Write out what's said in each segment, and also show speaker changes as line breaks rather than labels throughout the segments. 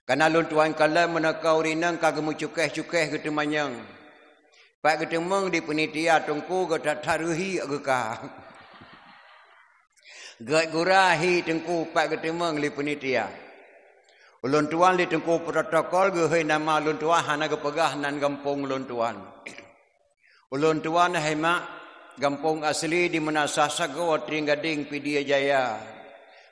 Karena lun tuan kala menakau rinang kagemu cukeh-cukeh ketemanyang. Pak ketemang di penitia tungku ke taruhi agakah. Gat gurahi tengku pak ketemang di penitia. Ulun tuan di tengku protokol ge nama ulun tuan hana kepegah nan gampung ulun tuan. Ulun tuan hemak gampung asli di Menasah Sago Tringgading Pidia Jaya.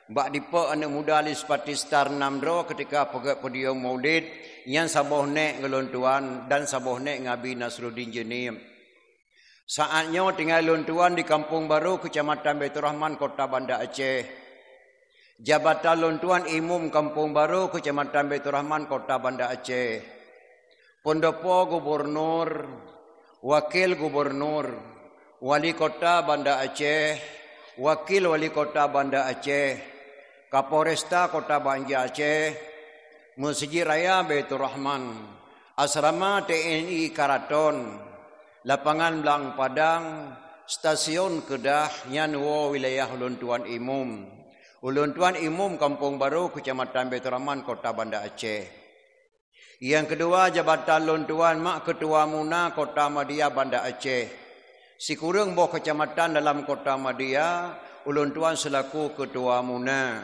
Bak dipa anak muda li sepati star 6 dro ketika pegak podium Maulid yang saboh nek ulun tuan dan saboh nek ngabi Nasruddin Jenim. Saatnya tinggal ulun tuan di Kampung Baru Kecamatan Baitur Rahman Kota Banda Aceh. Jabatan ulun tuan Imam Kampung Baru Kecamatan Baitur Rahman Kota Banda Aceh. Pendopo Gubernur, Wakil Gubernur, Wali Kota Banda Aceh, Wakil Wali Kota Banda Aceh, Kapolresta Kota Banda Aceh, Masjid Raya Baitur Rahman, Asrama TNI Karaton, Lapangan Belang Padang, Stasiun Kedah, Nyanwo wilayah Ulun Tuan Imam. Ulun Tuan Imam Kampung Baru Kecamatan Baitur Rahman Kota Banda Aceh. Yang kedua jabatan Ulun Tuan Mak Ketua Muna Kota Madia Banda Aceh. Si kurang boh kecamatan dalam Kota Madia, Ulun Tuan selaku Ketua Muna.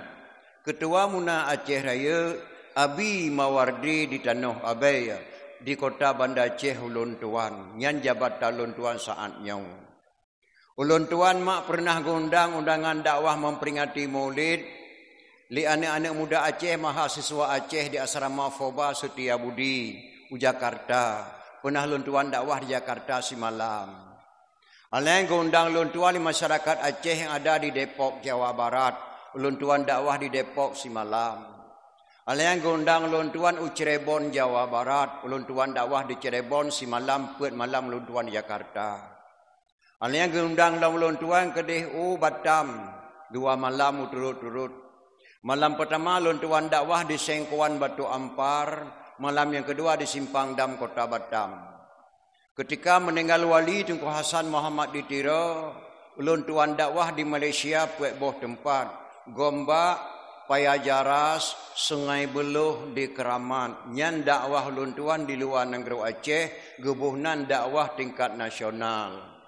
Ketua Muna Aceh Raya, Abi Mawardi di Tanah Abai, di Kota Banda Aceh Ulun Tuan. Yang jabatan Ulun Tuan saatnya. Ulun Tuan mak pernah gundang undangan dakwah memperingati Maulid li anak-anak muda Aceh, mahasiswa Aceh di Asrama Foba Setia Budi, Jakarta. Pernah Ulun Tuan dakwah di Jakarta si malam. Alain gundang Ulun Tuan di masyarakat Aceh yang ada di Depok, Jawa Barat. Ulun Tuan dakwah di Depok si malam. Alain gundang Ulun Tuan Cirebon, Jawa Barat. Ulun Tuan dakwah di Cirebon si malam, pet malam Ulun Tuan di Jakarta. Alain gundang Ulun Tuan Kedih Batam, 2 malam turut-turut. Malam pertama Ulun Tuan dakwah di Sengkuan Batu Ampar, malam yang kedua di Simpang Dam Kota Batam. Ketika meninggal wali Tunku Hasan Muhammad di Tira, Ulun Tuan dakwah di Malaysia puek boh tempat, Gombak, Payajaras, Sungai Beluh di Keramat. Nyan dakwah Ulun Tuan di luar negeri Aceh, gebuhnan dakwah tingkat nasional.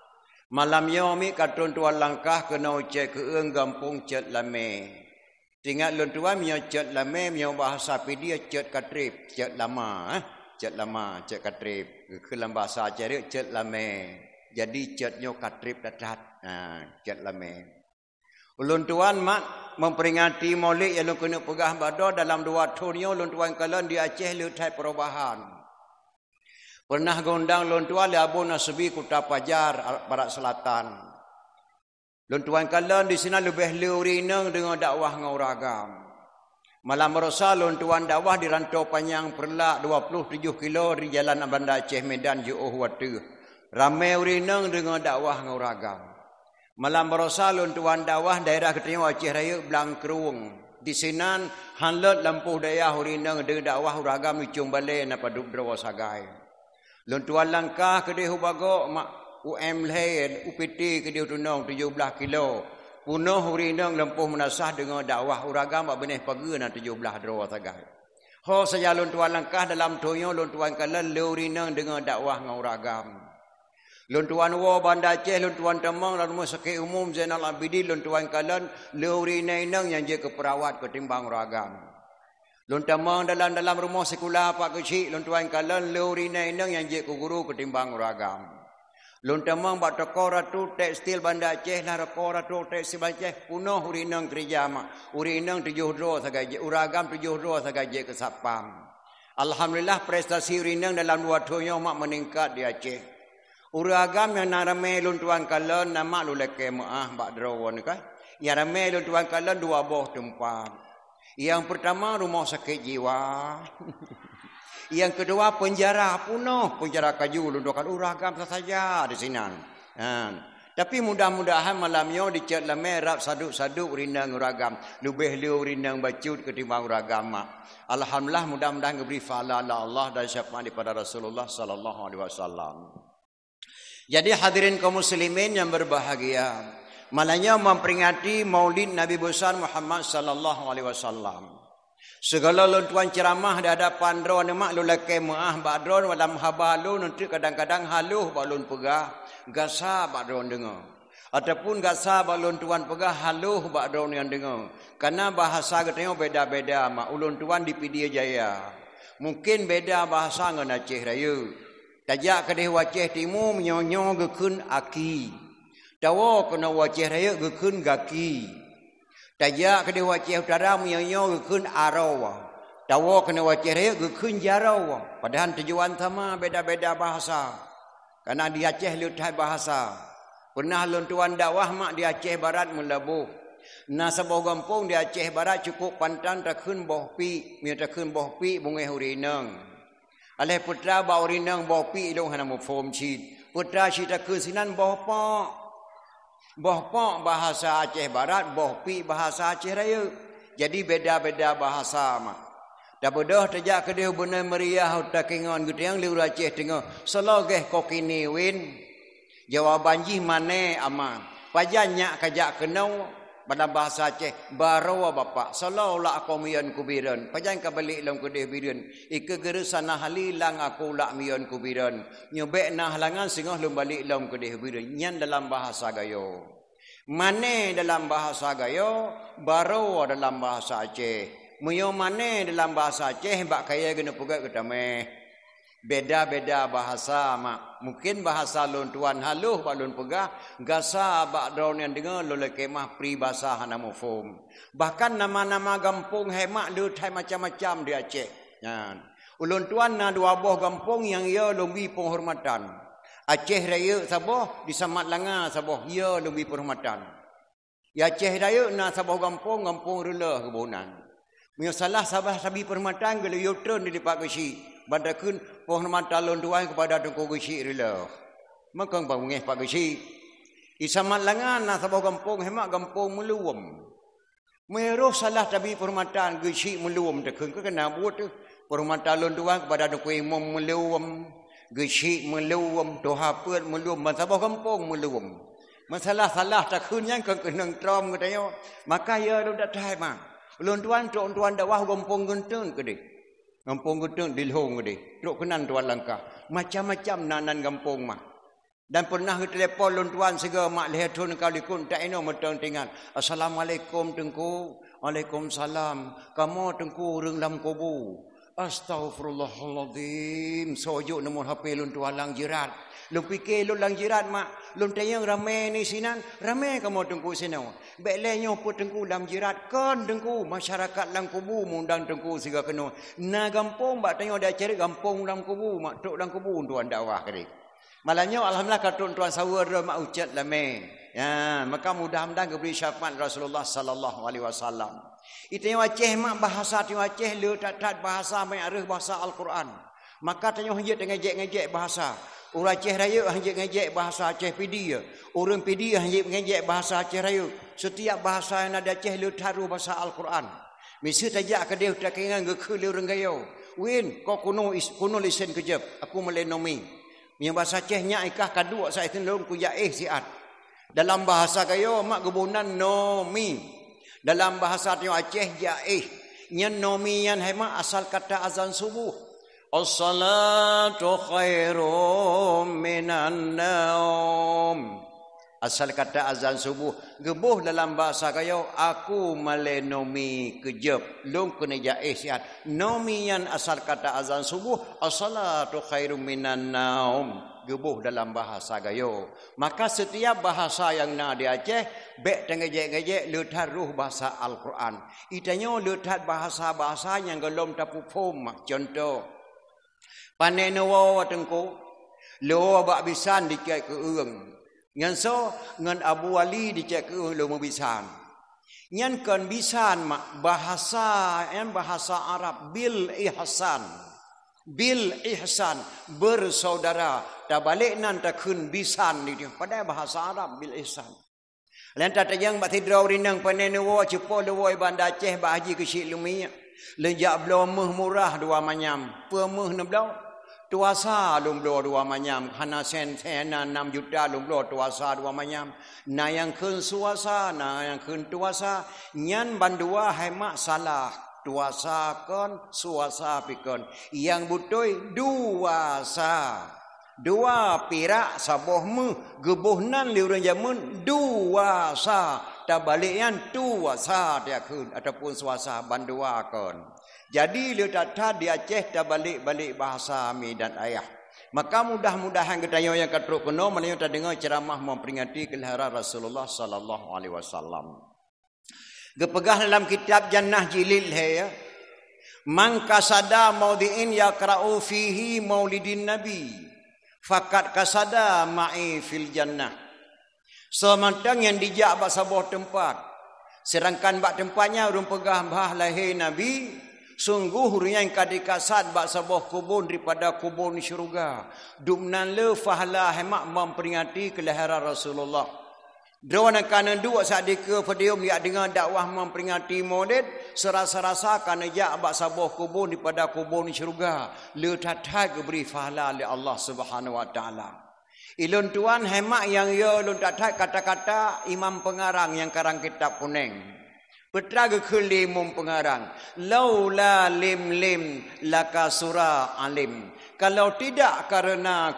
Malam yomi katun Tuan langkah kena ucap ke Gampung Cet Lame. Tinggal Ulun Tuan mio Cet Lame, mio bahasa pedia Cet Katrip, Cet Lama, Cet Lama, Cet Katrip. Ke dalam bahasa Aceh Cet Lame. Jadi Cetnyo Katrip datat, Cet Lame. Ulun Tuan mak memperingati Maulid yang kena pegah bado dalam 2 tahun Ulun Tuan kalian di Aceh lihat perubahan. Pernah gondang Ulun Tuan di Abu Nasbi Kota Pajar Barat Selatan. Ulun Tuan kalian di sini lebih liurinang dengan dakwah ngauragam. Malam Rosa Ulun Tuan dakwah di Rantau Panjang Perlak 27 kilo di Jalan Banda Aceh Medan Ju'uh Watu. Ramai urinang dengan dakwah ngauragam. Malam Rosa Ulun Tuan dakwah daerah Ketinggalan Aceh Raya Belang Keruang. Di sinan hanlet lampuh daya urinang dengan dakwah uragam icung balai napa duk drawa sagai. Ulun Tuan langkah ke Dehu Bagok mak UM Leh UPT ke Dehu Tunong 17 kilo. Punuh urinang lampuh menasah dengan dakwah uragam mak benih pagi na 17 drawa sagai. Ho saja Ulun Tuan langkah dalam toyo Ulun Tuan kalian le urinang dengan dakwah ngauragam. Ulun Tuan Wo Banda Aceh, Ulun Tuan Temang, Rumah Sakit Umum Zainal Abidin, Ulun Tuan Kalan, leuri nainang yang je keperawat ketimbang ragam. Ulun Temang dalam rumah sekolah Pak Kecil, Ulun Tuan Kalan, leuri nainang yang je ke guru ketimbang ragam. Ulun Temang bak toko ratu tekstil Banda Aceh, lah toko ratu tekstil Banda Aceh, punuh urinang kerja mak. Urinang 7 dro sagaje, uragam 7 dro sagaje ke Sapam. Alhamdulillah prestasi urinang dalam 2 tahun mak meningkat di Aceh. Uragam yang narame Ulun Tuan Kalan nama luleke maah bak drawan kan. Yang rame Ulun Tuan Kalan 2 boh tempat. Yang pertama rumah sakit jiwa. Yang kedua penjara punuh, penjara Kaju Ulun Tuan Kalan uragam saja di sini. Tapi mudah-mudahan malamnya di Cet Lame rap saduk-saduk urinang uragam. Lebih liu urinang bacut ketimbang uragam mak. Alhamdulillah mudah-mudahan diberi fahala Allah dan syafaat daripada Rasulullah sallallahu alaihi wasallam. Jadi hadirin kaum muslimin yang berbahagia, malahnya memperingati Maulid Nabi besar Muhammad sallallahu alaihi wasallam. Segala lon tuan ceramah di hadapan dron mak lu leke maah ba dron dalam habalu nanti kadang-kadang haluh balun pegah gasa ba dron dengar. Ataupun gasa balun tuan pegah haluh ba dron yang dengar. Karena bahasa katanya beda-beda mak ulun tuan di Pedia Jaya. Mungkin beda bahasa ngan Aceh Raya. Tajak kedeh Aceh Timur menyonyo gekun aki. Tawo kena Aceh Raya gekun gaki. Tajak kena Aceh Utara menyonyo gekun araw. Tawo kena Aceh Raya gekun jaraw. Padahal tujuan sama beda-beda bahasa. Karena di Aceh lutai bahasa. Pernah lon tuan dakwah mak di Aceh Barat melabuh. Nah sebuah kampung di Aceh Barat cukup pantan takun boh pi, mi takun boh pi bungai hurinang. Aleh putra bau rinang boh pi dong hana mu form cid. Putra si takun sinan boh pak. Boh pak bahasa Aceh Barat, boh pi bahasa Aceh Raya. Jadi beda-beda bahasa mak. Dah bodoh tajak kedeh benar meriah takingon gutiang liur Aceh tengah. Selogeh kokini win. Jawaban jih mane aman. Pajanya kajak kenau dalam bahasa Aceh barawa bapak salaulah aku mian kubiran. Pajan ka balik long kedeh biran. Ike gerusan halilang aku lak mian kubiran. Nyobek nah halangan singah lom balik long kedeh biran. Nyan dalam bahasa gayo. Mane dalam bahasa gayo, barawa dalam bahasa Aceh. Muyo mane dalam bahasa Aceh bak kaya gena pegat ketame. Beda-beda bahasa mak. Mungkin bahasa lon tuan haluh balun pegah gasa bak daun yang dengar loleh kemah peribahasa hana mufhum. Bahkan nama-nama kampung hemak lutai macam-macam di Aceh. Ulun tuan na dua buah kampung yang ia lumbi penghormatan. Aceh Raya saboh di Samat Langa saboh ia lumbi penghormatan. Ya Aceh Raya na saboh kampung rela kebunan. Mio salah sabah sabi penghormatan gele yutun di Pak Gesi. Bandakun penghormatan lon tuan kepada Tengku Gesi rela. Makang bangeh Pak Gesi. Di Samat Langa na saboh kampung hemak kampung meluwem. Meroh salah tabi penghormatan Gesi meluwem tekun ke kena buat tu. Penghormatan lon tuan kepada Tengku Imam meluwem. Gesi meluwem, dohaput meluwem, saboh kampung meluwem. Masalah-salah takun yang kenang trom katanya. Maka ya lu dak tai mah. Ulun tuan dakwah kampung genteng ke deh. Kampung genteng dilhong ke deh. Truk kenan tuan langkah. Macam-macam nanan kampung mah. Dan pernah ke telefon ulun tuan sega mak lehetun kalikun tak eno meteng tinggal. Assalamualaikum tengku. Waalaikumsalam. Kamu tengku reng lam kubu. Astaghfirullahaladzim. Sojuk namun HP lun tuan lang jirat. Lun fikir lun lang jirat mak. Lun tayang ramai ni sinan. Ramai kamu tengku sinau. Beklenya pun tengku lam jirat. Kan tengku masyarakat lang kubu mundang tengku siga kena. Na gampung bak tanya dia cari gampung lam kubu. Mak tok lam kubu tuan dakwah kali. Malahnya alhamdulillah katun tuan sawar mak ucat lamai. Ya, maka mudah-mudahan keberi syafaat Rasulullah sallallahu alaihi wasallam. Itu yang Aceh mak bahasa tu Aceh le tak bahasa mai arah bahasa Al-Quran. Maka tanya hejek ngejek bahasa. Orang Aceh Raya hejek ngejek bahasa Aceh Pedia. Orang Pedia hejek ngejek bahasa Aceh Raya. Setiap bahasa yang ada Aceh le taruh bahasa Al-Quran. Mesti tajak ke dia tak ingat ke le orang gayo. Win kau kuno listen kejap. Aku melenomi. Yang bahasa Aceh nya ikah kadua saya tendung ku yaih siat. Dalam bahasa gayo mak gebunan nomi. Dalam bahasa Tio Aceh jaih. Nyan nomi yan hema asal kata azan subuh. As-salatu khairum minan naum. Asal kata azan subuh. Gebuh dalam bahasa kayo. Aku male nomi kejap. Long kena jaih sihat. Nomi yan asal kata azan subuh. As-salatu khairum minan naum. Gebuh dalam bahasa gayo. Maka setiap bahasa yang na di Aceh bek tengejek-ngejek letat ruh bahasa Al-Quran. Itanya letat bahasa-bahasa yang gelom tapu pom. Contoh. Panenawa tengku. Lo bak bisan dicek ke urang. Ngan so ngan Abu Ali dicek ke lo bisan. Ngan kan bisan mak bahasa Arab bil ihsan. Bil ihsan bersaudara. Tak balik nan tak kun bisan ni dia. Pada bahasa Arab bil ihsan. Lain tak yang bat hidrau rinang panenawa cepo lewoi Banda Aceh ba haji ke Syekh Lumia. Lenjak blau meh murah dua manyam. Pemeh na blau. Tuasa lum blau dua manyam. Hana sen 6 juta lum blau tuasa dua manyam. Na yang kun suasa, na yang kun tuasa. Nyan bandua hai mak salah. tuasa kon, suasa pikon. Yang butoi duasa. Dua pirak sabohmu gebuhnan liurang jamun duasa. Tak baliknya tuasa dia kun ataupun suasa bandua kon. Jadi liu tata di Aceh tak balik bahasa mi dan ayah. Maka mudah-mudahan kita yang katruk kuno menayo tak dengar ceramah memperingati kelahiran Rasulullah sallallahu alaihi wasallam. Gepegah dalam kitab Jannah Jilil ya. Man kasada maudhi'in yaqra'u fihi maulidin nabi. Fakat kasada ma'i fil jannah. Semantang yang dijak bak sebuah tempat. Sedangkan bak tempatnya urung pegah bah lahir nabi. Sungguh yang kadikasad bak sebuah kubun daripada kubun syurga. Dumnan le fahla hemak memperingati kelahiran Rasulullah. Drawana kana dua saat dika padium dia dengar dakwah memperingati Maulid serasa-rasa kana jak bak sebuah kubun daripada kubun syurga. Le tatai beri pahala oleh Allah Subhanahu wa taala. Ilun tuan hemak yang ya lun tatai kata-kata imam pengarang yang karang kitab kuning. Petra ke limum pengarang. Laula lim laka surah alim. Kalau tidak karena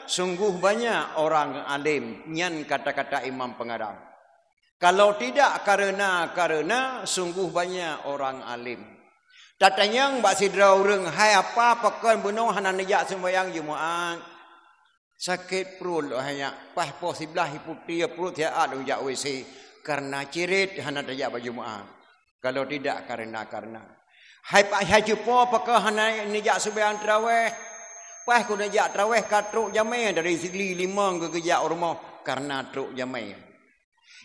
sungguh banyak orang alim. Nyan kata-kata imam pengarang. Kalau tidak karena sungguh banyak orang alim. Tatanyang bak sidra urang hai apa pakon bunuh hanan nejak sembahyang Jumaat. Sakit perut hanya pah poh sebelah putih perut dia ada ujak WC karena cirit hanan nejak Jumaat. Kalau tidak karena hai pak haji po pakon hanan nejak sembahyang tarawih. Pah ku nejak tarawih katruk jamai dari segi 5 ke gejak rumah karena truk jamai.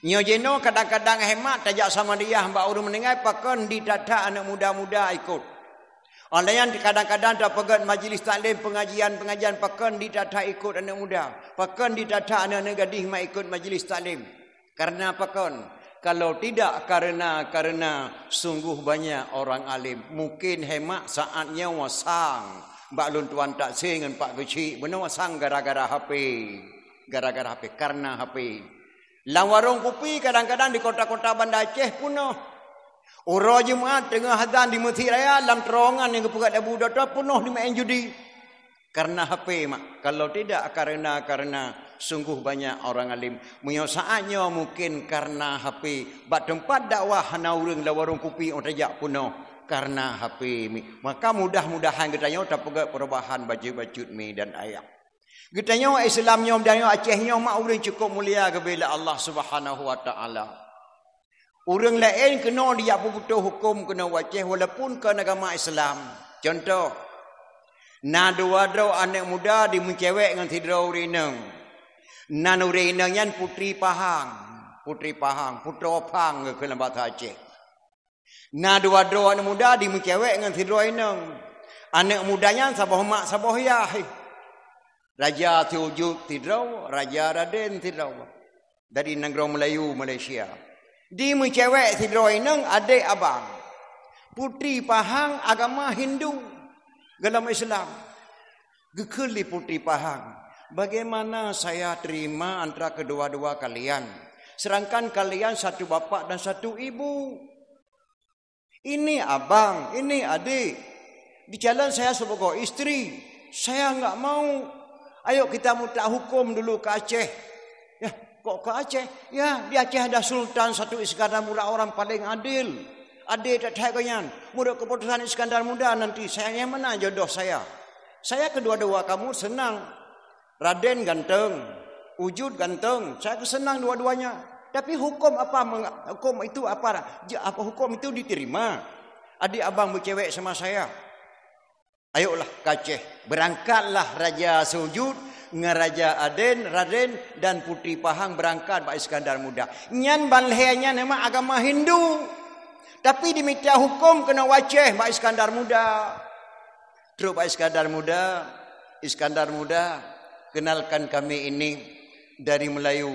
Nyo jeno kadang-kadang hemat tajak sama dia mbak urung mendengar pakon ditata anak muda-muda ikut. Olayan kadang-kadang tak pegat majlis taklim pengajian pakon ditata ikut anak muda. Pakon ditata anak gadis mak ikut majlis taklim. Karena pakon kalau tidak karena sungguh banyak orang alim. Mungkin hemat saatnya wasang. Mbak lun tuan tak dengan pak kecil benar wasang gara-gara HP. Gara-gara HP karena HP. Lang warung kopi kadang-kadang di kota-kota Banda Aceh penuh. Ura Jumaat tengah hadzan di Masjid Raya dalam terowongan yang kepegat Abu Data penuh di main judi. Karena HP mak. Kalau tidak karena sungguh banyak orang alim. Munyo saatnya mungkin karena HP. Bak tempat dakwah hana urang la warung kopi on tajak penuh karena HP mi. Maka mudah-mudahan kita nyo tak pegat perubahan baju-baju mi dan ayat. Kita nyo Islamnya dan Aceh nyo mak urang cukup mulia kebela Allah Subhanahu wa taala. Urang lain kena dia butuh hukum kena Aceh walaupun ke agama Islam. Contoh, na dua anak muda di mencewek dengan tidrau rineng. Na nurineng yan putri Pahang, putra Pahang ke bahasa Aceh. Na dua anak muda di mencewek dengan tidrau rineng. Anak mudanya sabah mak sabah yah. Raja Tiujuk tidrau, Raja Raden tidrau. Dari negara Melayu, Malaysia. Di mencewek tidrau inang adik abang. Putri Pahang agama Hindu. Dalam Islam. Gekeli Putri Pahang. Bagaimana saya terima antara kedua-dua kalian. Sedangkan kalian satu bapak dan satu ibu. Ini abang, ini adik. Di jalan saya sebagai istri. Saya enggak mau. Ayo kita minta hukum dulu ke Aceh. Ya, kok ke Aceh? Ya, di Aceh ada Sultan satu Iskandar Muda orang paling adil. Adil tak tahakannya. Muda keputusan Iskandar Muda nanti. Saya yang mana jodoh saya? Saya kedua-dua kamu senang. Raden ganteng. Wujud ganteng. Saya senang dua-duanya. Tapi hukum apa? Hukum itu apa? Hukum itu diterima. Adik abang bercewek sama saya. Ayolah ke Aceh. Berangkatlah Raja Sujud, Raja Raden dan Putri Pahang berangkat Pak Iskandar Muda. Nyan balhenya nama agama Hindu. Tapi diminta hukum kena Aceh Pak Iskandar Muda. Terus Pak Iskandar Muda kenalkan kami ini dari Melayu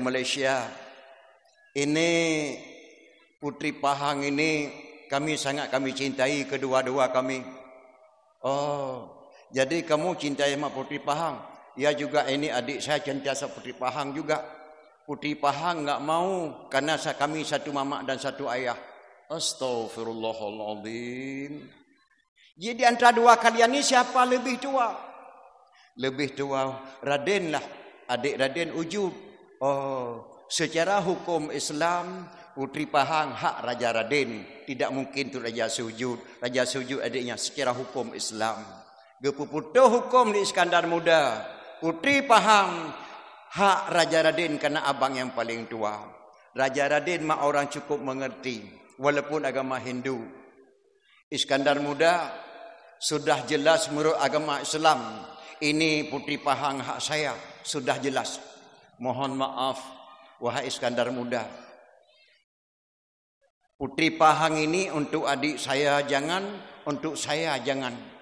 Malaysia. Ini Putri Pahang ini kami sangat cintai kedua-dua kami. Oh, jadi kamu cintai sama Putri Pahang? Ya juga ini adik saya cinta sama Putri Pahang juga. Putri Pahang enggak mau karena kami satu mamak dan satu ayah. Astaghfirullahaladzim. Jadi antara dua kalian ni siapa lebih tua? Lebih tua Raden lah, adik Raden Ujub. Secara hukum Islam, Puteri Pahang hak Raja Raden. Tidak mungkin tu Raja Sujud. Raja Sujud adiknya secara hukum Islam. Gepuputuh hukum di Iskandar Muda. Puteri Pahang hak Raja Raden kerana abang yang paling tua. Raja Raden mak orang cukup mengerti. Walaupun agama Hindu. Iskandar Muda sudah jelas menurut agama Islam. Ini Puteri Pahang hak saya. Sudah jelas. Mohon maaf, wahai Iskandar Muda. Puteri Pahang ini untuk adik saya jangan, untuk saya jangan.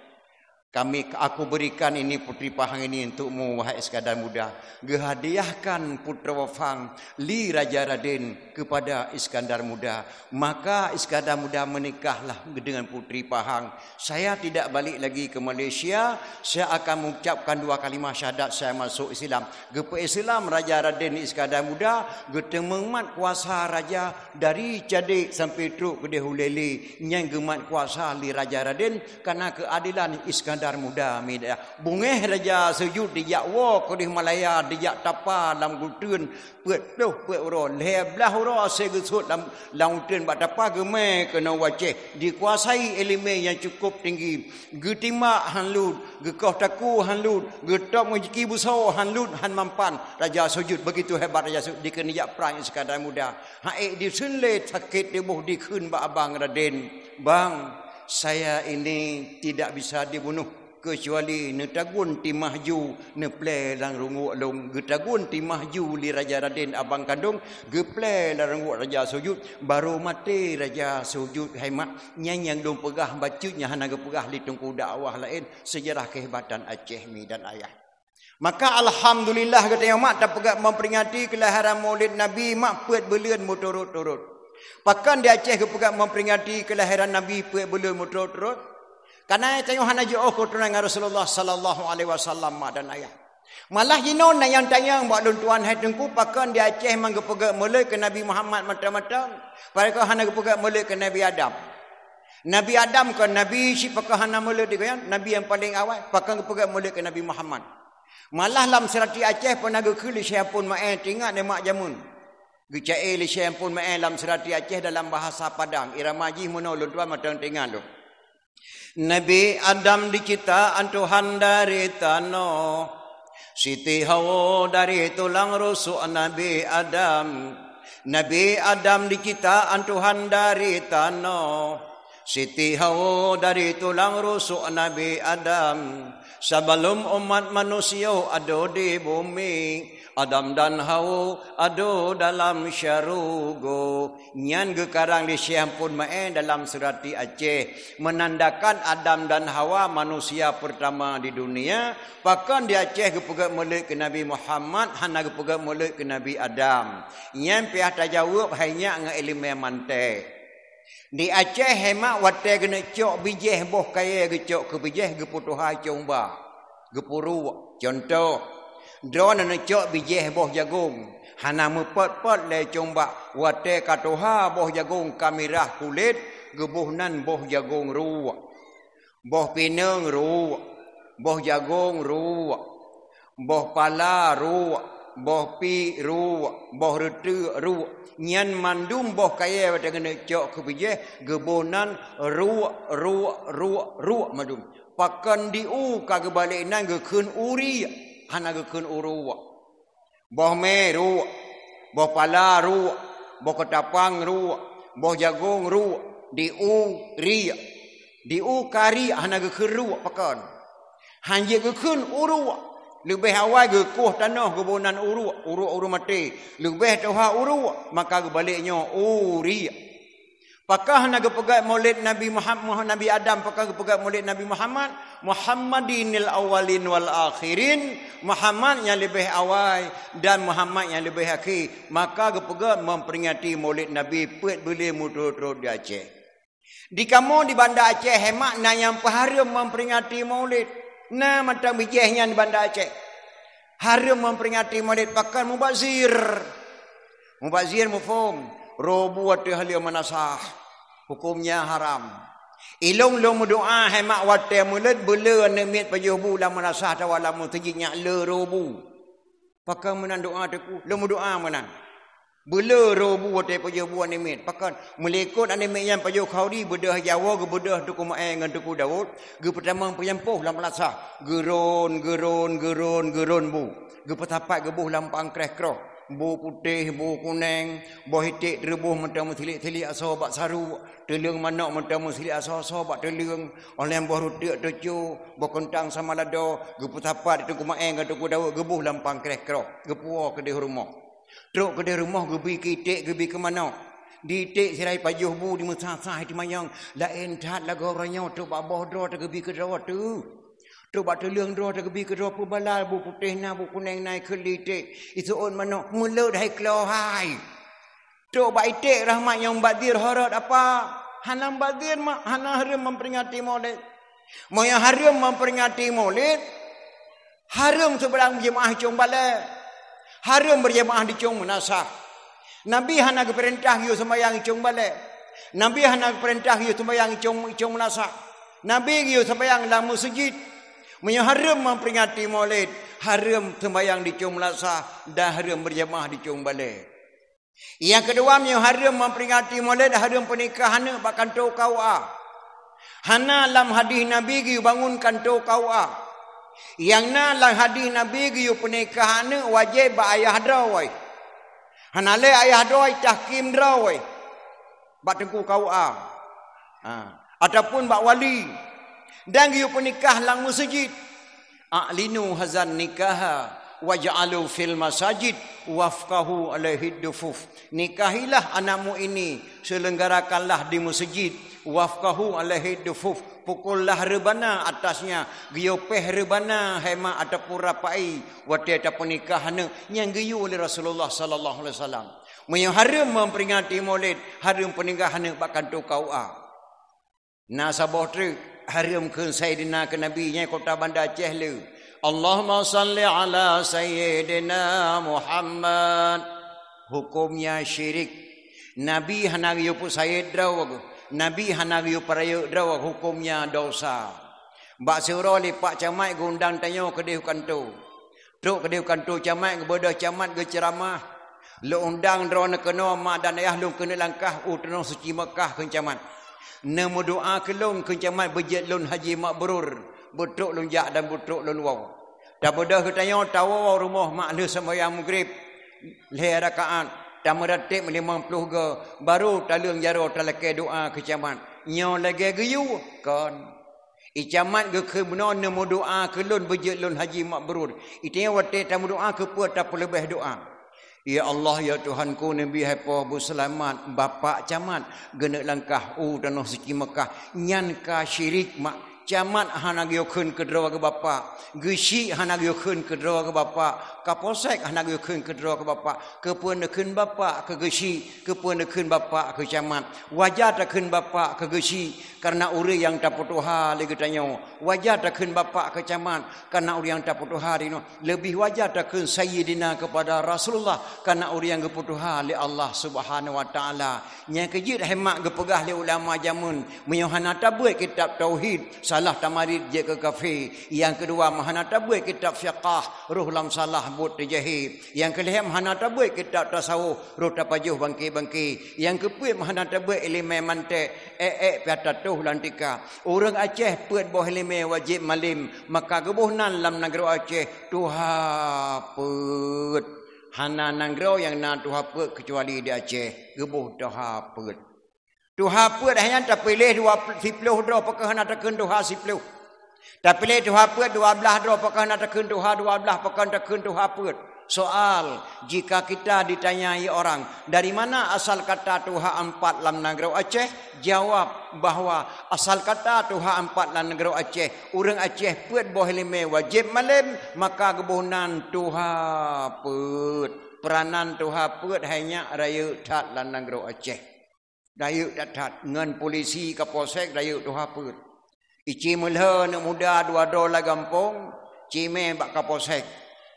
Aku berikan ini Puteri Pahang ini untukmu, wahai Iskandar Muda. Gehadiahkan putra wafang Li Raja Raden kepada Iskandar Muda. Maka Iskandar Muda menikahlah dengan Puteri Pahang. Saya tidak balik lagi ke Malaysia. Saya akan mengucapkan 2 kalimah syahadat saya masuk Islam. Gepe Islam Raja Raden Iskandar Muda. Getemengat kuasa raja dari Cadik sampai Truk ke Dehulele. Yang gemat kuasa Li Raja Raden karena keadilan Iskandar Muda mida bungeh Raja Sujud dijak wo ke di Malaya dijak tapa lam gutun puet doh puet ro leblah ro segesut lam utun ba tapa geme kena waceh dikuasai elemen yang cukup tinggi getima hanlut gekoh taku hanlut getok rezeki busau hanlut han mampan Raja Sujud begitu hebat Raja Sujud dikenijak perang Iskandar Muda haik di sunle sakit di buh dikeun ba abang Raden bang saya ini tidak bisa dibunuh kecuali netagun timahju neple lang rungu long getagun timahju li Raja Raden abang kandung geple lang rungu Raja Sujud baru mati Raja Sujud hemat nyang dong pegah bacutnya hana pegah li tungku dakwah lain sejarah kehebatan Aceh mi dan ayah. Maka alhamdulillah kata yang mak tak pegak memperingati kelahiran Maulid Nabi mak puet belian muturut-turut. Pakan di Aceh kepegat memperingati kelahiran Nabi puet belum muturut-turut. Karena tengok hana jo keturunan Rasulullah sallallahu alaihi wasallam mak dan ayah. Malah jinon yang tayang buat lun tuan hai tengku pakan di Aceh mang kepegat mulai ke Nabi Muhammad mata-mata. Pakai hana kepegat mulai ke Nabi Adam. Nabi Adam kan Nabi si pakai hana mulai digoyang Nabi yang paling awal pakan kepegat mulai ke Nabi Muhammad. Malah lam serati Aceh pernah gekuli siapun mak tinggal de mak jamun. Gecai li syem pun main dalam serati Aceh dalam bahasa Padang. Irama ji mono lu tuan matang tengah lu. Nabi Adam diciptaan Tuhan dari tanah. Siti Hawa dari tulang rusuk Nabi Adam. Nabi Adam diciptaan Tuhan dari tanah. Siti Hawa dari tulang rusuk Nabi Adam. Sebelum umat manusia ada di bumi. Adam dan Hawa ada dalam syarugo. Nyan gekarang di syampun main dalam serati Aceh. Menandakan Adam dan Hawa manusia pertama di dunia. Bahkan di Aceh gepegat mulai ke Nabi Muhammad. Hana gepegat mulai ke Nabi Adam. Nyan pihak tajawab hanya dengan ilmu mantek. Di Aceh hemat watai kena cok bijih boh kaya gecok ke bijih geputuhai comba. Gepuru contoh. Drone nak cok bijih boh jagung. Hana mepot-pot le comba. Wate katoha boh jagung kamirah kulit. Gebuhnan boh jagung ruak. Boh pinang ruak. Boh jagung ruak. Boh pala ruak. Boh pi ruak. Boh retu ruak. Nyan mandum boh kaya wate kena cok ke bijih. Gebuhnan ruak madum. Pakan diu kagebalik nan gekun uri. Hana gekun uruwa. Boh me ruwa. Boh pala ruwa. Boh ketapang ruwa. Boh jagung ruwa. Diu ria. Diu kari hana gekun ruwa pakan. Hanya gekun uruwa. Lebih awal gekuh tanah kebunan uruwa. Uruwa mati. Lebih tuha uruwa. Maka kebaliknya uri. Pakah nak pegat maulid Nabi Muhammad Nabi Adam pakah pegat maulid Nabi Muhammad Muhammadinil awalin wal akhirin Muhammad yang lebih awal dan Muhammad yang lebih akhir maka pegat memperingati maulid Nabi puet boleh mutur-mutur di Aceh. Di kamu di Bandar Aceh hemat na yang harum memperingati maulid na mata bijihnya di Bandar Aceh harum memperingati maulid pakar mubazir mufum robu wa tahliya manasah Hukumnya haram. Ilong long doa hai mak wate mulut bela nemit pajuh bu lam rasah tawalam tejiknya le robu. Pakai menan doa teku, long doa menan. Bela robu wate pajuh bu nemit. Pakai melekot nemit yang pajuh khauri bedah Jawa ge bedah tuku mae ngan tuku Daud, ge pertama penyempuh lam rasah. Geron bu. Ge petapat ge buh lam pangkreh kroh. Bu putih, bu kuning, bu hitik terebuh mentang tilik-tilik asal bak saru, telung manak mentang tilik asal bak telung, oleh buah rutik tecu, bu kentang sama lado, gepu tapat itu kumaeng ke tuku daun gebuh lampang krek-krok, gepuah ke di rumah. Truk ke di rumah gebi kitik gebi ke mana? Ditik sirai pajuh bu di musasah di mayang, lain tat lagu orangnya tu bak bodoh tu gebi ke daun tu. Tu bak telung doh tu gebi ke daun pu balal bu putih na bu kuning nai kelitik. Itu on mana mulut hai kelohai. Tu bak itik rahmat yang badir harat apa? Hanam badir mak hana haram memperingati Maulid. Mau yang haram memperingati Maulid. Haram seberang jemaah cung balai. Haram berjemaah di cung munasah. Nabi hana perintah yu sembahyang cung balai. Nabi hana perintah yu sembahyang cung munasah. Nabi yu sembahyang dalam masjid. Mau haram memperingati Maulid. Haram sembahyang di cung munasah dan haram berjemaah di cung balai. Yang kedua yang haram memperingati Maulid, haram pernikahan bak kantor KUA. Hana lam hadis Nabi giu bangun kantor KUA. Yang na lam hadis Nabi giu pernikahan wajib bak ayah drawai. Hana le ayah drawai tahkim drawai. Bak tengku KUA. Ataupun bak wali. Dan giu pernikah lang masjid. A'linu hazan nikaha waj'alu fil masajid wafqahu alaihi dufuf. Nikahilah anakmu ini, selenggarakanlah di masjid, wafqahu alaihi dufuf. Pukullah rebana atasnya, giopeh rebana hema ataupun rapai wate ataupun nikahan yang giyu oleh Rasulullah sallallahu alaihi wasallam. Yang haram memperingati Maulid, haram pernikahan bakkan tu KUA. Nasabah tu haram ke Sayyidina ke Nabi nya kota Bandar Aceh le. Allahumma salli ala Sayyidina Muhammad. Hukumnya syirik. Nabi hana yu pu Sayyid draw. Nabi hana yu parayu draw, hukumnya dosa. Bak surau li pak camat gundang tanyo kedih kanto. Truk kedih kanto camat gebodoh camat ge ceramah. Lu undang draw nak kena mak dan ayah lu kena langkah utno suci Mekah ke camat. Nemu doa kelong kencamat bejet lun haji mabrur. Butuk lun jak dan butuk lun waw. Dah bodoh katanya tawa rumah mak le sembahyang maghrib. Le rakaat. Tamu ratib 50 ke. Baru talung jaro talake doa kencamat. Nyo lagi geyu kan. Icamat ke benar nemu doa kelun bejet lun haji mabrur. Itanya wate tamu doa ke puat tak lebih doa. Ya Allah ya Tuhanku Nabi haipa bu selamat bapa camat genek langkah tanah suci Mekah nyan ka syirik mak camat hana gyokeun ke draw ke bapa gesi hana gyokeun ke draw ke bapa kapolsek hana gyokeun ke draw ke bapa kepeuneukeun bapa ke gesi kepeuneukeun bapa ke camat wajah takeun bapa ke gesi karena uri yang tak putuh hari getanyo wajah takeun bapa ke camat karena uri yang tak putuh hari no lebih wajah takeun sayyidina kepada Rasulullah karena uri yang geputuh hari Allah Subhanahu wa taala nya kejit hemat gepegah li ulama jamun menyohana tabuih kitab tauhid salah tamarid je ke kafe. Yang kedua mahana tabuih kitab fiqah ruh lam salah but terjahib. Yang kelima mahana tabuih kitab tasawuf ruh tapajuh bangki-bangki. Yang kepuih mahana tabuih ilmu mantik piatatuh lantika. Orang Aceh puat boh ilmu wajib malim maka gebuhnan lam negeri Aceh tuha put hana negeri yang na tuha put kecuali di Aceh gebuh tuha put. Tuha put hanya tak pilih 20 draw pakah nak tekeun tuha 10. Tak pilih tuha put 12 draw pakah nak tekeun tuha 12 pakah tekeun tuha put. Soal jika kita ditanyai orang dari mana asal kata tuha 4 dalam negeri Aceh, jawab bahawa asal kata tuha 4 dalam negeri Aceh, orang Aceh put boh lime wajib malim maka gebuhnan tuha put. Peranan tuha put hanya raya tat dalam negeri Aceh. Dayuk datat ngan polisi kapolsek dayuk tu haput. Ici mulha nak muda $2 gampung, cime bak kapolsek.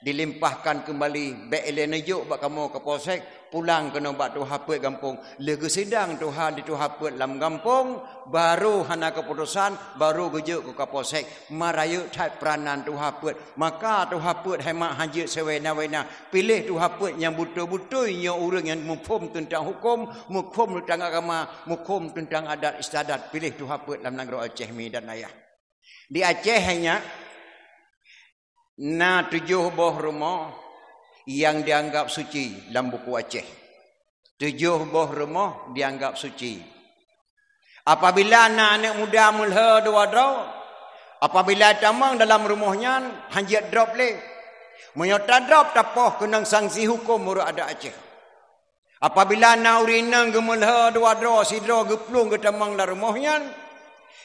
dilimpahkan kembali baik elena juk bak kamu ke polsek pulang kena bak tu haput kampung legu sidang Tuhan di tu haput dalam kampung baru hana keputusan baru gejuk ke kapolsek marayu tat peranan tu haput maka tu haput hemat haji sewena-wena pilih tu haput yang betul-betul yang orang yang mufhum tentang hukum mufhum tentang agama mufhum tentang adat istiadat pilih tu haput dalam negara Aceh mi dan ayah di Aceh hanya 7 buah rumah yang dianggap suci dalam buku Aceh. 7 buah rumah dianggap suci. Apabila anak-anak muda mulha dua-dua, apabila tamang dalam rumahnya, hanjat drop le. Menyata drop tapoh kena sanksi hukum murah ada Aceh. Apabila anak urinang gemulha dua-dua, sidra geplung ke tamang dalam rumahnya,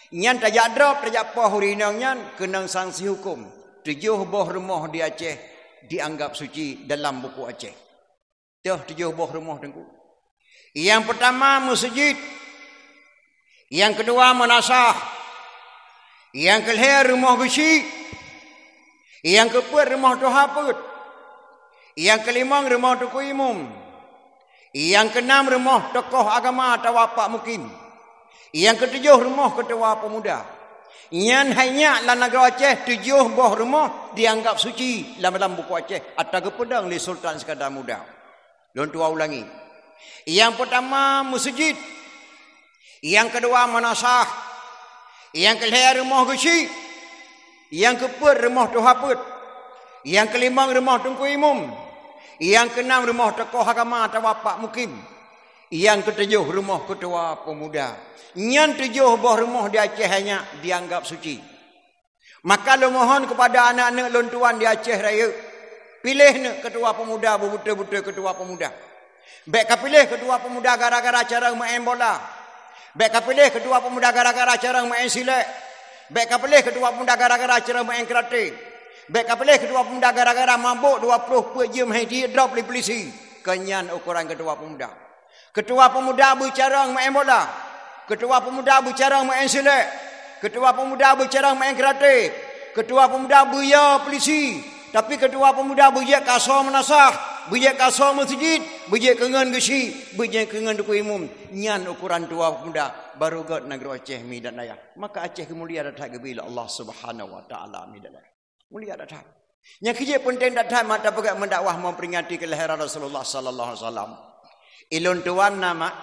nyan tajak drop, tajak poh urinangnya, kena sanksi hukum. 7 buah rumah di Aceh dianggap suci dalam buku Aceh. Tuh 7 buah rumah tengku. Yang pertama masjid. Yang kedua manasah. Yang kelihir rumah besi. Yang keempat rumah tuhaput. Yang kelima rumah tuku imum. Yang keenam rumah tokoh agama atau wapak mukim. Yang ketujuh rumah ketua pemuda. Yang hanya dalam negara Aceh 7 buah rumah dianggap suci dalam buku Aceh atau kepedang di Sultan Sekadar Muda. Lon tua ulangi. Yang pertama masjid. Yang kedua manasah. Yang kelihir rumah besi. Yang keempat rumah tuhaput. Yang kelima rumah tungku imum. Yang keenam rumah tokoh agama atau wapak mukim. Yang ketujuh rumah ketua pemuda. Yang 7 buah rumah di Aceh hanya dianggap suci. Maka lu mohon kepada anak-anak lontuan di Aceh Raya. Pilih ni ketua pemuda, betul-betul ketua pemuda. Baik pilih ketua pemuda gara-gara cara main bola. Baik pilih ketua pemuda gara-gara cara main silat. Baik pilih ketua pemuda gara-gara cara main karate. Baik pilih ketua pemuda gara-gara mabuk 20 per jam hai drop di polisi. Kenyan ukuran ketua pemuda. Ketua pemuda bercara main bola. Ketua pemuda bercara main silat. Ketua pemuda bercara main karate. Ketua pemuda buya polisi. Tapi ketua pemuda bujak kasar menasah. Bujak kasar masjid. Bujak kengan gesi. Bujak kengan duku imum. Nyan ukuran tua pemuda. Baru god negara Aceh mi dan ayah. Maka Aceh kemulia datang bila Allah Subhanahu Wa Taala mi dan ayah. Mulia datang. Yang kerja penting datang mata pegang mendakwah memperingati kelahiran Rasulullah Sallallahu Alaihi Wasallam. Ilun tuan nama.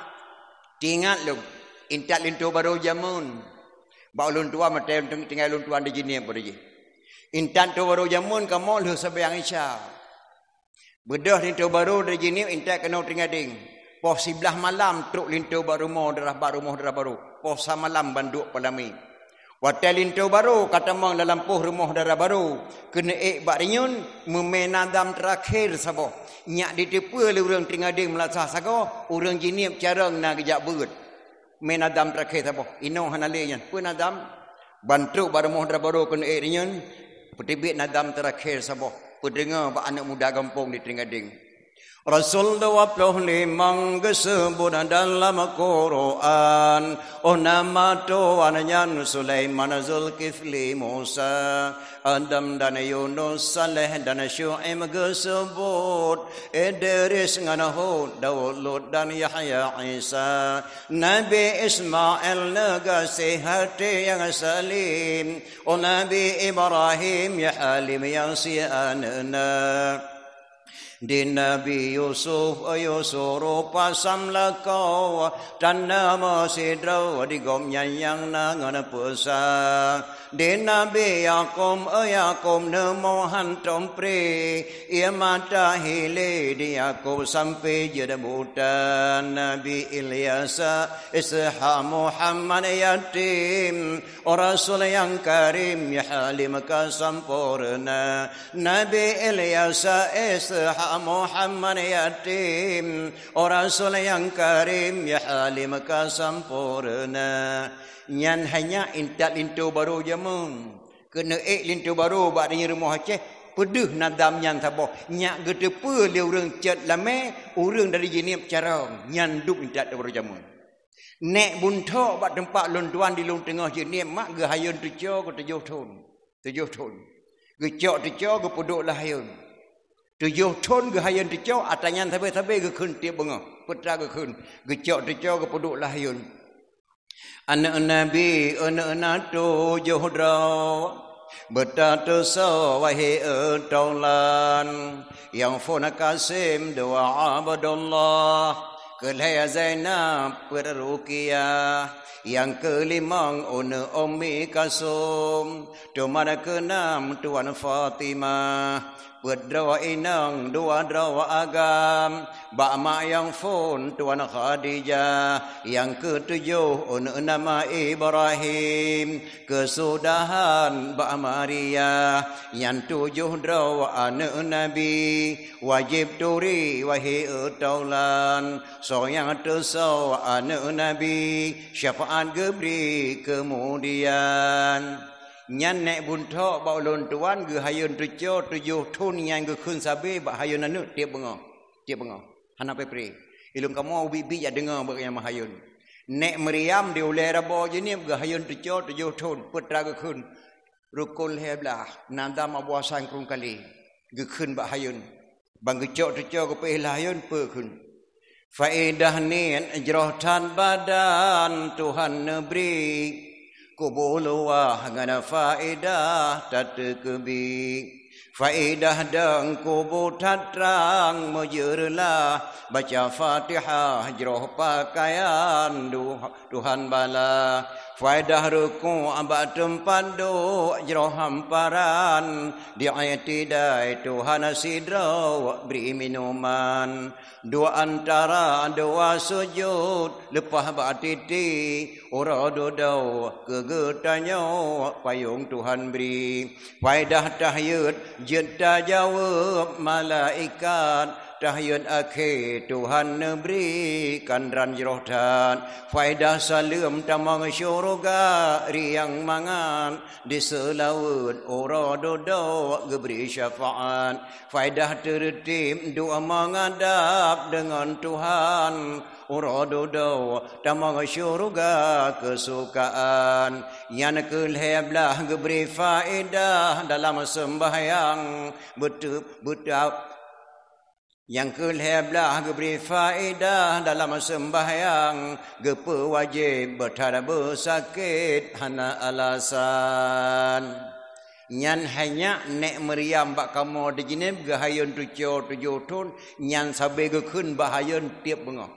Tingat lu. Intak lintu baru jamun. Bau luntuan mata tinggal luntuan di sini apa dia. Intak tu baru jamun kamu lu sebayang isya. Bedah lintu baru di sini intak kena tinggal ding. Pos 11 malam truk lintu baru mau darah baru. Pos malam banduk palami. Hotel lintu baru kata mang dalam poh rumah darah baru. Kena bak rinyun memenadam terakhir sabo. Nyak ditipu le urang tinggal ding melasah sago. Urang jinip carang na kejak beut. Menadam terakhir sabo. Ino hanalenya. Pun nadam bantu baru moh darah baru kena rinyun. Petibit nadam terakhir sabo. Pendengar bak anak muda kampung di tinggal ding. Rasul 25 disebut dalam Quran. Oh nama tuannya Sulaiman, Zulkifli, Musa, Adam dan Yunus, Saleh dan Syuaib disebut. Idris dengan Hud, Daud, Lut dan Yahya, Isa. Nabi Ismail negasi hati yang salim. Oh Nabi Ibrahim ya Halim yang sianna. Di Nabi Yusuf rupa samlakau dan nama sidra di gomnya yang nangan pusa. Di Nabi Yaqub nemo hantom pri ia mata hile di Yaqub sampai jadi buta. Nabi Ilyas Ishaq Muhammad yatim Rasul yang karim ya halim kasampurna. Nabi Ilyas Ishaq Muhammad yatim Rasul yang karim ya halim kasampurna. Nyan hanya intak lintu baru jamun. Kena lintu baru bak di rumah Aceh. Pedih nadam nyan taboh. Nyak getepa le urang cat lame. Urang dari jenip carang. Nyan duk intak baru jamun. Nek buntok bak tempat lontuan di long tengah jenip. Mak gehayun tujuh ke 7 tahun. 7 tahun. Gecok tujuh ke puduk lah hayun. tujuh ton ke hayun tujuh atanyan tabe-tabe ke kun tiap bengah putra ke kun gecok tujuh ke puduk lahayun anak nabi anak tujuh draw bertatu so wahai taulan yang fona kasim doa abadullah kelaya Zainab perruqiyah yang kelima Ummi Kasum Tumana keenam Tuan Fatimah berdoa inang dua doa agam Ba'ma yang fun Tuan Khadijah yang ketujuh nama Ibrahim kesudahan Ba'ma Maria yang tujuh doa anak Nabi wajib turi wahai taulan so yang tersau anak Nabi syafaat gebri kemudian nyan nek buntok bau lon tuan ge hayun tujuh tun yang ge kun sabe ba hayun anu tiap bengah hana pepri ilung kamu bibi ya dengar bagaimana mahayun nek Maryam di ulai rabo jenim ge hayun tujuh tun putra ge kun rukul heblah nanda ma buasan krung kali ge kun ba hayun bang ge tujuh ge pe hayun pe kun faedah ni ajrotan badan Tuhan nebri kubuluwah ngana faedah tatkebi faedah dang kubu tatrang mejurlah baca Fatihah jroh pakaian Tuhan bala faedah ruku aba tempat do jroh hamparan di ayatidai Tuhan sidra beri minuman dua antara dua sujud lepah batiti ora dodau kegetanyo payung Tuhan beri faedah tahyud jenta jawab malaikat tahyud akhir Tuhan neberi kandran jerohtan faedah salam tamang syurga riang mangan di selaut ora dodau geberi syafaat faedah tertib doa mengadap dengan Tuhan ora dodau tamang syurga kesukaan yang kelheblah geberi faedah dalam sembahyang betul yang kelheblah geberi faedah dalam sembahyang gepe wajib bertara bersakit hana alasan nyan hanya nek Maryam bak kamu de jinib gahayun tujuh tun nyan sabe ge kun bahayun tiap bengah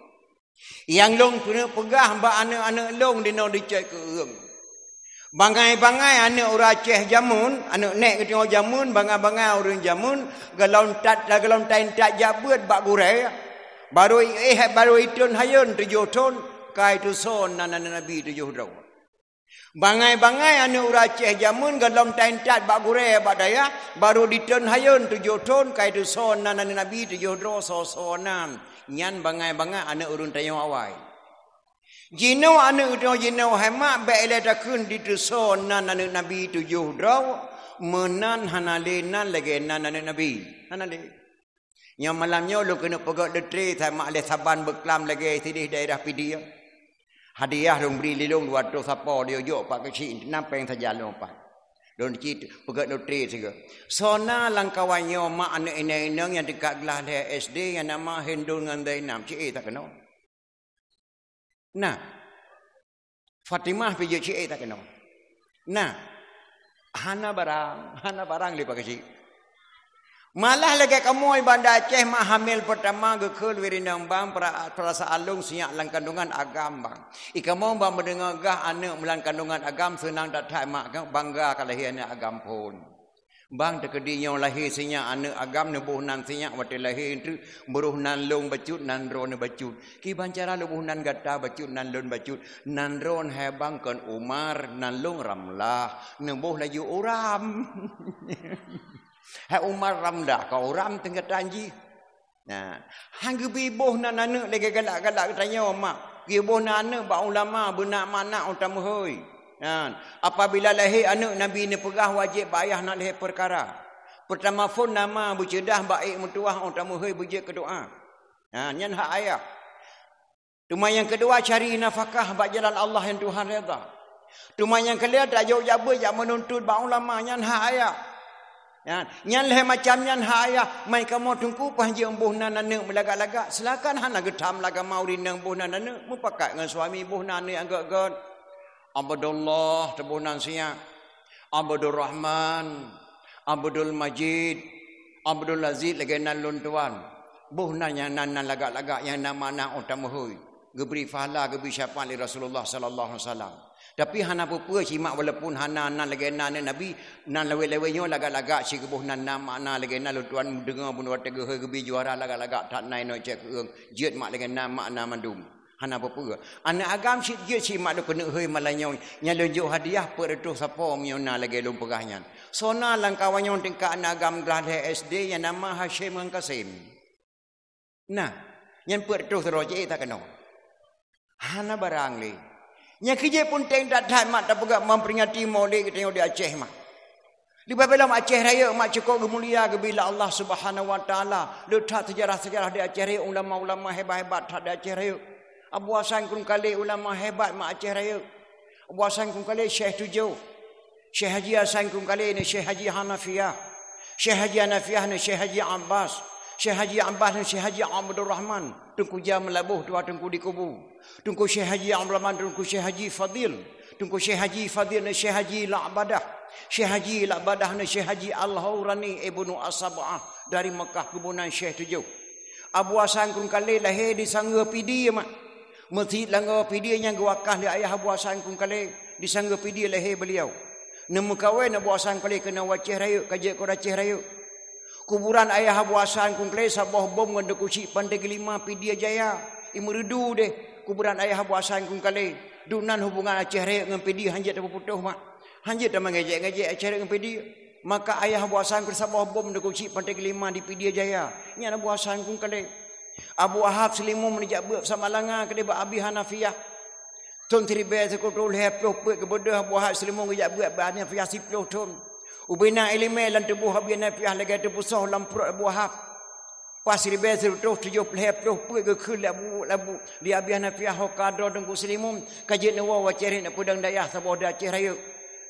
yang long punya pegah bak anak-anak long di no dicek ke eung bangai-bangai anak ura Aceh jamun anak nek ke tengok jamun bangai-bangai urang jamun galon tain tak jabut bak gurai baru itun hayun tujuh tun kai tu son nan Nabi tujuh draw bangai-bangai anak ura Aceh jamun galon tain tak bak gurai bak daya baru ditun hayun tujuh tun kai tu son nan Nabi tujuh draw sosonan nyan bangai-bangai anak urun tayong awai jino anu udah jino hemat bela takun dituson nan anu Nabi tujuh draw menan hanalenan lagi nan anu Nabi hanale yang malamnya lu kena pegak letri sama alih saban beklam lagi sidih daerah pidia hadiah dong beri lilung 200 sapa dia jok pak kecil nampeng saja lompat don cit pegak letri juga sona langkawannya mak anak inang yang dekat gelah SD yang nama Hendul dengan Zainab cik tak kenal. Nah, Fatimah pergi cik tak kenal. Nah, hana barang lepas kecil. Malah lagi kamu bandar Aceh mak hamil pertama gekul wirinang bang perasaan long siap lang kandungan agam bang. Ikamu bang mendengar gah anak melang kandungan agam senang datang mak bangga kalahian agam pun. Bang tekedi yang lahir sinyak anak agam nebuh nan sinyak wate lahir tu beruh nan long bacut nan ron bacut ki bancara lebuh nan gata bacut nan lon bacut nan ron hebang kon Umar nan long ramlah nebuh laju uram ha Umar ramdah ka uram tengah tanji nah hang biboh nan anak lagi galak-galak tanya mak ki boh nan anak ba ulama benak mana utam hoi. Apabila lahir anak Nabi ni pegah wajib bayah nak lahir perkara. Pertama pun nama bercedah baik mutuah utama hei bujik ke doa. Nyan hak ayah. Tuma yang kedua cari nafkah bak jalan Allah yang Tuhan redha. Tuma yang kelima tak jauh jabut jak menuntut ba ulama nyan hak ayah. Ya, nyan leh macam nyan haya mai kamu tungku panji embuh nana melagak-lagak silakan hana getam laga mau rinang buh nana mupakat dengan suami buh nana agak-agak Abdullah tebunan sia Abdul Rahman Abdul Majid Abdul Aziz lagi nan luntuan buh nanya nan lagak-lagak yang nama nak utamahui geberi fahala geberi syafaat li Rasulullah sallallahu alaihi wasallam. Tapi hana apa-apa cimak walaupun hana nan lagi nan Nabi nan lewe-lewenyo lagak-lagak si gebuh nan makna lagi nan tuan dengar pun wata ge gebi juara lagak-lagak tak nai no cek eung jiet mak lagi nan makna mandum hana apa-apa anak agam si jiet si mak do kena heuy malanyo nya lunjuk hadiah peretuh sapa miona lagi lum pegahnya sona langkawanyo tingkat anak agam kelas SD yang nama Hashim Qasim nah nyen peretuh teroje tak kena hana barang li nya kerja pun teng datang mak tak pegak memperingati Maulid kita di Aceh mak. Di dalam Aceh raya mak cukup gemulia gebila Allah Subhanahu wa taala. Letak sejarah-sejarah di Aceh raya ulama-ulama hebat-hebat tak di Aceh raya. Abu Hasan kun kali ulama hebat mak Aceh raya. Abu Hasan kun kali Syekh Tujuh. Syekh Haji Hasan kun kali ni Syekh Haji Hanafiyah. Syekh Haji Hanafiyah ni Syekh Haji Abbas. Syekh Haji Abbas ni Syekh Haji Abdul Rahman. Tungku jam melabuh tua tungku di kubu. Tungku Syekh Haji Abdul Rahman, tungku Syekh Haji Fadil. Tungku Syekh Haji Fadil ni Syekh Haji La'badah. Syekh Haji La'badah ni Syekh Haji Al-Hawrani Ibnu As-Sab'ah dari Mekah kebunan Syekh Tujuh. Abu Hasan kun kali lahir di Sangga Pidi mak. Masjid Langga Pidi yang gewakah di ayah Abu Hasan kun kali di Sangga Pidi lahir beliau. Nemu kawan Abu Hasan kali kena wacih raya kajak ko racih raya. Kuburan ayah Abu Hasan kun kali sabah bom ngende kuci Pandai Kelima Pidi Jaya. Imurudu deh kuburan ayah Abu Hasan kun kali dunan hubungan Aceh raya dengan Pidi hanjat apa putuh mak. Hanjat dah mengejek-ngejek Aceh raya dengan Pidi. Maka ayah Abu Hasan kun sabah bom ngende kuci Pandai Kelima di Pidi Jaya. Nya Abu Hasan kun kali Abu Wahab Selimum menijak buat sama langa kedai Abi Hanafiyah. Ton tribe sekotul heploh put kebodah Abu Wahab Selimum menijak buat Hanafiyah siploh ton. Ubina ilmu lan tubuh Abi Hanafiyah lagi tubuh soh lampur Abu Wahab. Pasir bezer tu 70 put ke khul labu di Abi Hanafiyah hokado dengku Selimum kajian nawa wacerin pedang dayah sabah dah Aceh raya.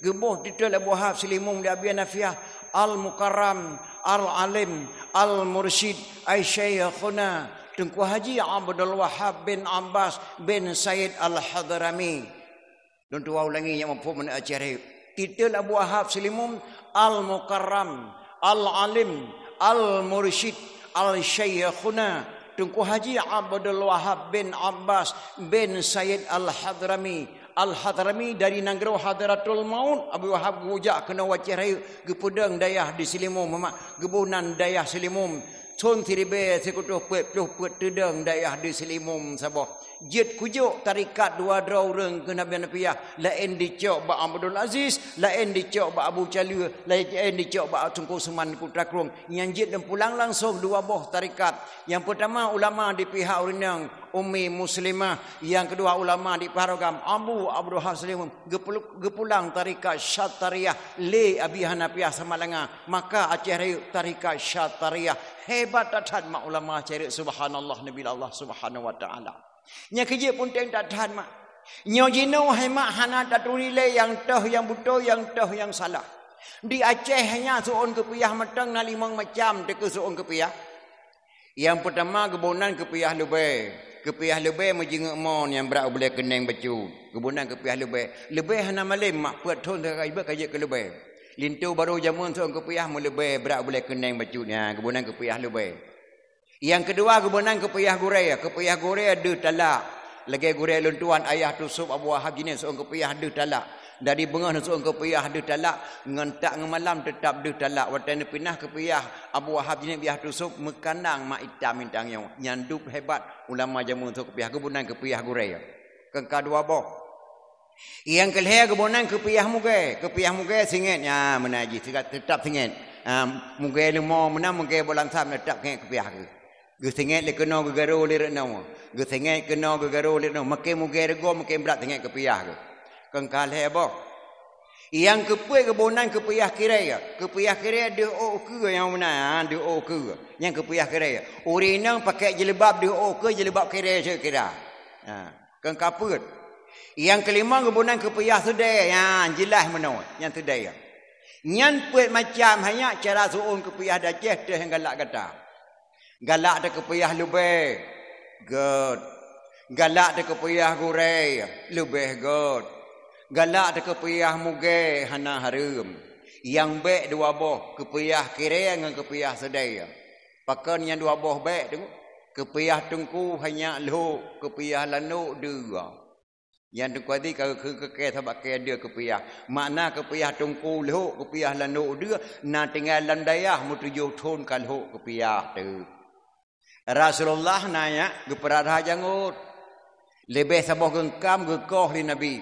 Gebuh titel Abu Wahab Selimum di Abi Hanafiyah Al-Mukarram Al-Alim Al-Mursyid Aisyaykhuna Tengku Haji Abdul Wahab bin Abbas bin Said Al-Hadrami. Dan tu ulangi yang mampu mana Aceh raya. Titel Abu Wahab Selimum Al-Mukarram Al-Alim Al-Mursyid Al-Shaykhuna Tengku Haji Abdul Wahab bin Abbas bin Said Al-Hadrami. Al-Hadrami dari Nanggro Hadratul Maut. Abu Wahab gujak kena wacih raya gepedang dayah di Selimum mamak gebunan dayah Selimum. Son tiribe sekutuh put tedang dayah di Selimum sabah. Jet kujuk tarikat dua draw reng ke Nabi Hanafiyah. Lain dicok ba Abdul Aziz, lain dicok ba Abu Calil, lain dicok ba Tungku Suman Putra Krung. Yang jet dan pulang langsung dua buah tarikat. Yang pertama ulama di pihak Urinang Ummi Muslimah, yang kedua ulama di Paragam Abu Abdul Hasim gepulang tarikat Syatariyah le Abi Hanafiyah Samalanga. Maka Aceh raya tarikat Syatariyah. Hebat tahan mak ulama cari subhanallah nabi Allah subhanahu wa taala. Nya kerja pun teng tak tahan mak. Nyo jino hemat hana tatulile yang teh yang betul yang teh yang salah. Di Aceh hanya suun kepiyah meteng na limang macam dek suun kepiyah. Yang pertama kebunan kepiyah lebih. Kepiyah lebih menjenguk mon yang berak boleh keneng baju. Kebunan kepiyah lebih. Lebih hana malim mak puat thon terkaibat kaya ke lebih. Lintu baru jamun suun kepiyah melebih berak boleh keneng bajunya. Kebunan kepiyah lebih. Yang kedua kebunan kepiyah guraya. Kepiyah guraya ada talak. Lagi guraya luntuan ayah tusuk Abu Wahab jenis suun kepiyah ada talak. Dari bengah suun kepiyah ada talak. Ngentak ngemalam tetap ada talak. Watan pinah kepiyah Abu Wahab jenis biah tusuk. Mekanang mak hitam mintangnya. Nyandup hebat ulama jamun suun kepiyah. Kebunan kepiyah guraya. Kengka dua boh. Yang kelihaya kebunan kepiyah mugai. Kepiyah mugai singit. Ya menaji. Tetap singit. Mugai lemah menang. Mugai bolang sam. Tetap kepiyah ke. Gesengit le kena gegaro le renau. Gesengit kena gegaro le renau. Makin mugai rego. Makin berat singit kepiyah ke. Kengkal heboh. Yang kepuai kebunan kepiyah kiraya. Kepiyah kiraya dia ke yang mana? Dia ke. Yang kepiyah kiraya. Orang pakai jilbab dia ke jilbab kiraya sekira. Kengkal put. Yang kelima kebunan kepiyah sedaya. Yang jelas menau. Yang sedaya. Nyan puit macam hanya cara suun kepiyah dah ceh teh yang galak kata. Galak dah kepiyah lebih. Good. Galak dah kepiyah gurai. Lebih good. Galak dah kepiyah muge hana harum. Yang baik dua boh kepiyah kira dengan kepiyah sedaya. Pakan yang dua boh baik tengok. Kepiyah tengku hanya lu, kepiyah lanu dua. Yang tengku tadi kalau ke sebab ke dia kepiyah. Makna kepiyah tengku lu, kepiyah lanu dua. Na tinggal landayah mutuju thun kalau kepiyah tu. Rasulullah nanya kepada jangut. Lebih sabah gengkam gekoh li Nabi.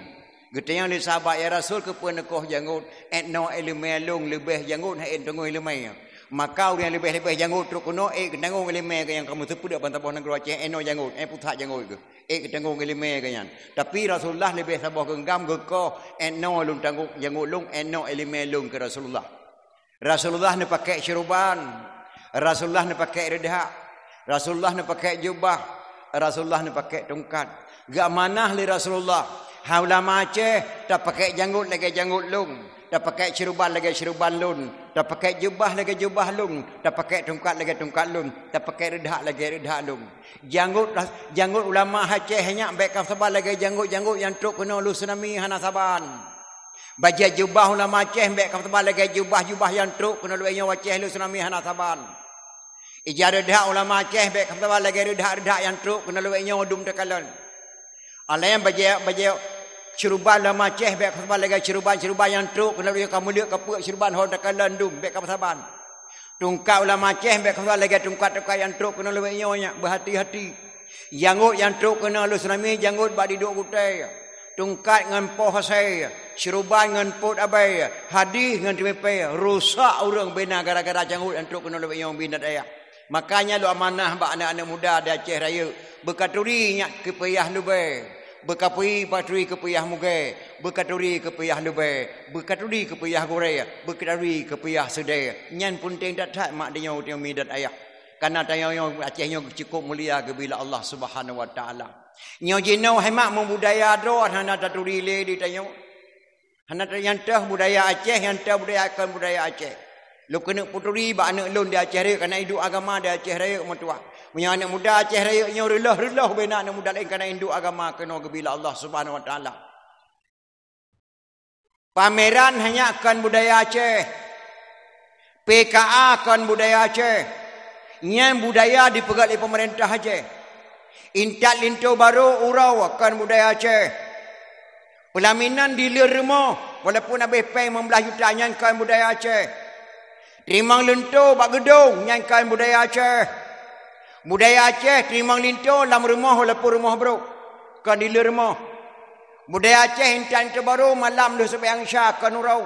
Getayang li sahabat ya Rasul kepada nekoh jangut. No elemelung lebih jangut hai tengok elemai. Maka yang lebih janggut truk kuno ketanggung elime ke yang kamu tepu dak bantah nang Aceh eno janggut putak janggut ke ketanggung elime ke yang tapi Rasulullah lebih sabah genggam geko eno lung tanggung janggut lung eno elime lung ke Rasulullah ne pakai syuruban Rasulullah ne pakai redah Rasulullah ne pakai jubah Rasulullah ne pakai tongkat gak manah li Rasulullah haula Aceh tak pakai janggut lagi janggut lung dah pakai syuruban lagi syuruban lun, dah pakai jubah lagi jubah lun, dah pakai tongkat lagi tongkat lun, dah pakai redak lagi redak lun. Janggut ulama Aceh hanya baik sabar lagi janggut yang truk kena lu tsunami hana saban. Baja jubah ulama Aceh baik sabar lagi jubah yang truk kena lu yang Aceh lu tsunami hana saban. Ija redak ulama Aceh baik sabar lagi redak yang truk kena lu yang udum tekalan. Alayan baja syuruban lama Aceh baik sabar lagi syuruban yang truk kena dia kamu lihat kapuk syuruban hon dekat landum baik saban. Tungkat ulama Aceh baik sabar lagi tungkat yang truk kena lebih nyonya berhati-hati. Janggut yang truk kena lu tsunami janggut bak diduk kutai. Tungkat ngan poh saya, syuruban ngan pot abai, hadis ngan tipe rusak orang bina gara-gara janggut yang truk kena lebih nyong binat ayah. Makanya lu amanah bak anak-anak muda di Aceh Raya berkaturi nyak kepayah lubai. Berkapui paturi kepiyah muge, berkaturi kepiyah lebih, berkaturi kepiyah goreng, berkaturi kepiyah sedaya. Nyan pun ting dat mak dia yang midat ayah. Karena tayang yang Acehnya cukup mulia kebila Allah Subhanahu Wa Taala. Nyo jino hemat membudaya do hana taturi le di tayang. Hana yang teh budaya Aceh, yang teh budaya akan budaya Aceh. Lu kena puturi ba anak lun di Aceh Raya kerana hidup agama di Aceh Raya matua. Punya anak muda Aceh Raya nya relah bena anak muda lain kerana hidup agama kena kebila Allah Subhanahu Wa Taala. Pameran hanya akan budaya Aceh. PKA akan budaya Aceh. Yang budaya dipegang oleh pemerintah Aceh. Intat linto baru urau akan budaya Aceh. Pelaminan di lermo walaupun habis pay 15 juta yang akan budaya Aceh. Terimang lento bak gedung nyanyikan budaya Aceh. Budaya Aceh terimang lento dalam rumah walaupun rumah bro. Kan di rumah. Budaya Aceh intan terbaru malam dah sembahyang Isya kan urau.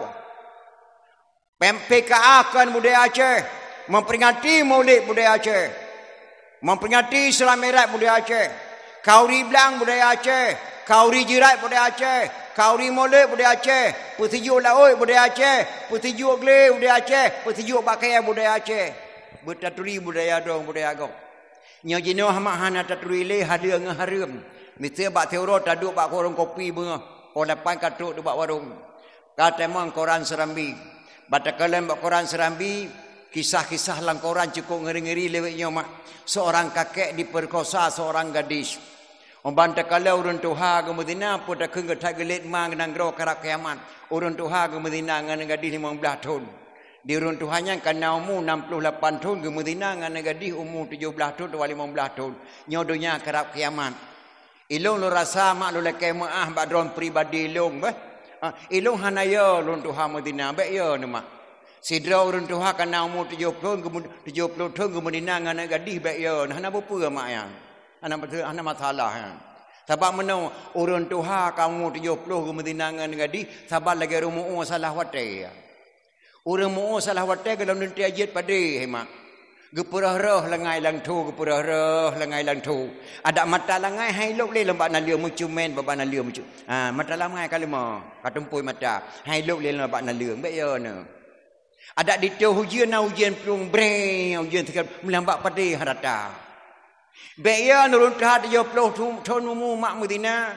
PKA kan budaya Aceh memperingati Maulid budaya Aceh. Memperingati Islam Mi'raj budaya Aceh. Kauri Blang budaya Aceh. Kauri Jirat budaya Aceh. Kauri Maulid budaya Aceh, pertujuk laut budaya Aceh, pertujuk gleh budaya Aceh, pertujuk pakaian budaya Aceh. Bertaturi budaya dong budaya agong. Nya jino hamak hana taturi le hadir ngah harum. Mesti bak teoro taduk bak warung kopi bunga. Oh depan katuk tu bak warung. Kata mang koran Serambi. Batakalan bak koran Serambi, kisah-kisah lang koran cukup ngeri-ngeri lewatnya mak. Seorang kakek diperkosa seorang gadis. Membantah kalau urun tuha ke Medina pun tak kengget tak gelit mang nang ro karak kiamat. Urun tuha ke Medina ngan gadis 15 tahun. Di urun tuhanya kan umur 68 tahun ke Medina ngan gadis umur 17 tahun atau 15 tahun. Nyodonya karak kiamat. Ilung lu rasa mak lu lekai maah bak dron pribadi ilung bah. Ilung hanaya urun tuha Medina baik ya nama. Sidra urun tuha kan umur 70 tahun ke Medina ngan gadis baik ya. Hana apa mak yang anak masalah. Sebab mana orang tuha kamu 70 ke Medina dengan gadi, sabar lagi rumu salah wate. Orang mu salah wate kalau nanti ajit pada hemat. Gepurah roh lengai lang tu, gepurah roh lengai lang tu. Ada mata lengai hai lok le lembak nalia mucu men baba nalia mucu. Mata lengai kali ma, katumpui mata. Hai lok le lembak nalia baik ya ne. Ada di tu hujian plung breng, hujian sekal melambak pada harata. Baiknya nurun tahat 70 tahun umur mak Medina.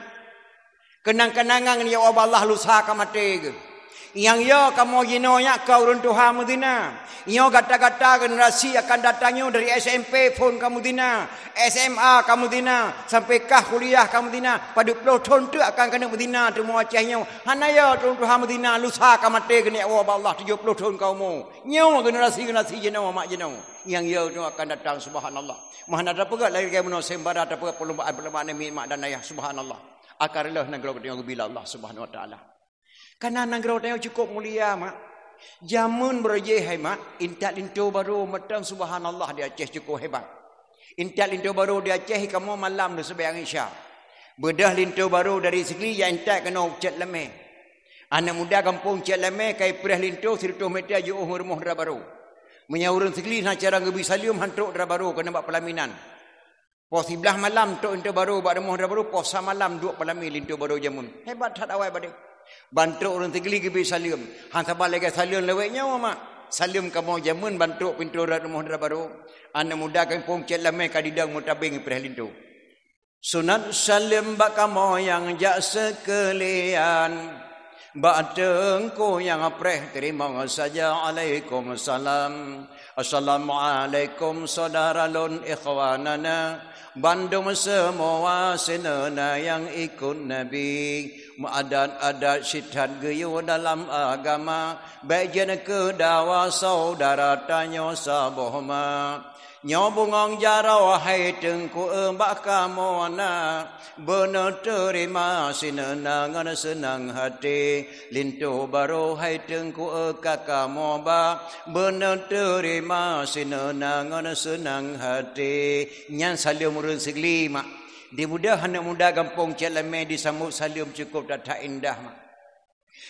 Kenang-kenangan ya Allah lusa ka mati ke. Yang ya kamu ginonya kau runtuhan Medina. Yo kata-kata generasi akan datangnya dari SMP phone kamu dina, SMA kamu dina, sampai kah kuliah kamu dina. Pada puluh tahun tu akan kena Medina tu mau acahnya. Hanaya runtuhan Medina lusa kamu mati kena Allah 70 tahun kau mau. Nyo generasi jenau mak jenau. Yang ya tu akan datang subhanallah. Mana ada pegak lagi kayak mana sembara ada pegak perlombaan ni mak dan ayah subhanallah. Akarlah negara kita bila Allah subhanahu wa taala. Karena negara kita cukup mulia mak. Jamun berje hai mak, intat linto baru matang subhanallah di Aceh cukup hebat. Intat linto baru di Aceh kamu malam tu sembahyang Isya. Bedah linto baru dari Segli yang intat kena ucat lemeh. Anak muda kampung ucat lemeh kai perah linto 100 meter je rumah dra baru. Menyauran Segli nak cara ngebi salium hantuk dra baru kena buat pelaminan. Pos 11 malam tok linto baru buat rumah dra baru, pos malam 2 pelami linto baru jamun. Hebat tak awal badai. Bantu orang Tegli ke salim. Han sabar lagi salim leweknya mak. Salim kamu jamun bantu pintu rumah baru. Anak muda kampung Celamai kadidang mutabing perhelintu. Sunat salim bak kamu yang jak sekalian. Bak tengku yang apreh terima saja Waalaikumsalam. Assalamualaikum saudara lun ikhwanana. Bandung semua senena yang ikut Nabi. Adat-adat syidat geyu dalam agama. Baik jana kedawa saudara tanya sabohma. Nyobungong jarau hai tengku embak kamona. Benar terima sinena ngana senang hati. Lintu baru hai tengku kakamoba. Benar terima sinena ngana senang hati. Nyan salim urun Segli mak. Di muda anak muda kampung Celamai disambut salim cukup tak indah mak.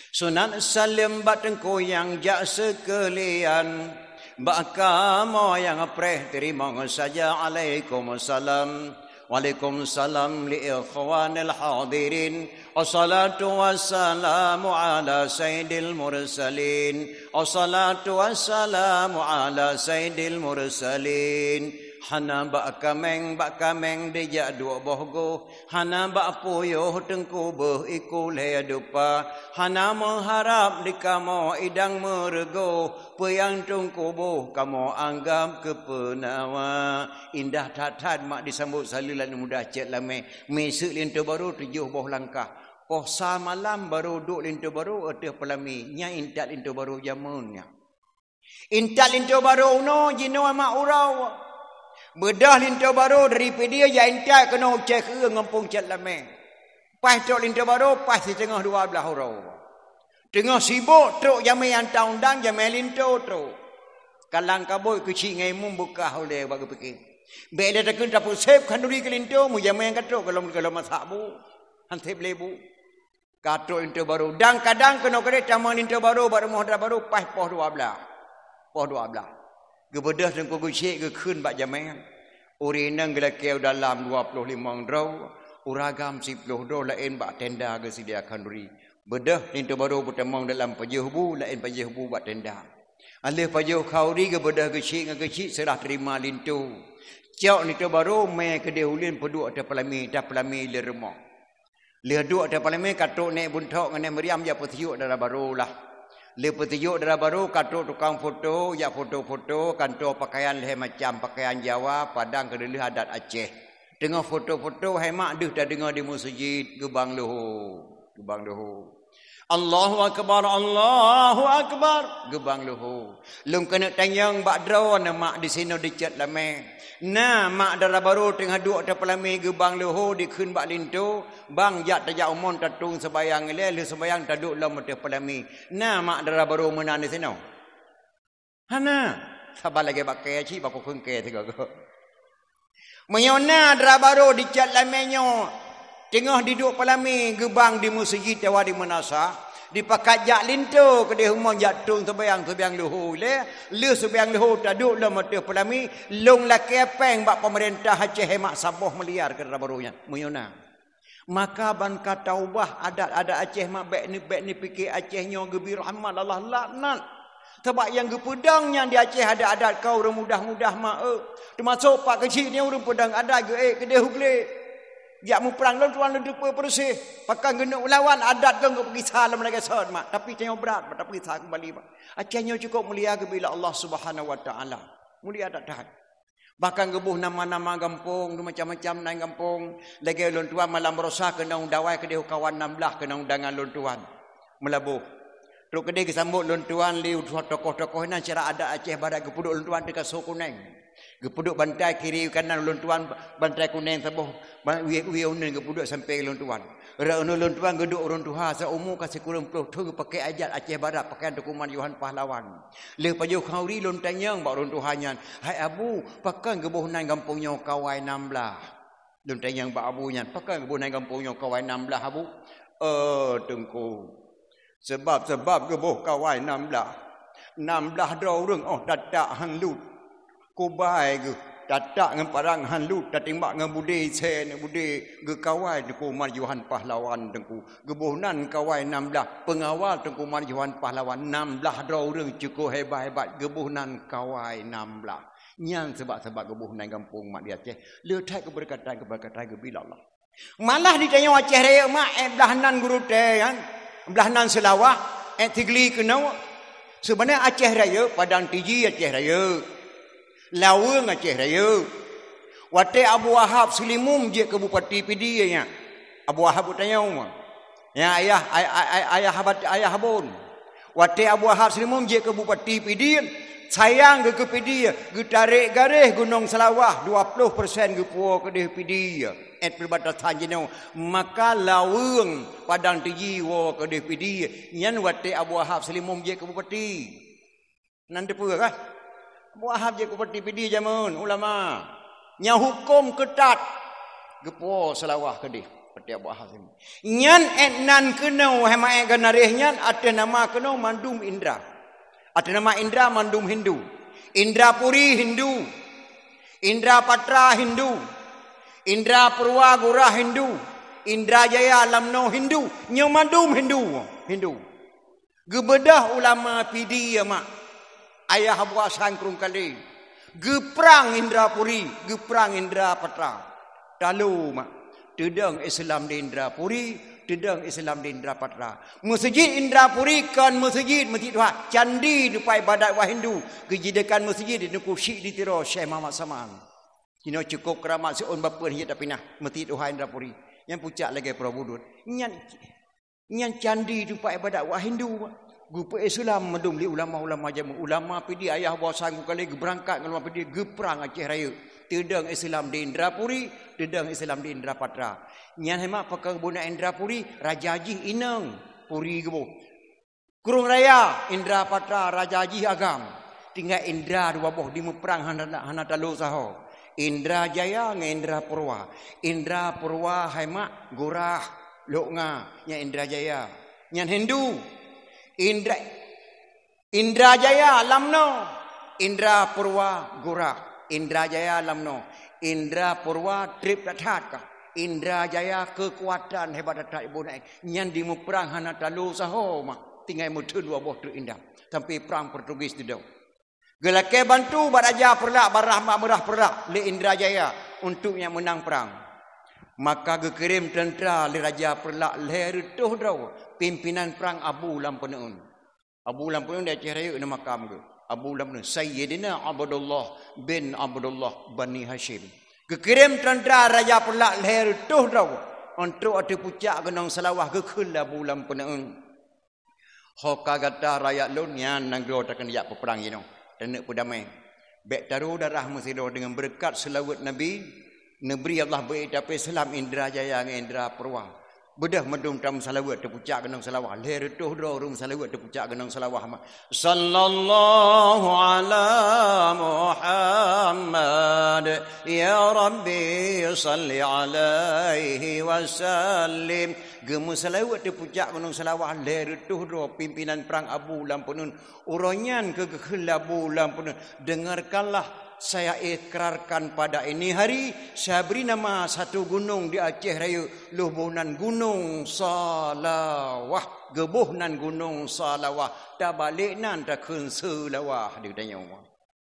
Sunat salim bat tengku yang jak sekalian. Bak kamu yang apreh terima saja Waalaikumsalam. Waalaikumsalam li ikhwanil hadirin. Wassalatu wassalamu ala sayyidil mursalin. Wassalatu wassalamu ala sayyidil mursalin. Hana bak kameng dia dua bohgo. Hana bak puyoh tengku behiku leh dupa. Hana mengharap di kamu idang merego. Peyang tengku boh kamu anggap kepenawa. Indah tatad mak disambut salilan muda Celamai. Mesuk lintu baru 7 boh langkah. Posa malam baru duk lintu baru eteh pelami. Nya intat lintu baru jamunnya. Intat lintu baru no jino mak urau. Bedah lintu baru dari pedia ya intat kena ucap ke ngampung Celamai. Pas tok lintu baru pas di tengah 12 orang. Tengah sibuk tok jamai hantar undang jamai lintu tok. Kalang kabut kecil ngai mum buka oleh bagi fikir. Bek dia takun tapu sep kanduri ke lintu mu jamai yang katok kalau masak bu. Hantep lebu. Katok lintu baru. Dan kadang kena kena taman lintu baru baru muhdra baru pas poh 12. Poh 12. Kebedah tengku kucik ke khun bak jamai. Uri nang gelakeu dalam 25 draw. Uragam 10 draw lain bak tenda ke sediakan duri. Bedah lintu baru bertemang dalam pajuhbu lain pajuhbu buat tenda. Alih pajuh kauri ke bedah kecil serah terima lintu. Cok lintu baru mai ke dehulin peduk ada pelami dah pelami le rumah. Le duk ada pelami katok nek buntok ngene Maryam ya petiuk darah baru lah. Le petiuk darah baru katok tukang foto ya foto-foto kantor pakaian le macam pakaian Jawa padang kedele adat Aceh. Tengah foto-foto hai mak deh dah dengar di masjid gebang lohor. Allahu akbar gebang lohor. Lung kena tanyang bak draw mak di sini di Celamai. Nah mak darah baru tengah duk ada pelami gebang lohor di khun bak lintu. Bang jat tajak umon tatung sembayang le sembayang taduk lam ada pelami. Nah mak darah baru menan di sini. Hana sabar lagi pakai aci bak khun ke tiga go. Menyona darah baru di Celamai nyo. Tengah duduk pelami gebang di masjid Tawadi Menasa. Dipakat jak lintu ke dia humong jatung sembayang luhur le sembayang luhur taduk le mata pelami long laki peng bak pemerintah Aceh hemat saboh meliar ke barunya muyuna. Maka ban kata ubah adat Aceh mak bek ni fikir Acehnya gebir rahmat Allah laknat. Sebab yang gepedangnya di Aceh ada adat kau orang mudah-mudah mak termasuk pak kecil ni orang pedang ada ke dia hugle. Ya mu perang lon tuan duduk bersih. Pakai genuk lawan adat ke pergi salam lagi sahut mak. Tapi tanya berat, tak pergi sah kembali mak. Acahnya cukup mulia ke bila Allah Subhanahu Wa Taala. Mulia tak tahan. Bahkan gebuh nama-nama kampung, macam-macam naik kampung. Lagi lon tuan malam rosak kena undawai ke dia kawan 16 kena undangan lon tuan. Melabuh. Terus ke dia kesambut lon tuan liu tokoh-tokoh nan cara ada Aceh badak kepuduk lon tuan dekat Sokuneng. Gepuduk bantai kiri kanan lon tuan bantai kuning sabuh wi unen gepuduk sampai lon tuan. Rano lon tuan geduk orang tuha seumur kasih kurang puluh tu pakai ajat Aceh Barat pakai dokumen Yohan Pahlawan. Le paju khauri lon tanyang bak orang tuhanya. Hai abu pakai gebuh nan kampungnya kawai 16. Lon tanyang bak abunya pakai gebuh nan kampungnya kawai 16 abu. Tengku. Sebab gebuh kawai 16. 16 dorong oh dadak hanlut. Kubai ke datak dengan parang hanlut tak timbak dengan budi sen budi ge kawai tengku marjuhan pahlawan tengku gebuhnan kawai 16 pengawal tengku marjuhan pahlawan 16 orang cukup hebat-hebat gebuhnan kawai 16 nyang sebab gebuhnan kampung mak di Aceh letak keberkatan ke bila Allah malah ditanya Aceh raya mak belahnan guru teh kan belahnan selawah tigli kenau sebenarnya Aceh raya padang tiji Aceh raya Lawang Aceh Raya. Wate Abu Wahab Selimum je ke Bupati PD nya. Abu Wahab tanya umah. Ya ayah habun. Wate Abu Wahab Selimum je ke Bupati PD. Sayang ke PD. Ge tarik garis Gunung Selawah 20% ge puo ke PD. Et perbatasan jenau. Maka lawang padang tiji wo ke PD. Nyan wate Abu Wahab Selimum je ke Bupati. Nan depu kah? Wahab je seperti PD jamun ulama. Nya hukum ketat. Gepo selawah ke dia. Seperti Abu Wahab. Nyan etnan kenau hema ganarih nyan ada nama kenau Mandum Indra. Ada nama Indra Mandum Hindu. Indra Puri Hindu. Indra Patra Hindu. Indra Purwa Gurah Hindu. Indra Jaya Lamno Hindu. Nya Mandum Hindu. Gebedah ulama PD ya mak. Ayah Abu Hasan Krungkali. Geprang Indra Puri. Geprang Indra Patra. Lalu mak. Tedang Islam di Indra Puri. Tedang Islam di Indra Patra. Masjid Indra Puri kan masjid Tuhan. Candi dupai badat wah Hindu. Kejidakan masjid di nuku syik di tiro Syekh Muhammad Saman. Ini cukup keramat seun bapa ni tapi nah masjid Tuhan Indra Puri. Yang puncak lagi Prabudut. Nyan candi dupai badat wah Hindu. Grup Islam medum li ulama-ulama jamu ulama PD ayah bosan kali berangkat ulama PD geprang Aceh Raya tedang Islam di Indrapuri tedang Islam di Indrapatra nyan hemat pakai bona Indrapuri Raja Haji Inang Puri gebo Kurung Raya Indrapatra Raja Haji Agam tinggal Indra dua boh di perang hana talu saho Indra Jaya ngan Indra Purwa hemat Gurah Loknga nya Indra Jaya nyan Hindu Indra Jaya Lamno Indra Purwa Gurah Indra Jaya Lamno Indra Purwa trip datat ka Indra Jaya kekuatan hebat datat ibu naik nyan di perang hana talu saho mak tinggal mutu dua boh tu indah sampai perang Portugis di dau gelake bantu baraja perlak barahmat merah perlak le Indra Jaya untuk yang menang perang maka gekirim tentera le Raja Perlak le retuh dau pimpinan perang Abu Lampeneun. Abu Lampeneun di Aceh Raya nama makam ke. Abu Lampeneun Sayyidina Abdullah bin Abdullah Bani Hashim. Gekirim tentera Raja Perlak le retuh dau untuk ada puncak Gunung Selawah gekul Abu Lampeneun. Hoka gata rakyat lun nyan nang do takkan yak peperang ino. Dan nak pudamai. Bek taruh darah mesido dengan berkat selawat Nabi Negeri Allah baik tapi Islam Indra Jaya dengan Indra Purwa. Bedah medum tam salawat terpucak Gunung Selawah. Leher tuh dorong salawat terpucak Gunung Selawah. Sallallahu ala Muhammad ya Rabbi salli alaihi wasallim. Gemu salawat terpucak Gunung Selawah. Leher tuh do pimpinan perang Abu Lampeneun. Uronyan ke Abu Lampeneun. Dengarkanlah saya ikrarkan pada ini hari saya beri nama satu gunung di Aceh Raya lubuhnan Gunung Salawah gebuhnan Gunung Salawah dah balik nan dah kun selawah dia tanya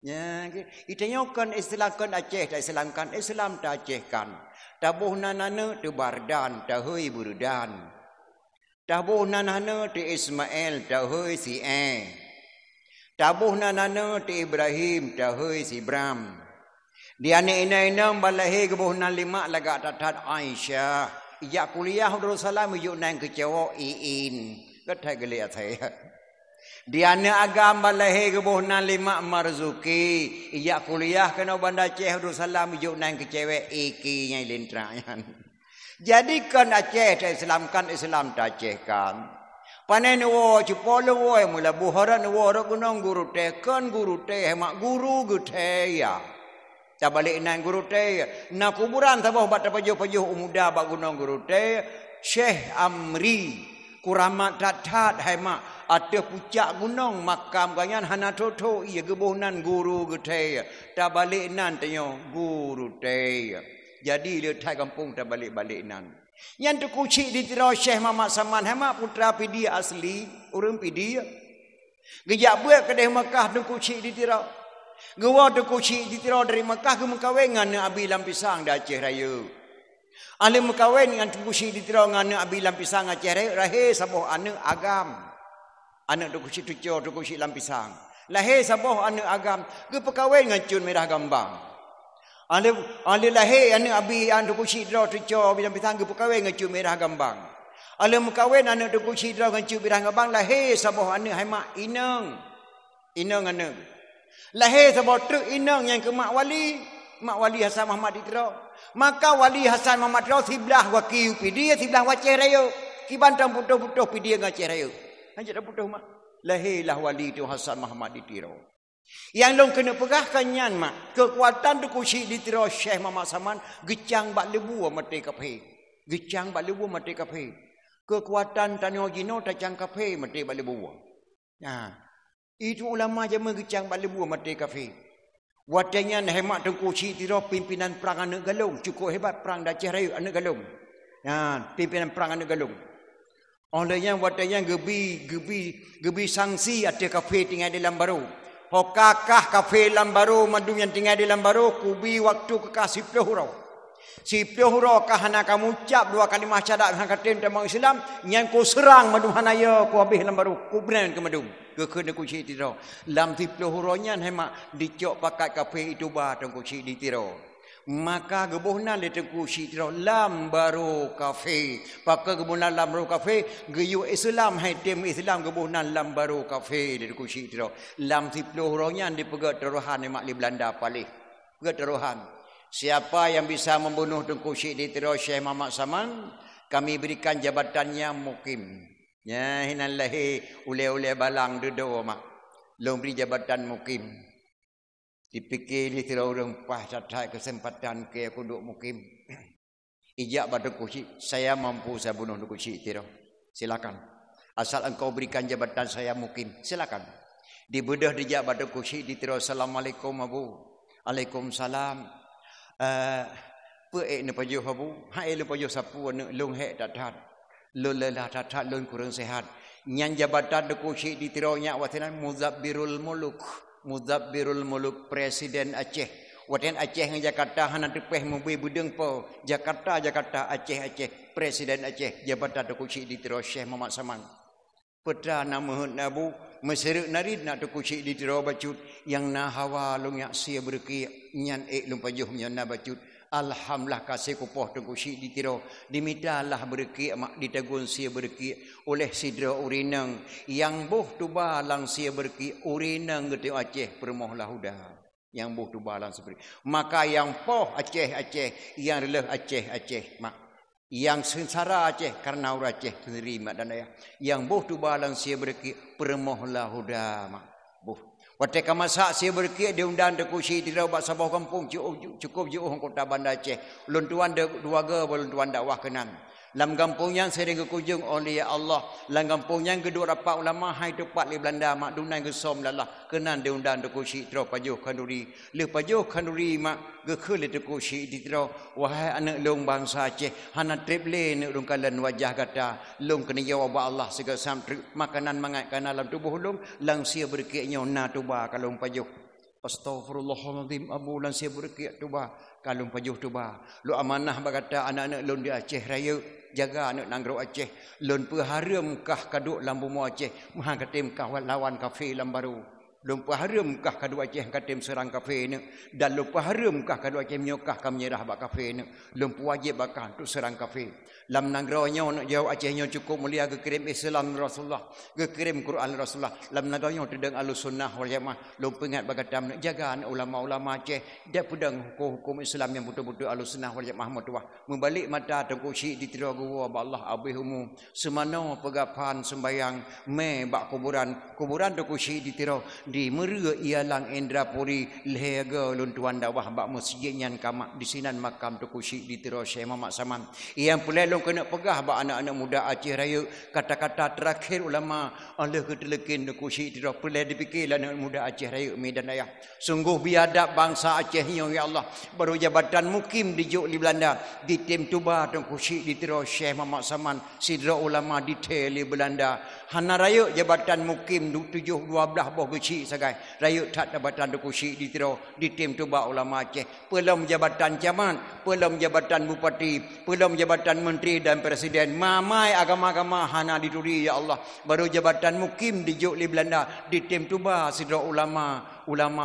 Ya, itanyokan Islamkan Aceh, tak Islamkan Islam tak Acehkan. Tabuh nanana tu Bardan, tahui Burudan. Tabuh nanana tu Ismail, tahui si Tabuh nanana tu Ibrahim, tahui si Bram. Dia ina balahi kebuh nan lima lagak tatat Aisyah. Ijak kuliah Rasulullah yuk nang kecewa iin. Ketai geliat saya. Dia agam balahi kebuh nan lima Marzuki. Ijak kuliah kena banda Aceh Rasulullah yuk nang kecewa iki yang lintrayan. Jadikan Aceh tak Islamkan Islam tak Acehkan. Panen wo cipolo wo mula buharan wo gunung guru teh kan guru teh mak guru gute ya. Tak balik nan guru teh na kuburan tabah bat pajuh-pajuh umuda bak gunung guru teh Syekh Amri kuramat tat hai mak ada puncak gunung makam ganyan hana toto ia gebunan guru gute tak balik nan tanyo guru teh. Jadi dia thai kampung tak balik-balik nan. Yang tu kucik di tirau Syekh Muhammad Saman hama putra pidi asli urang pidi. Gejak buat kedai Mekah tu kucik di tirau. Gua tu kucik di tirau dari Mekah ke mengkawin dengan Abi Lampisang di Aceh Raya. Ahli mengkawin dengan tu kucik di tirau dengan Abi Lampisang Aceh Raya. Lahir sabuh anak agam. Anak tu kucik tujuh tu kucik Lampisang. Lahir sabuh anak agam. Ke perkawin dengan Cun Merah Gambang. Ahli lahir anak Abi yang tu kucik tirau tujuh Abi Lampisang ke perkawin dengan Cun Merah Gambang. Ahli mengkawin anak tu kucik tirau dengan Cun Merah Gambang. Lahir sabuh anak Haimak Inang. Inang anak. Lahir sebab truk inang yang ke Mak Wali Hasan Muhammad Ditirau. Maka Wali Hasan Muhammad Ditirau sebelah wakil dia sebelah Aceh Raya. Ki bantang putuh-putuh dia dengan Aceh Raya. Hanya dah putuh mak. Lahirlah Wali tu Hasan Muhammad Ditirau. Yang long kena pegahkan nyan mak. Kekuatan tu kusyik Ditirau Syekh Muhammad Saman gecang bak lebu mati kafe. Gecang bak lebu mati kafe. Kekuatan tanyo jino tacang kafe mati bak lebu. Nah, itu ulama je mengecang balik buah mati kafe. Watanya hemat Tengku Syekh Tirau pimpinan perang anak galung. Cukup hebat perang Aceh Raya anak galung. Pimpinan perang anak galung. Olehnya watanya gebi sanksi ada kafe tinggal di Lambaru. Hokakah kafe Lambaru madu yang tinggal di Lambaru kubi waktu kekasih pelurau. Si pelurau kahana kamu ucap dua kalimah syahadat hakatim tentang Islam yang ku serang madu hanaya ku habis Lambaru ku beran ke madu. Kena kucik Tirau. Lam tiplo huronya hemak dicok pakai kafe itu bah tengku kucik di Tirau. Maka gebuhnan di tengku kucik Tirau Lambaru kafe. Pakai gebuhnan Lambaru kafe geyu Islam hai tim Islam gebuhnan Lambaru kafe di tengku kucik Tirau. Lam tiplo huronya dipegat teruhan hemak di Belanda palih. Pegat teruhan. Siapa yang bisa membunuh tengku kucik di Tirau Syekh Muhammad Saman, kami berikan jabatannya mukim. Ya hinallahi ule-ule balang dedo mak. Long beri jabatan mukim. Dipikir di tirau rempah catai kesempatan ke aku duk mukim. Ijak pada kucik, saya mampu saya bunuh kucik tirau. Silakan. Asal engkau berikan jabatan saya mukim, silakan. Dibedah dijak pada kucik di tirau. Assalamualaikum Abu. Waalaikumsalam. Pe ne pajuh Abu. Hai le pajuh sapu ne long hek tatat. Lun lelah tatat lun kurang sehat. Nyan jabatan de kucik di tirau nyak watinan Muzabbirul Muluk Presiden Aceh. Watinan Aceh dengan Jakarta hana tepeh memberi budeng po. Jakarta Aceh Presiden Aceh jabatan de kucik di tirau Syekh Muhammad Saman. Putra nama Nabu meseruk narid nak de kucik di tirau bacut yang nahawa long yak sia berki nyan lum pajuh nyan na bacut. Alhamdulillah kasih kupoh Tengku Syekh di Tirau. Dimintalah berki mak ditegun sia berki oleh sidra urinang. Yang boh tu balang sia berki urinang gede Aceh permohlah huda. Yang boh tu balang seperti. Maka yang poh Aceh, yang releh Aceh mak. Yang sengsara Aceh karena ur Aceh sendiri mak dan ayah. Yang boh tu balang sia berki permohlah huda mak. Boh. Waktu kamasak saya berkit diundang Tengku Syekh Tirau bak sabah kampung cukup jauh kota Bandar Aceh. Lun tuan dua ga lun tuan dakwah kenan. Lam kampung yang sering kekujung oleh Allah. Lam kampung yang kedua rapat ulama hai tepat di Belanda mak dunai gesom lalah kenan diundang Tengku Syekh Tirau pajuh kanuri. Le pajuh kanuri mak gekhe le Tengku Syekh Tirau wahai anak long bangsa Aceh hana triple ne long kalan wajah kata long kena jawab Allah segala sam makanan mangat kana dalam tubuh long lang sia berkitnya na tuba kalau pajuh. Astaghfirullahaladzim abulan saya berkiat tuba kalung pajuh tuba lu amanah berkata anak-anak lun di Aceh Raya jaga anak nanggro Aceh lun peharam kah kaduk lambu mu Aceh mah katim kah lawan kafe lambaru lun peharam kah kadu Aceh katim serang kafe ni dan lun peharam kah kadu Aceh menyokah kam nyerah bak kafe ni lun wajib bakah tu serang kafe lam nanggro nya nak jauh Aceh nya cukup mulia ke kirim Islam Rasulullah ke kirim Quran Rasulullah lam nanggro nya tedeng alus sunnah wal jamaah lun pengat bagatam nak jaga anak ulama-ulama Aceh dia pedang hukum Islam yang betul-betul alus sunnah wal jamaah matuah membalik mata tengku syik di tira gua ba Allah abihumu semana pegapan sembayang me bak kuburan tengku syik di tira di meria ialang Indrapuri lehega lun tuan dakwah bak masjid nyan kamak di sinan makam tengku syik di tira Syekh Muhammad Saman yang pulai long kena pegah bak anak-anak muda Aceh Raya kata-kata terakhir ulama Allah ketelekin tengku syik di tira pulai dipikir anak muda Aceh Raya Medan Raya sungguh biadab bangsa Aceh ya Allah baru jabatan mukim di Juk di Belanda di tim tuba tengku syik di tira Syekh Muhammad Saman sidra ulama di Teli Belanda hana raya jabatan mukim 7-12 boh gecik sagai raya tak jabatan tengku syik di tira di tim tuba ulama Aceh pelum jabatan camat pelum jabatan bupati pelum jabatan menteri dan presiden mamai agama-agama hana dituri ya Allah baru jabatan mukim di Juk di Belanda di tim tuba sidra ulama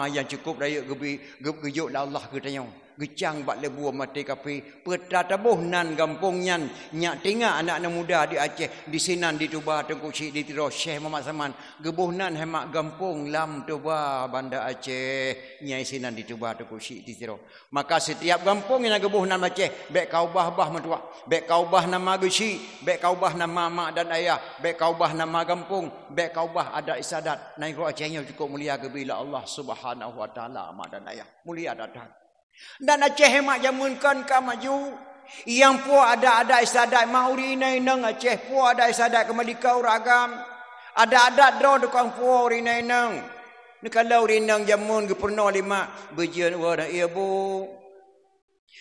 yang cukup raya gejuk la Allah katanya gecang bak lebu mati kafe petatabuh nan kampung nyan nyak tinggal anak-anak muda di Aceh di sinan di Tuba tengku syik di tira Syekh Muhammad Saman gebuh nan hemak kampung lam Tuba Banda Aceh nyai sinan di Tuba tengku syik di tira maka setiap kampung yang gebuh nan Aceh bek kaubah mentua bek kaubah nama gesi bek kaubah nama mak dan ayah bek kaubah nama kampung bek kaubah adat istiadat naik Acehnya cukup mulia bila Allah Subhanahu wa taala mak dan ayah mulia datang dan Aceh hemat jamunkan ka maju yang pu ada istiadat mauri nai nang Aceh pu ada istiadat kemalika ragam ada adat dro tukang pu ri nai nang ni kalau ri nang jamun ke perno lima bejen wa ia bu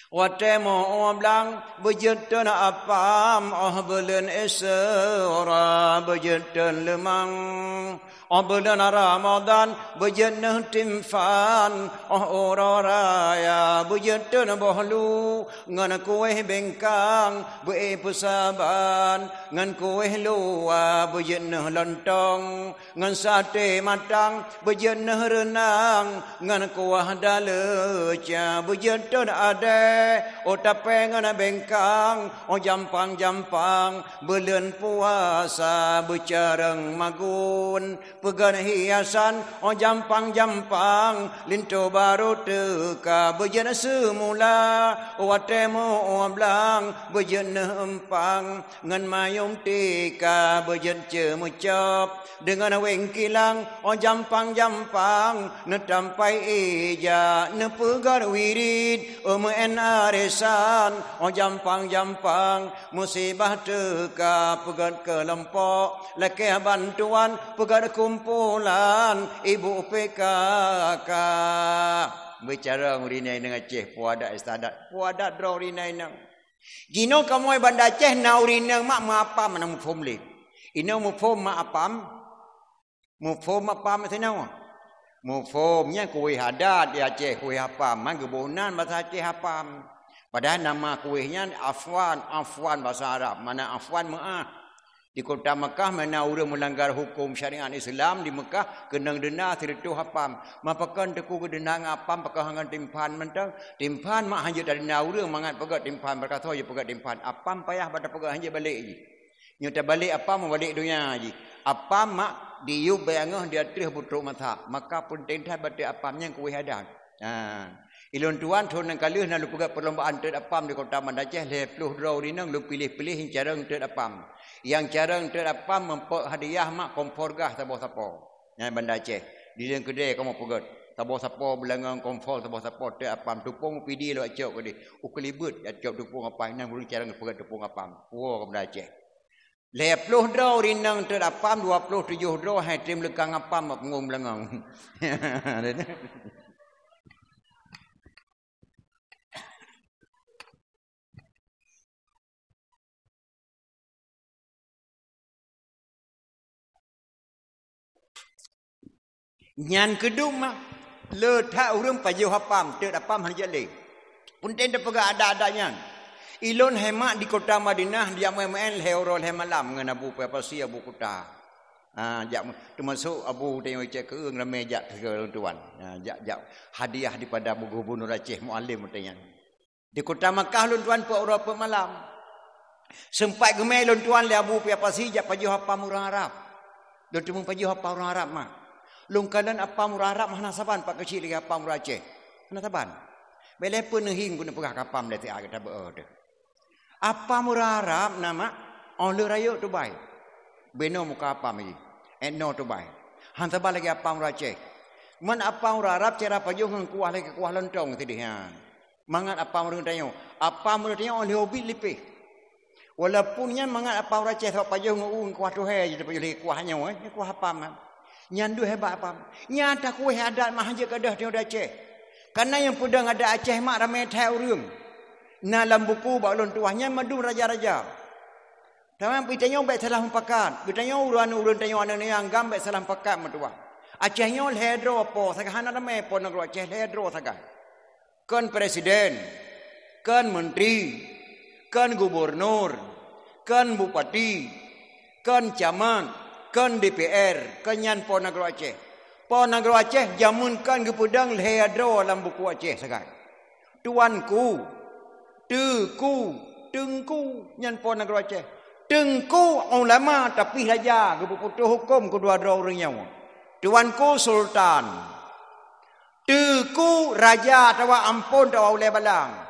wa temo omlang bejen tan apam oh belen esra bejen tan lemang bulan Ramadan berjenah timfan oraya berjenah bohlu ngan kuih bengkang pesaban ngan kuih luar berjenah lontong ngan sate matang berjenah renang ngan kuah daleca berjenah ade otape ngan bengkang jampang bulan puasa bercareng magun pegan hiasan jampang linto baru teka berjana semula watemo blang berjana empang ngan mayum tika berjen cemucap dengan wengkilang jampang netampai eja nepegar wirid men arisan jampang musibah teka pegan kelempok leke bantuan pegan kumpulan ibu PKK bicara urinai dengan Aceh puadat istadat puadat draw urinai nang gino kamu Banda Aceh na urinai mak apa mana mufhum le ino mufhum mak apa macam mufhumnya kuih adat di Aceh kuih apam man gebunan bahasa Aceh apam padahal nama kuihnya afwan bahasa Arab mana afwan maaf di kota Mekah mana orang melanggar hukum syariat Islam di Mekah kenang dena tirtu hapam mapakan teku kedenang apam pakahangan timpan mentang timpan mak hanya dari naura mangat pegat timpan berkata ya pegat timpan apam payah pada pegat hanya balik ji nyata balik apam balik dunia ji apam mak diu bayangah dia terus putruk mata maka pun tentah batu apamnya kuih adat ilun tuan thon nang kalih nak pegat perlombaan tet apam di kota Banda Aceh 10 draw rinang lu pilih-pilih cara tet apam yang cara terapam mempek hadiah mak kompor gah tabo-tabo yang Banda Aceh di dalam kedai kamu pegat tabo-tabo belangang kompor tabo-tabo terapam tupung pidi lo acok kodi ukelibut acok tupung apa nang bulu cara pegat tupung apam puo Banda Aceh 10 draw rinang terapam 27 draw hai tim lekang apam pengum belangang nyan kedung mah Le tha urang pajuh hapam, te apam han jale. Punten de pega ada-adanya. Ilon hemak di kota Madinah dia main heurol hemalam ngan Abu Pepasi Abu Kota. Jak termasuk Abu tengok cek keung ramai jak tuan. Jak hadiah daripada Abu Gubernur Aceh Muallim tanya. Di kota Makkah lun tuan pu Eropah malam. Sempat gemai lun tuan le Abu Pepasi jak pajuh hapam orang Arab. Lun tu pajuh hapam orang Arab mah. Lungkalan apa murah Arab mana saban pak kecil lagi apa murah Aceh. Mana saban. Bele pun hing guna pegah kapam le ti agak tak berode. Apa murah Arab nama oleh rayo tu baik. Beno muka apa lagi. No tu baik. Han saban lagi apa murah Aceh. Man apa murah Arab cara pajuh ngan kuah lagi kuah lontong tadi ha. Mangat apa murah tanyo. Apa murah tanyo oleh hobi lipih. Walaupunnya mangat apa murah Aceh tak pajuh ngan kuah tu hai jadi pajuh lagi kuahnya kuah apa mah. Nyandu hebat apa? Nyata kuih adat mah aja kadah dia dah Aceh. Karena yang pudang ada Aceh mak ramai thai urang. Na dalam buku bak lon tuahnya madu raja-raja. Tamam pitanya baik salah pakat. Pitanya urang tanya anak ni anggam baik salah pakat matuah. Acehnya ledro apa? Sagahana ramai pon negara Aceh ledro sagah. Kan presiden, kan menteri, kan gubernur, kan bupati, kan camat, kan DPR, kenyan pon negara Aceh. Pon negara Aceh jamunkan ke pedang lehadro dalam buku Aceh sekarang. Tuanku, teku, tengku, nyan pon negara Aceh. Tengku ulama tapi raja ke putus hukum kedua orang nyawa. Tuanku sultan. Teku raja tawa ampun tawa oleh balang.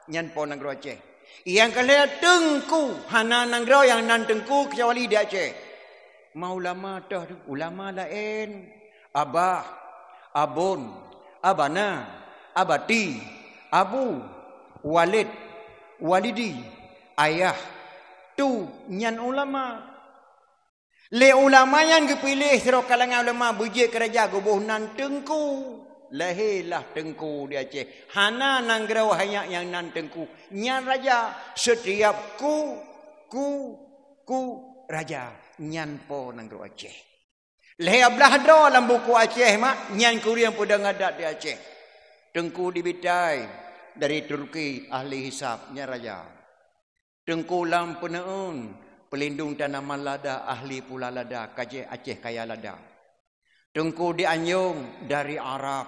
Nyan pon negara Aceh. Yang kalian tengku hana negara yang nan tengku kecuali di Aceh. Maulama dah ulama lain abah abun abana abati abu walid walidi ayah tu nyan ulama le ulama yang dipilih sira kalangan ulama bujik kerja gobohnan tengku lahirlah tengku di Aceh hana nanggrau hanya yang nan tengku nyan raja setiap ku raja nyan po nang ro Aceh. Leh ablah do dalam buku Aceh mak nyan kuriang pedang adat di Aceh. Tengku dibitai dari Turki ahli hisab nya raja. Tengku lam peneun pelindung tanaman lada ahli pula lada Aceh kaya lada. Tengku di Anyong dari Arab.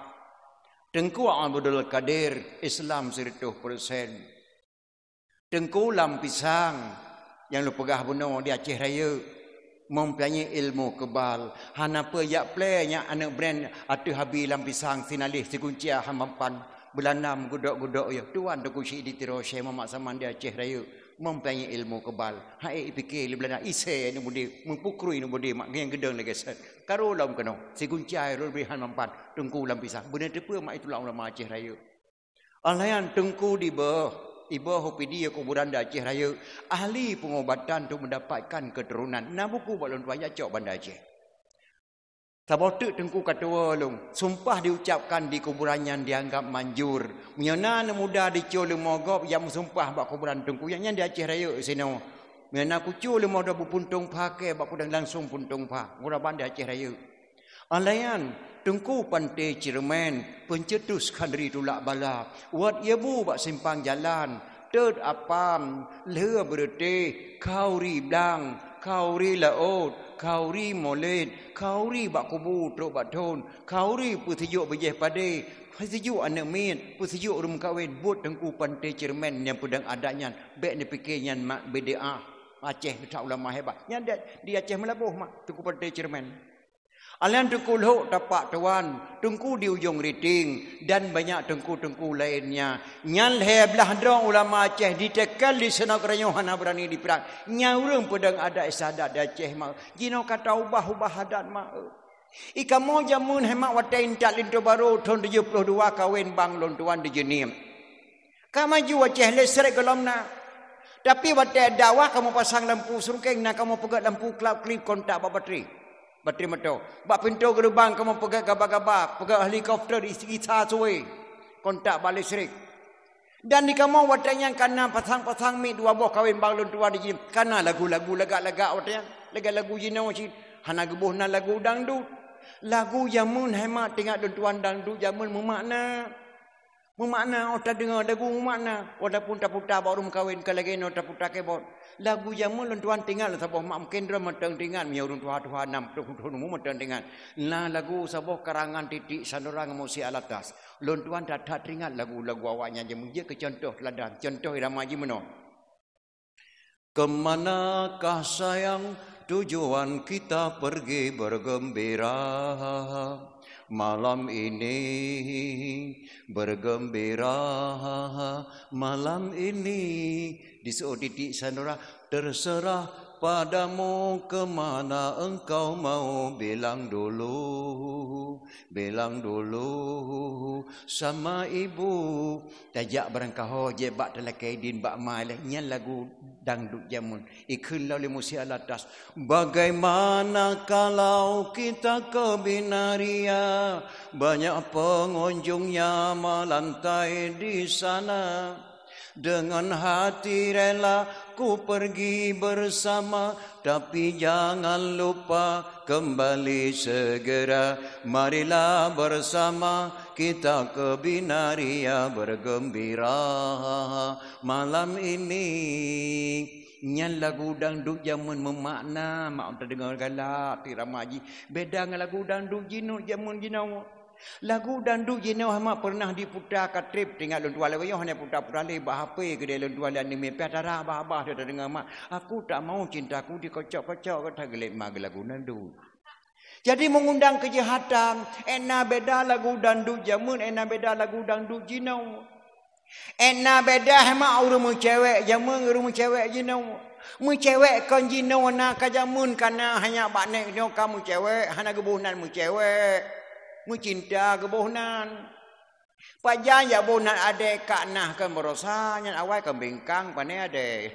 Tengku Abdul Qadir Islam 100%. Tengku lam pisang yang lu pegah bunuh di Aceh Raya. Mempunyai ilmu kebal. Hanapa yak playnya anak brand atu habi lam pisang sinalih sikuncia hamampan belanam gudok-gudok ya. Tuan tu kusi di tiro Syekh Muhammad Saman di Aceh Raya. Mempunyai ilmu kebal. Hai fikir li belana ise ni budi mempukrui ni budi mak yang gedeng lagi set. Karo lam keno sikuncia ro beri hamampan tengku lam pisang. Benar depa mak itulah ulama Aceh Raya. Alayan tengku di bawah Ibu Hopidi kuburan di Aceh Raya ahli pengobatan untuk mendapatkan keturunan. Nah buku balon tuaya cok bandar Aceh. Sabotuk tengku katua long. Sumpah diucapkan di kuburan yang dianggap manjur. Menyana muda dicul mogop yang sumpah bak kuburan tengku yang di Aceh Raya sino. Menyana kucul moda bupuntung pakai bak kudang langsung puntung pa. Murah bandar Aceh Raya. Alayan tengku pantai Ciremai pencetus khandri tulak bala wat yebu bak simpang jalan ted apam le berete kauri blang kauri laot kauri moled kauri bak kubu truk bak thon kauri puthijuk bejeh pade puthijuk anak min puthijuk rum kawin buat tengku pantai Ciremai yang pedang adanya bek ni fikirnya mak BDA Aceh tak ulama hebat yang di Aceh Melabuh mak tengku pantai Ciremai. Alian tengku lho tapak tuan, tengku di ujung riting dan banyak tengku-tengku lainnya. Nyan heblah dong ulama Aceh ditekal di sana keranyo hana berani diperang. Nyaurung pedang adat sadat di Aceh mak. Jino kata ubah-ubah adat mak. Ika mo jamun hemak watain tak lintu baru tahun 72 kawin bang lon tuan di jenim. Kamu maju Aceh lesrek gelomna. Tapi watai dakwah kamu pasang lampu surkeng nak kamu pegat lampu klip kontak bateri. Bateri motor. Bak pintu gerbang kamu pegang gabak-gabak. Pegang helikopter di sekitar suwe. Kontak balik serik. Dan di kamu watanya karena pasang-pasang mik dua buah kawin banglun tua di jim. Karena lagu-lagu lagak-lagak watanya. Lagu-lagu jino cik. Hana gebuh na lagu dangdut. lagu jamun hemat tengok tuan dangdut jamun memakna. Memakna otak dengar lagu memakna. Walaupun tak putar baru kahwin ke lagi no tak putar kebot. Lagu jamun tuan tinggal sabah mak kendra matang tinggal miurun tuhan nam tuhan matang tinggal. Nah lagu sabah karangan titik sanurang musi alatas. Tuan tak teringat lagu-lagu awaknya jamun je ke contoh teladan. Contoh irama ji meno. Kemanakah sayang tujuan kita pergi bergembira malam ini bergembira malam ini di seodidik sanura terserah padamu kemana engkau mau bilang dulu sama ibu tajak berangkah je bak telakaidin bak mai nya lagu dangdut jamun ikun lalu musi alatas bagaimana kalau kita ke binaria banyak pengunjungnya melantai di sana dengan hati rela ku pergi bersama tapi jangan lupa kembali segera marilah bersama kita ke binaria bergembira malam ini nyan lagu dangdut jamun memakna mak terdengar galak tiramaji beda dengan lagu dangdut jinu jamun jinau. Lagu dangdut jenau hama pernah diputar kat trip tinggal lentuan lewayo hanya putar-putar le bah HP ke dia lentuan anime petara bah dia dengar mak aku tak mau cintaku dikocok-kocok kata gelik mag lagu dangdut. Jadi mengundang kejahatan ena beda lagu dangdut jamun ena beda lagu dangdut jenau. Ena beda hama urung cewek jamun urung cewek jenau. Mu cewek kon jenau nak kajamun kana hanya baknek nyo kamu cewek hana gebunan mu cewek. Mu cinta kebohnan. Pajan ya bohnan ade kak nah kan berosanya awal kan bengkang pane ade.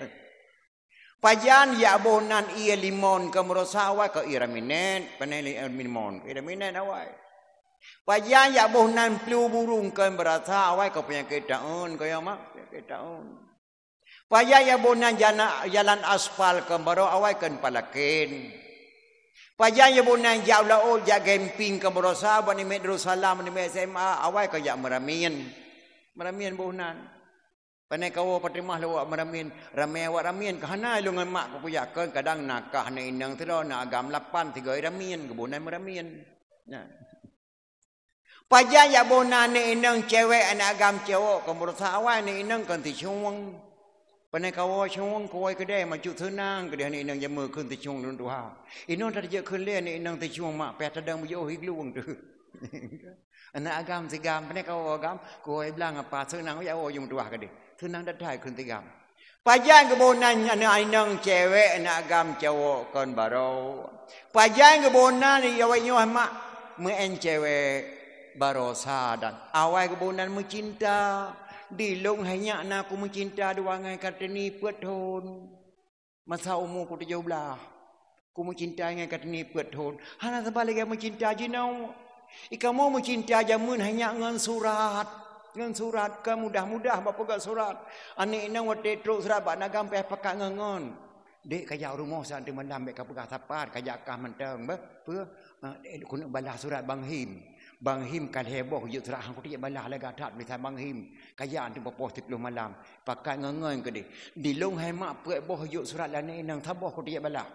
Pajan ya bohnan ia limon kan berosa awal ke iraminen pane limon iraminen awal. Pajan ya bohnan flu burung kan berasa awal ke penyakit daun kaya mak penyakit daun. Pajan ya bohnan jalan aspal kan baro awal kan palakin. Pajan ya bonan jak lao jak camping ke berosa bani Darussalam ni SMA awal ke jak meramian bonan. Panai kau patimah lawak meramin ramai awak ramian kahana lu ngan mak ku puyakeun kadang nakah ni inang tiro nak agam 8 3 ramian ke bonan meramian. Nah. Pajan ya bonan ni inang cewek anak agam cewek ke berosa awal ni inang kan ti chuang. Panai kau chuang koi kedai maju tenang kedai ni inang jamu kun ti chuang dun tuha. Inon tak je kun le ni inang ti chuang mak pe tadang bujo higluang tu. Anak agam sigam panai kau agam koi bilang apa senang ya oh yung tuha kedai. Tenang dah dah kun ti gam. Pajan kebonan anak inang cewek anak agam cewek kon baro. Pajan kebonan ni awak nyo mak muen cewek baro sadan. Awal kebonan mencinta Dilung hanya nak aku mencinta dua ngai kata ni peton. Masa umur ku 17. Ku mencinta ngai kata ni peton. Hana sebalik yang mencinta jinau. Ika mau mencinta jamun hanya ngan surat. Ngan surat ke mudah-mudah bapa gak surat. Ani inang wate truk surat bak nagam pe pakak ngangon. Dek kajak rumah santi mendam bek kapegah sapat kajak kah menteng be. Ku nak balas surat Bang Him. Bang Him kan heboh je surat hang ku tidak balas laga tak misal Bang Him. Kajak tu bapa 10 malam. Pakai ngangon ke dia. Dilung hai mak puak boh juk surat lani nang taboh ku tidak balas.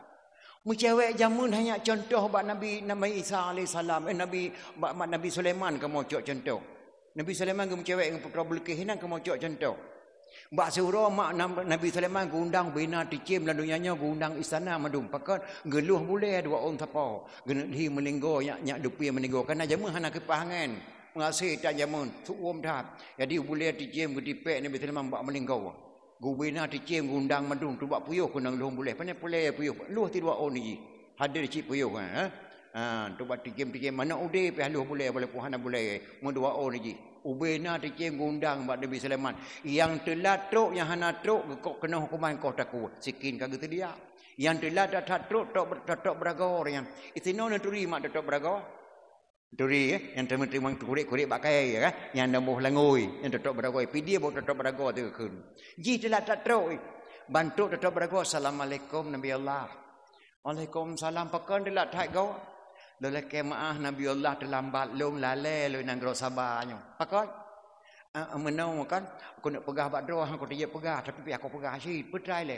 Mu cewek jamun hanya contoh bak Nabi Isa alaihi salam. Nabi Sulaiman ke mau cok contoh. Nabi Sulaiman ke mu cewek dengan putra Bilqis nang ke mau cok contoh. Bak surah mak Nabi Sulaiman gundang bina ticim dan dunianya gundang istana madum pakat geluh boleh dua orang tapau genhi meninggo nyak dupi meninggo kana jamun hana kepahangan mengasih tak jamun suum dah jadi boleh ticim gedipek Nabi Sulaiman bak meninggo gubina ticim gundang madum tu bak puyuh kunang luh boleh pandai boleh puyuh luh ti dua orang ni hadir cik puyuh tu bak ticim mana ude pe luh boleh puhana boleh mu dua orang ni ubena ticim gundang bak Nabi Sulaiman yang telah truk yang hana truk kau kena hukuman kau taku sikin kagak tu dia yang telah tak truk tok beragor yang itino naturi mak tok beragor turi yang terima kurik bakai ya yang nambuh langoi yang tok beragor pidi bau tok beragor tu kun ji telah tak truk bantu tok beragor assalamualaikum Nabi Allah Waalaikumsalam pakan telah tak kau Lelaki maah Nabi Allah terlambat long lale lo nang gro sabarnya. Pakoi. Menau kan aku nak pegah bak doh aku dia pegah tapi aku pegah si petrai le.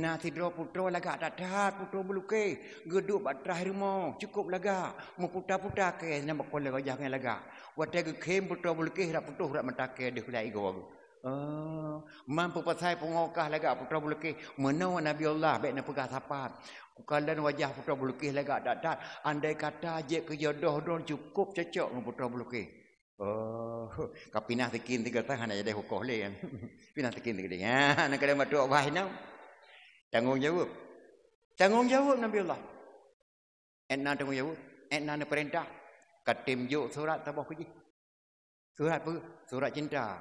Nah tidro putro laga dadat putro buluke geduk bak terakhir mo cukup laga mu puta-puta ke nama kole wajah ngai laga. Wate ke kem putro buluke rak putuh rak mentake de kulai go. Mampu pasai pengokah laga putro buluke menau Nabi Allah baik nak pegah tapat. Kalau wajah putro buluke laga dadat andai kata je ke jodoh don cukup cocok dengan putro buluke. Kau pinah tekin 3 tahun aja deh hukum le kan. Pinah tekin 3 dia. Nak kena matuk wahai nam. Tanggung jawab Nabi Allah. Enna tanggung jawab. Enna perintah. Katim juk surat tabah kuji. Surat apa? Surat cinta.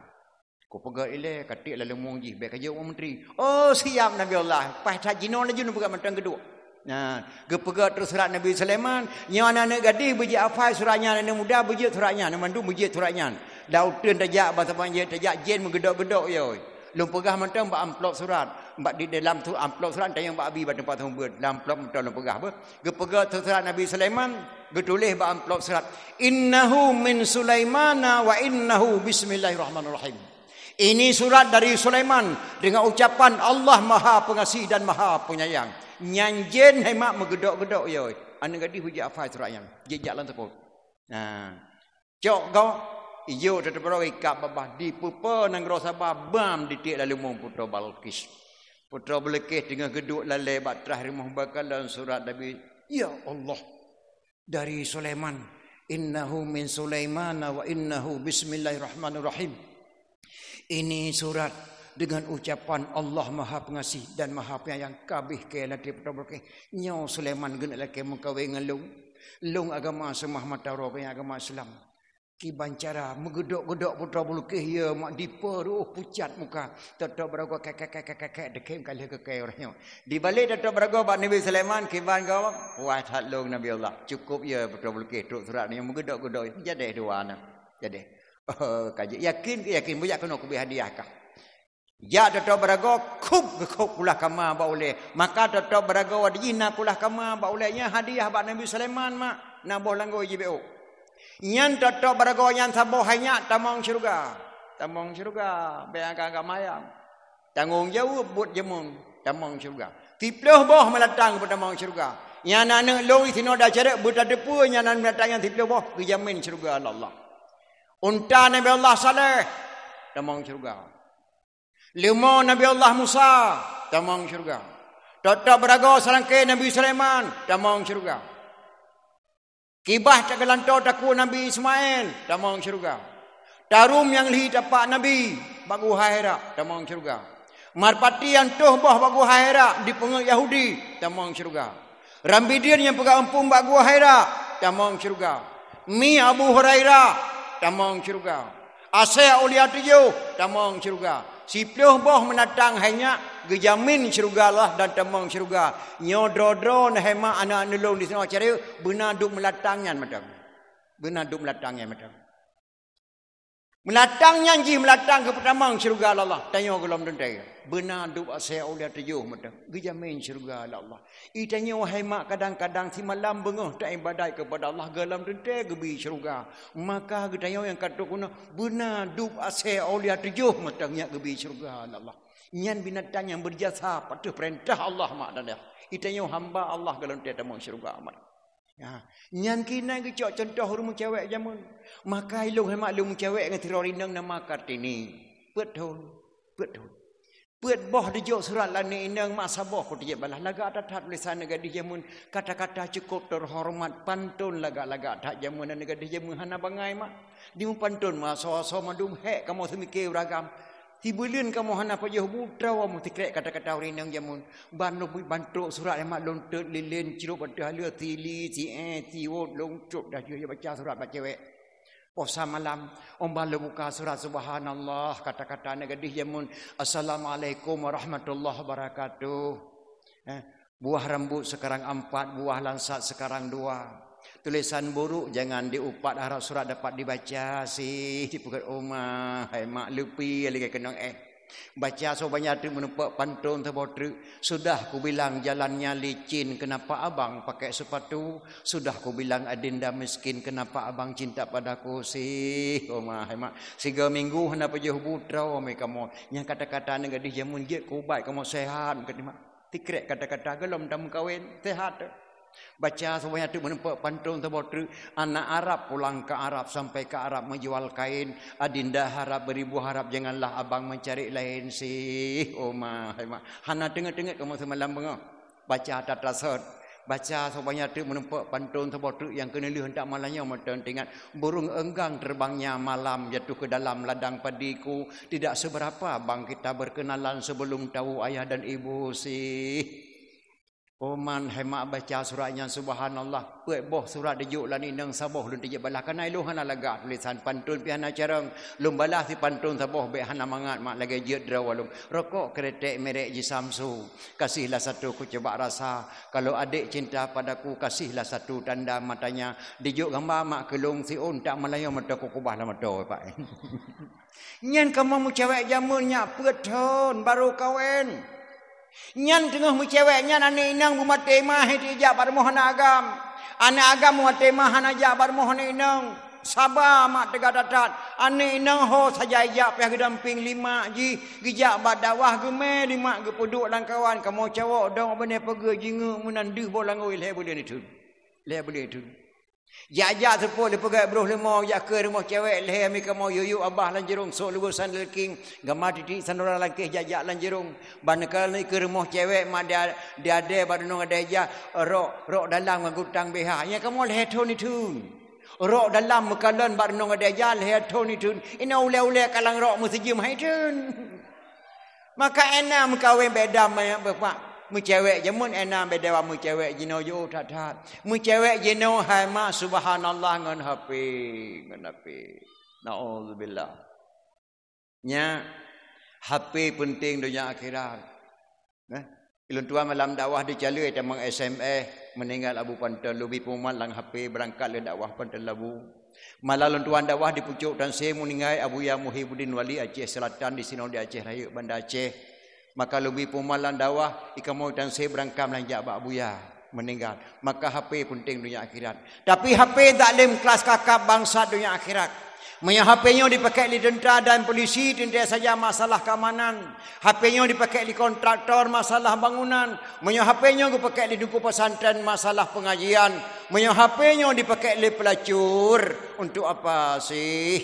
Ku pegat ile katik lalu mongji baik kerja orang menteri. Oh siap Nabi Allah. Pas tak jinon laju nak pegat mentang kedua. Nah, gepegat terus surat Nabi Sulaiman, nya anak gadis beji afai suratnya anak muda beji suratnya, anak mandu beji suratnya. Dautun tajak bahasa panjang tajak jen menggedok-gedok yo. Lum pegah mentang ba amplop surat, ba di dalam tu amplop surat tayang ba abi ba tempat hambur, dalam amplop mentang lum pegah apa? Gepegat terus surat Nabi Sulaiman, getulis ba amplop surat. Innahu min Sulaimana wa innahu bismillahirrahmanirrahim. Ini surat dari Sulaiman dengan ucapan Allah Maha Pengasih dan Maha Penyayang. Nyanjen hemat megedok-gedok yo. Anak gadis hujak afai suratnya. Jejak lan tepuk. Nah. Cok kau ijo tetep ro ikap babah di pupa nang gro sabah bam ditik lalu mong putra Balqis. Putra Balqis dengan geduk lalai batrah rumah bakal dalam surat Nabi. Ya Allah. Dari Sulaiman. Innahu min Sulaimana wa innahu bismillahirrahmanirrahim. Ini surat dengan ucapan Allah Maha Pengasih dan Maha Penyayang kabeh ke lati putra berkeh nyo Sulaiman gen laki mengkawin dengan long agama semah mata ro agama Islam ki bancara megedok-gedok putra berkeh ya mak diperuh pucat muka tetap berago kek dekem kali ke orangnya di balik tetap berago bak Nabi Sulaiman ki ban go wah hat long Nabi Allah cukup ya putra berkeh truk surat ni megedok-gedok jadi dua anak jadi kaji yakin buyak kena ku hadiah kah. Ya tetap berago kub kulah kama ba oleh maka tetap berago wadina kulah kama ba olehnya hadiah ba Nabi Sulaiman mak naboh langgo JBO nyan tetap berago nyan saboh hanya tamong syurga be agak mayang tanggung jawab buat jemun tamong syurga tiploh boh melatang pada tamong syurga nyan anak long sino dah cerek buta depu nyan anak melatang yang tiploh boh dijamin syurga Allah unta Nabi Allah Saleh tamong syurga. 5 Nabi Allah Musa tamang syurga. Tetap berago selangkai Nabi Sulaiman tamang syurga. Kibah tak gelanto taku Nabi Ismail tamang syurga. Tarum yang lihi tapak Nabi bagu haira tamang syurga. Marpati yang tuh boh bagu haira di pengak Yahudi tamang syurga. Rambidir yang pegang empung bagu haira tamang syurga. Mi Abu Hurairah tamang syurga. Asya Uliatuju tamang syurga. Si peluh boh menatang hanya gejamin syurga Allah dan temang syurga. Nyodro-dro na hema anak nelong di sana cari benar duk melatangnya macam. Benar duk melatangnya macam. Melatangnya ji melatang ke pertamang syurga Allah. Tanya gelom dentai. Benar duk saya uliat tujuh macam. Gejamin syurga Allah. Itanya wahai mak kadang-kadang si malam bengah tak ibadat kepada Allah gelom dentai gebi syurga. Maka getanya yang kata kuna benar duk saya uliat tujuh macam nya gebi syurga Allah. Nyan binatang yang berjasa patuh perintah Allah mak dan dia. Itanya hamba Allah gelom dentai tamang syurga amat. Ya, nyan kina ke contoh rumah cewek jamun. Maka ilung hemat lumung cewek dengan tirorinang nama Kartini. Betul. Pet boh dijok surat lani inang mak saboh ko dijek balah laga atat tulisan negadi jamun kata-kata cukup terhormat pantun laga-laga tak jamun negadi jamun hana bangai mak. Dimu pantun mak so madum hek kamu semikir ragam. Tibulin kamu hana payah butra wa mutikrek kata-kata rinang jamun bantu surat mak lontot lilin cirup pada halia tili ti wot longcuk dah dia baca surat baca cewek puasa malam ombal buka surat subhanallah kata-kata negadi jamun assalamualaikum warahmatullahi wabarakatuh buah rambut sekarang 4 buah lansat sekarang 2 tulisan buruk jangan diupat harap surat dapat dibaca sih di pekat rumah hai mak lupi lagi kenang Baca sobanyak tu menumpak pantun terbotru. Sudah ku bilang jalannya licin, kenapa abang pakai sepatu? Sudah ku bilang adinda miskin, kenapa abang cinta padaku sih? Oh mah, 3 minggu hendak pergi putra mereka kamu. Yang kata-kata ni gadis jamun je ku baik kamu sehat kata mak. Tikrek kata-kata gelom dah kahwin sehat. Baca sebanyak itu menempuk pantun terbotru. Anak Arab pulang ke Arab, sampai ke Arab menjual kain. Adinda harap beribu harap, janganlah abang mencari lain sih. Oh mah, hana tengok-tengok kamu semalam bengok. Baca tata sod. Baca sebanyak itu menempuk pantun terbotru. Yang kena lihat hendak malahnya tinggal burung enggang terbangnya malam jatuh ke dalam ladang padiku. Tidak seberapa bang kita berkenalan sebelum tahu ayah dan ibu sih. Oman hemat baca suratnya subhanallah. Puek boh surat dijuk lah ni nang saboh lun tijak balah. Kanai lu hana lagak tulisan pantun pi hana carang. Lum balah si pantun saboh be hana mangat mak lagi jeut drawalum. Rokok kretek merek Ji Samsu. Kasihlah satu ku coba rasa. Kalau adik cinta padaku kasihlah satu tanda matanya. Dijuk gambar mak kelung si un tak malayo mata ku kubah lah mata pak. Nyen kamu mu cewek jamunnya peton baru kawin. Nyan tengah mu cewek nyan ane inang bu matema heti jak bar mohon agam. Ane agam mu matema hana jak bar mohon inang. Sabar mak tegak datat. Ane inang ho saja jak pih gedamping 5 ji gijak badawah geme 5 ge puduk lang kawan kamu cewek dong bene pege jingu munan deuh bolang oi le boleh ni tu. Le boleh tu. Jak-jak sepuluh dipegat beruh lemau jak ke rumah cewek leher mereka mau yuyu abah lanjerung sok lugu sandal king gamar titik sanura langkih jak-jak lanjerung banakal ni ke rumah cewek mak dia ada badunung ada ja rok dalam ngutang BH ya kamu leher tun itu rok dalam mekalan badunung ada ja leher tun itu ina ule-ule kalang rok musijim hai tun maka enak mengkawin beda bapak mu cewek jamun enam beda wa mu cewek jino yo tat mu cewek jino hai mak subhanallah ngan HP naudzubillah nya HP penting dunia akhirat ilun tua malam dakwah dicalui tamang SMS meninggal Abu Pantel lebih pumal lang HP berangkat le dakwah Pantel Labu malah lun tuan dakwah di pucuk dan saya meninggal Abu Ya Muhyiddin Wali Aceh Selatan di sini di Aceh Raya Banda Aceh. Maka lebih pumalan dakwah ikan mau dan saya berangkat melanja Abah Abuya meninggal. Maka HP penting dunia akhirat. Tapi HP taklim kelas kakap bangsa dunia akhirat. Punya HP-nya dipakai di tentera dan polisi tidak saja masalah keamanan. HP-nya dipakai di kontraktor masalah bangunan. Punya HP-nya dipakai di duku pesantren masalah pengajian. Punya HP-nya dipakai di pelacur. Untuk apa sih?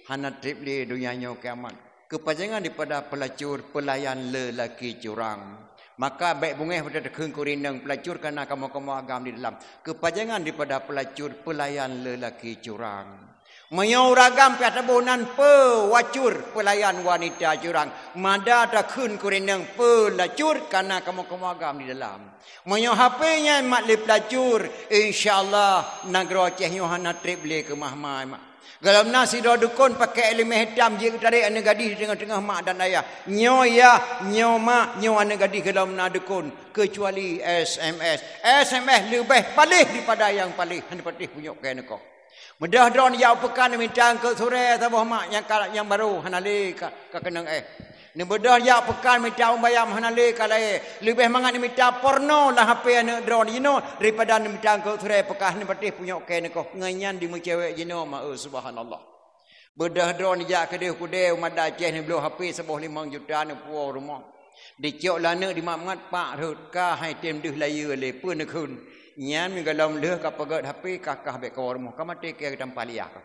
Hana trip di dunianya kiamat. Kepanjangan daripada pelacur pelayan lelaki curang. Maka baik bungeh pada tekeng kurinang pelacur karena kamu agam di dalam. Kepanjangan daripada pelacur pelayan lelaki curang. Menyau ragam piata bonan pewacur pelayan wanita curang. Mada tekeng kurinang pelacur karena kamu agam di dalam. Menyau HP-nya mak le pelacur. InsyaAllah negara Aceh Yohana trip le ke mahmah. Kalau nasi doa dukun pakai elemen hitam je tarik anak gadis di tengah-tengah mak dan ayah. Nyo ya, nyo mak, nyo anak gadis kalau nak dukun kecuali SMS. SMS lebih palih daripada yang palih daripada punya kain kau. Mudah drone jauh pekan minta ke sore sabah mak yang baru hanali ka kenang ni bedah ya pekan minta bayam hanale kalai lebih mangat ni minta porno lah HP anak drone jino daripada ni minta ke sore pekan ni patih punya kain ko nganyan di mu cewek jino ma subhanallah bedah drone ja ke dia kude umat Aceh ni belum HP sebah 5 juta ni puau rumah dicok lana di mamat pak rut ka hai tem deuh layu le pun kun nyan mi galom leuh ka pegat HP kakah bek ka rumah ka mate ke tampaliah ka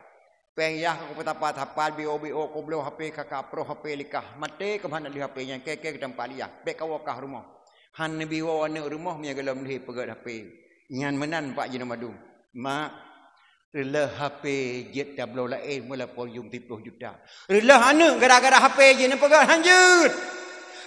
pengyah ko petapa tapal BO ko belo HP kakak pro HP likah mate ke mana li HP nya ke tampaliah bek ka wakah rumah han nabi wa anak rumah mi galom leuh pegat HP nyan menan pak jino madu mak rela HP jet tablo lain mula polium 30 juta rela anak gara-gara HP je ni pegat hanjut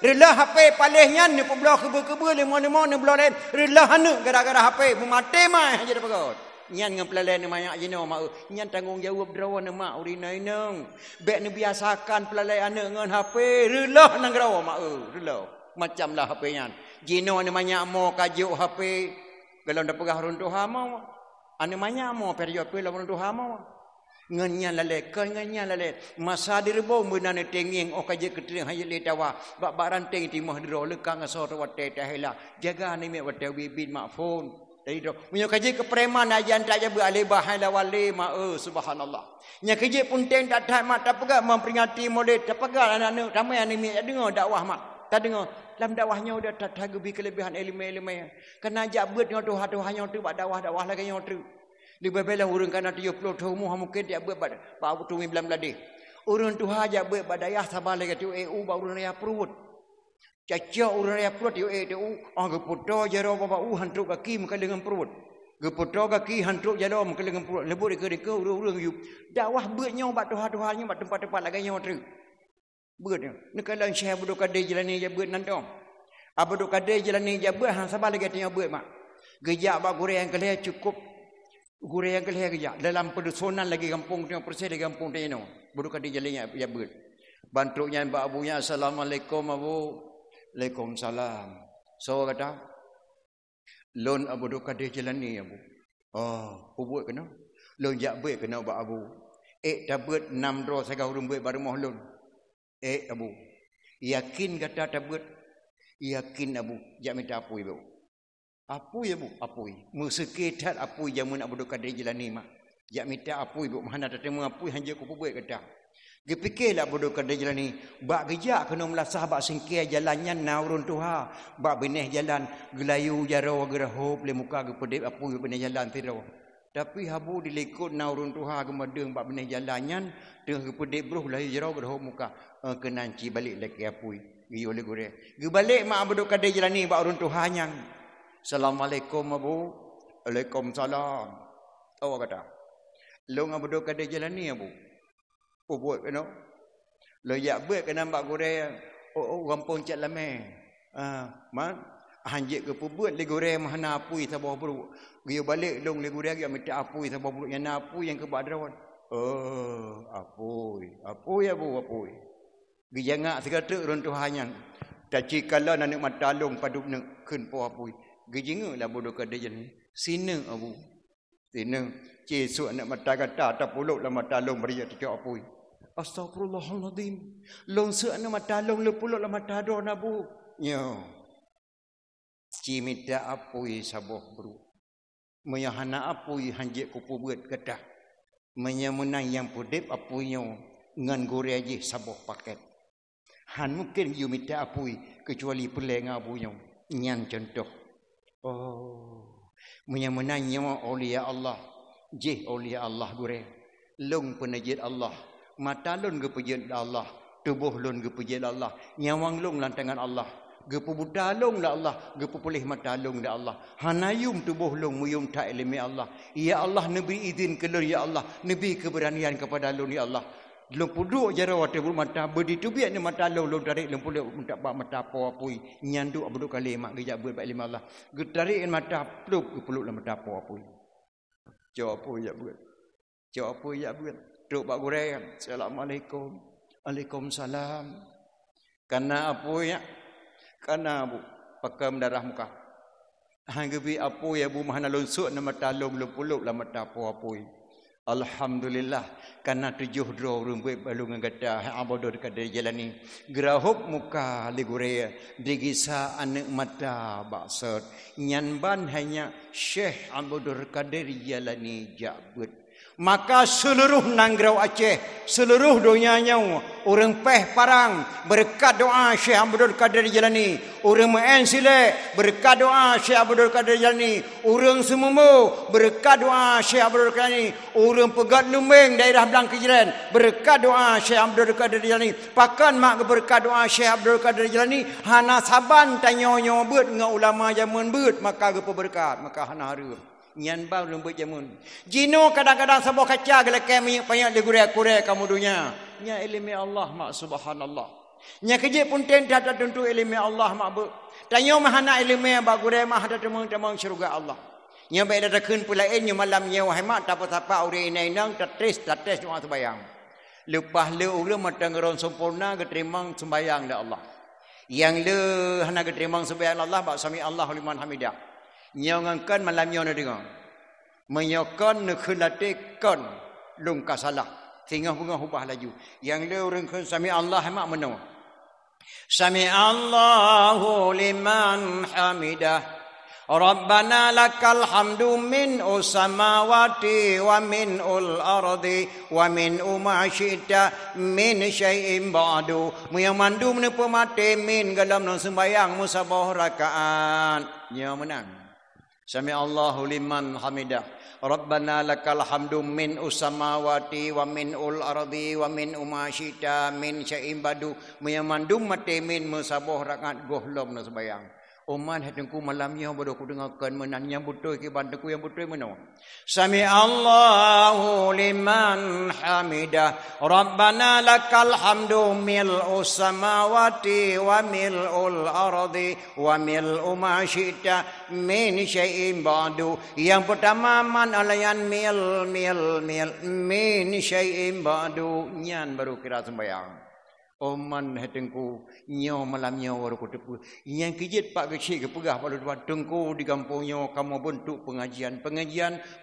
rela HP palihnya ni peblo kebe-kebe le mana-mana belo lain rela anak gara-gara HP mate mai je pegat nyan ngempelalen ni banyak jino mak nyan tanggungjawab drawan mak urina inang bek ni biasakan pelalai anak ngan HP relah nang drawa mak relah macamlah HP nyan jino ni banyak mo kajuk HP kalau ndak pegah runtuh hama ane banyak mo period pe lawan runtuh hama Ngenya lale, ngenya lale. Masa dirbo munane tenging o kaje ketring haye le tawa. Bak baranteng timah diro lekang asor wate tahila. Jaga ni me wate bibin makfun. Dari do. Munyo kaje kepreman ajan tak jabe ale bahai la wale ma subhanallah. Nya kaje pun teng tak dah mak tak pegak memperingati molek tak pegak anak-anak ramai ani me dengar dakwah mak. Tak dengar. Dalam dakwahnya udah tak gebi kelebihan ilmu-ilmu. Kena ajak buat nyo Tuhan tu bak dakwah lagi nyo tu. Di bebelah urang kana 70 tahun mu mungkin dia buat pada pak tu mi belam ladi. Urang tu haja buat badayah sabar lagi tu EU ba urang ya perut. Caca urang ya perut tu EU ang geputo jero bapa hantuk kaki muka dengan perut. Geputo kaki hantuk jero muka dengan perut. Lebur ke urang yu. Dakwah buat nyo bak Tuhan bak tempat-tempat lagi nyo tu. Buat nyo. Nekalan syekh Abdul Qadir Jilani je buat nantong. Abdul Qadir Jilani je buat hang sabar lagi tu buat mak. Gejak bak goreng kelih cukup gure yang kelih kerja dalam pedusunan lagi kampung tengok persis lagi kampung tengok bodoh kadi jalannya ya ber bantuknya mbak abunya assalamualaikum abu waalaikumsalam so kata lon abu bodoh kadi jalan ni abu buat kena lon jak ber kena mbak abu tabut 6 dro sagau rumbut baru moh lon abu yakin kata tabut yakin abu jak minta apa ibu Apui ya bu, apui. Museketat apui jamun nak bodoh kadai jelani mak. Jak minta apui bu, mana tak temu apui hanja ku buat kata. Gepikirlah bodoh kadai jelani. Bak gejak kena melasah bak singkir jalannya naurun tuha. Bak benih jalan gelayu jaro gerahop le muka gepedip apui benih jalan tiro. Tapi habu dilekut naurun tuha gemadeng bak benih jalannya tengah gepedip bruh gelayu jaro gerahop muka. Kenanci balik lagi apui. Gi oleh gore. Gi balik mak bodoh kadai jelani bak urun tuha nyang. Assalamualaikum abu. Waalaikumsalam. Tahu kata. Lo ngabudo kada jalan ni abu. Buat kena. Lo yak buat kena mbak gore. Kampung cak lame. Man hanjik ke buat le gore mahana apui sabah buru. Dia balik long le gore dia minta apui sabah buru yang apui yang ke badron. Apui apui. Dia ngak segala runtuh hanyang. Taci kala nak matalung paduk nak keun po apui. Gejinga lah bodoh kada jalan. Sina abu. Sina. Cesuk nak mata kata tak puluk lah mata long beri tak apui. Astagfirullahaladzim. Long seuk nak mata long le puluk lah mata don abu. Nyo. Cimita apui saboh bro. Menyahana apui hanjik kupu buat kata. Menyamunang yang pudip apui nyo ngan gore aje saboh paket. Han mungkin you minta apui kecuali peleng abu nyo. Nyan contoh. Menyamunanya awliya Allah. Jih awliya Allah gore. Long penajid Allah. Mata lon gepejid Allah. Tubuh lon gepejid Allah. Nyawang long lantangan Allah. Gepu buta long la Allah. Gepu pulih mata long la Allah. Hanayum tubuh long muyum ta ilmi Allah. Ya Allah nabi izin kelon ya Allah. Nabi keberanian kepada lon ya Allah. Long puduk jara wate mata bedi tu biak ni mata long tarik long puluk minta bak mata apa apui nyanduk abduk kali mak gejak buat bak lima Allah getarik mata pluk peluk lah mata apa apui jawab apui ya buat jawab apui ya buat duk bak goreng assalamualaikum waalaikumsalam kana apui ya kana bu pakam darah muka hang gebi apui ya bu mahana lonsuk na mata long puluk lah mata apa apui Alhamdulillah karena 7 dro rumbut balungan gata abodo dekat dari jalan ni gerahop muka ligure digisa anak mata baksud nyanban hanya Syekh Abdul Qadir Jalani Jabut maka seluruh Nanggrau Aceh seluruh dunianya orang peh parang berkat doa Syekh Abdul Qadir Jalani orang main silek berkat doa Syekh Abdul Qadir Jalani orang semumuh berkat doa Syekh Abdul Qadir Jalani orang pegat lumbeng daerah Belang Kejiran berkat doa Syekh Abdul Qadir Jalani pakan mak berkat doa Syekh Abdul Qadir Jalani hana saban tanya-nyo beut dengan ulama zaman beut maka gepo berkat maka hana harum nyan bau lembut jamun jino kadang-kadang sabok kaca gelake banyak legure-kure kamu dunia nya ilmu Allah mak subhanallah nya kejip pun tendah tentu ilmu Allah mak bu tanyo mahana ilmu bak gure mah ada temang syurga Allah nya baik ada keun pulain nya malam nya wahai mak tapa-tapa uri inang tatres doa sembayang lepas le urang mata ngeron sempurna geterimang sembayang da Allah yang le hana geterimang sembayang Allah bak sami Allah liman hamidah nyongangkan malam nyo na dengar menyokon nekhulate kon lung ka salah tinggal bunga ubah laju yang le orang kun sami Allah mak meno sami Allahu liman hamidah Rabbana lakal hamdu min samawati wa min ardi wa min ma syi'ta min syai'in ba'du yang mandu menepa mate min dalam sembahyang musabah rakaat nya menang sami Allahu liman hamidah Rabbana lakal hamdu min samawati wa min ardi wa min ma syi'ta min syai'in ba'du yang mandu mate min musabah rakaat gohlom sembahyang Oman hatengku malamnya bodoh ku dengarkan menanya betul ke bantuku yang betul mana. Sami Allahu liman hamidah. Rabbana lakal hamdu mil'u samawati wa mil'ul ardi wa mil'u ma syi'ta min syai'in ba'du. Yang pertama man alayan mil min syai'in ba'du. Nyan baru kira sembahyang. Oman hatengku nyo malamnya waru ku tepu yang kijit pak kecil ke pegah pada dua tengku di kampungnya kamu bentuk pengajian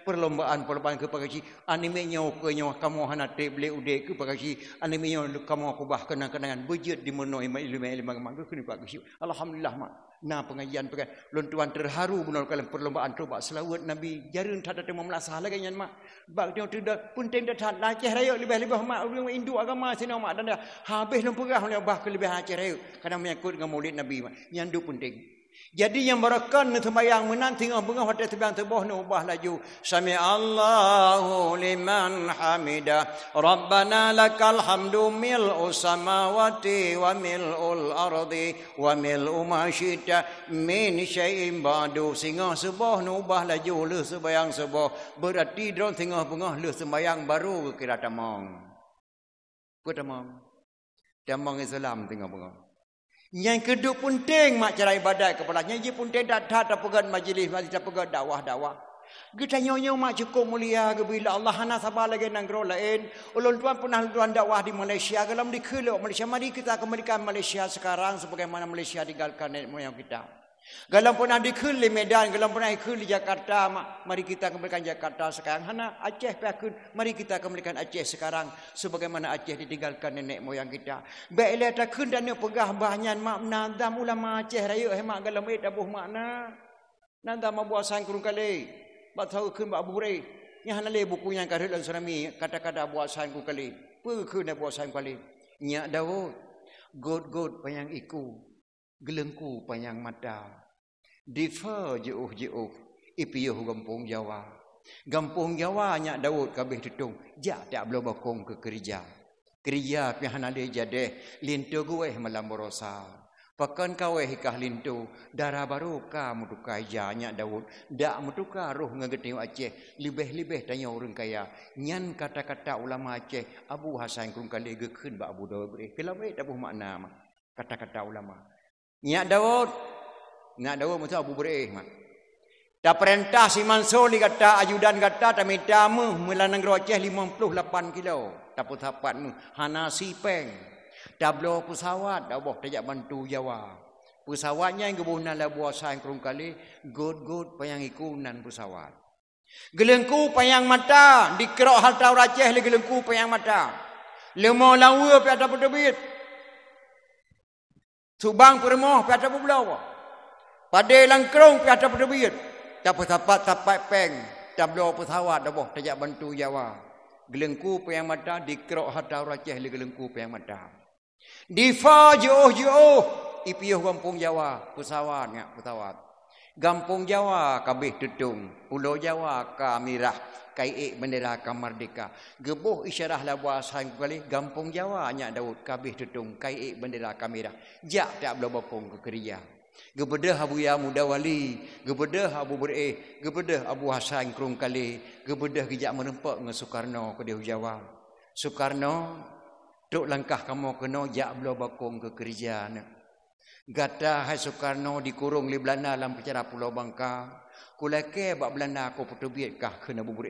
perlombaan ke pak kecil anime nyo ke nyo kamu hana te beli ude ke pak kecil anime nyo kamu aku bah kenang-kenangan budget di menoi ilmu ke kini pak kecil alhamdulillah mak nah pengajian lontuan terharu benar kalian perlombaan coba selawat Nabi jarun tak ada memelasah lagi nyan mak bak dia tidak punten dah tak laceh raya lebih mak induk agama sini mak dan habis lempegah bah ke lebih laceh raya karena menyangkut dengan maulid Nabi mak nyandu penting jadi yang barakan sembahyang menanti ngah hotel terbang terbah nu ubah laju sami Allahu liman hamidah Rabbana lakal hamdu mil'u samawati wa mil'ul ardi wa mil'u ma syi'ta min syai'in ba'du singa sebah nu ubah laju le sembahyang sebah berarti drone tengah bengah le sembahyang baru kira tamang ku tamang Islam tengah bengah yang kedua penting mak cara ibadat kepalanya je penting tak pegang majlis tak pegang dakwah kita nyonya mak cukup mulia bila Allah hana sabar lagi nang lain ulun tuan pernah tuan dakwah di Malaysia kalau dikelok Malaysia mari kita kembalikan Malaysia sekarang sebagaimana Malaysia tinggalkan nenek moyang kita kalau pernah dikul di Medan kalau pernah dikul di Jakarta mari kita kembalikan Jakarta sekarang hana Aceh pakun mari kita kembalikan Aceh sekarang sebagaimana Aceh ditinggalkan nenek moyang kita baiklah takun dan pegah banyak mak nadam ulama Aceh raya hemat galam abuh makna nadam buasan kurung kali bak tahu kun bak bure nya hana le buku yang karut dan tsunami kata-kata buasan ku kali pekun buasan kali nya Daud god payang iku gelengku payang mata defer jauh ipiyuh gampung Jawa nya Daud kabeh tutung jak tak belum bakong ke kerja pihan ada jadeh lintu gue malam borosa pakan kaweh hikah lintu darah baru ka mutukai nya Daud dak mutuka roh ngagetiw Aceh libeh tanya orang kaya nyan kata-kata ulama Aceh Abu Hasan kurung kali gekeun ba Abu Daud kalau tabuh makna kata-kata ulama Nyak Daud mesti Abu Buraih mak. Tak perintah si Mansur ni kata ajudan kata tak minta mu melanang Aceh 58 kilo. Tak putapat mu hana sipeng. Tak belo pesawat dak boh tajak bantu Jawa. Pesawatnya yang gebuhna la buasan kurung kali god payang ikunan pesawat. Gelengku payang mata dikerok harta Aceh le gelengku payang mata. Lemo lawa pi ada pedebit. Subang permoh pada belau. Pada langkrong pada berdebit. Tapat peng. Tablo pesawat dah boh tajak bantu Jawa. Gelengku payang mata dikerok harta Aceh le gelengku payang mata. Difa jauh ipiyuh kampung Jawa pesawat. Kampung Jawa kabeh tutung. Pulau Jawa ka mirah. Kai bendera Merdeka. Gebuh isyarah la buasan kali Kampung Jawa nya Daud kabeh tutung kai bendera kamera. Jak tak bela bokong ke kerja. Gebedah Abu Ya Muda Wali, gebedah Abu Buraih, gebedah Abu Hasan kurung kali, gebedah gejak menempak ngan Soekarno ke Jawa. Soekarno tok langkah kamu kena jak bela bokong ke kerja nak. Gata hai Soekarno dikurung li Belanda dalam penjara Pulau Bangka. Kulake bak Belanda aku pertubiat kah kena bubur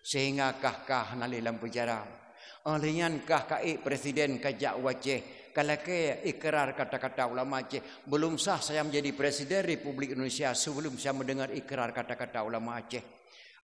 sehingga kah nali dalam penjara. Alian kah presiden kajak Aceh kalake ikrar kata-kata ulama Aceh belum sah saya menjadi presiden Republik Indonesia sebelum saya mendengar ikrar kata-kata ulama Aceh.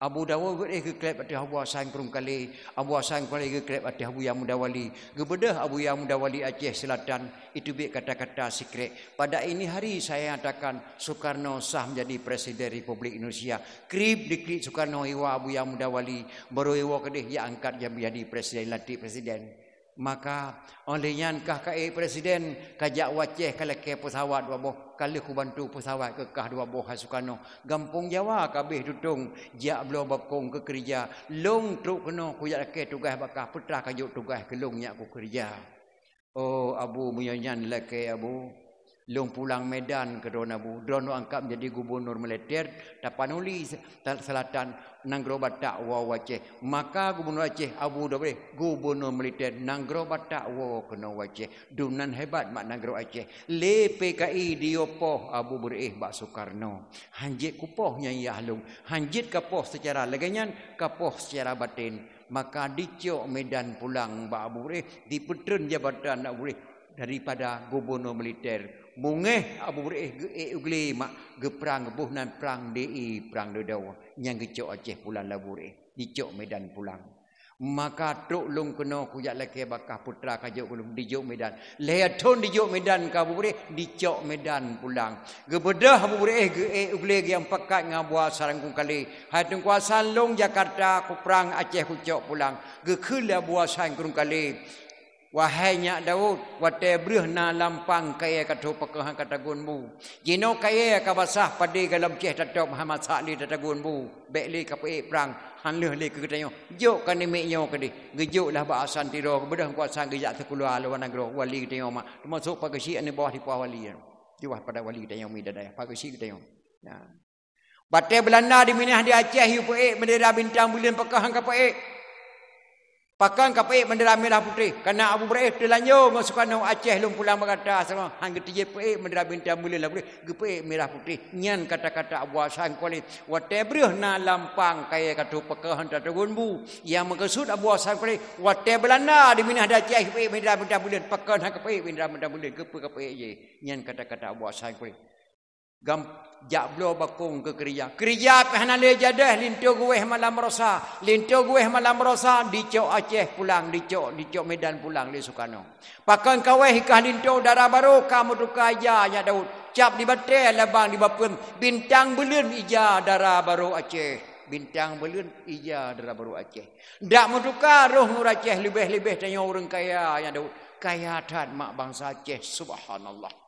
Abu Dawud ke klep ati Abu Hasan kurung kali, Abu Hasan kali ke klep ati Abu Yang Mudawali. Gebedah Abu Yang Mudawali Aceh Selatan itu biar kata-kata secret. Pada ini hari saya nyatakan Soekarno sah menjadi Presiden Republik Indonesia. Krip diklik Soekarno iwa Abu Yang Mudawali baru iwa kedih ya angkat dia menjadi Presiden lantik Presiden. Maka oleh yang kah kai presiden kajak waceh kalau ke pesawat dua boh kali ku bantu pesawat ke kah dua boh Soekarno gampung Jawa kabeh tutung jak belo bakong ke kerja long truk kena ku jak ke tugas bakah putra kajuk tugas ke long nya ku kerja. Oh Abu munyanyan leke Abu long pulang Medan ke Don Abu Don angkat menjadi gubernur militer Tapanuli Selatan Nanggro Batak wa Aceh. Maka gubernur Aceh Abu dah boleh gubernur militer Nanggro Batak wa kena Aceh. Dunan hebat mak Nanggro Aceh. Le PKI diopoh Abu berih bak Soekarno. Hanjit kupohnya ya halung. Hanjit kapoh secara leganyan, kapoh secara batin. Maka dicok Medan pulang bak Abu berih dipetren jabatan nak boleh daripada gubernur militer. Mungeh Abu Berih ugli mak geprang gebuhnan perang DI perang Dedawa yang gecok Aceh pulang Labure dicok Medan pulang. Maka tok long kena kujak laki bakah putra kajuk belum dijuk Medan. Leaton dijuk Medan ka Abu Berih dicok Medan pulang. Gebedah Abu Berih ugli yang pekat ngabua sarangkung kali. Hai tung kuasan long Jakarta ku perang Aceh kucok pulang. Gekul abua sarangkung kali. Wahai Nyak Daud, wate breh na lampang kaya katu pekahan katagun bu. Jino kaya kabasah padi galam ceh tatop Muhammad Sa'li tatagun bu. Bekli kapai perang, hanleh li kegetanyo. Juk kan nimiknyo kedi. Gejuk lah baasan tiro, bedah kuasan gejak sekulua lawan agro wali ketanyo mak. Termasuk pagasi ane bawah di bawah wali. Di bawah pada wali ketanyo midadaya, pagasi ketanyo. Ya. Bate Belanda di minah di Aceh yu pae bendera bintang bulan pekahan kapai. Pakan kapai bendera merah putih. Karena Abu Berih telanyo Soekarno Aceh lum pulang berkata sama hang getiye pe bendera bintang mulia lah boleh gepe merah putih. Nyan kata-kata Abu Hasan kuali wate breh na lampang kaya katu pekahan tatagun bu. Yang mengesud Abu Hasan kuali wate Belanda di minah da Aceh pe bendera bintang mulia pekahan hang kapai bendera bintang mulia gepe kapai je. Nyan kata-kata Abu Hasan kuali gam jak blo bakung ke kerja pehana le jadah linto gue malam rosa dicok Aceh pulang dicok Medan pulang le Soekarno pakan kaweh hikah linto darah baru kamu duka aja Nyak Daud cap di batel labang di bapun bintang belun ija darah baru Aceh bintang belun ija darah baru Aceh dak muduka roh nur Aceh lebih-lebih tanya orang kaya Nyak Daud kaya tad mak bangsa Aceh subhanallah.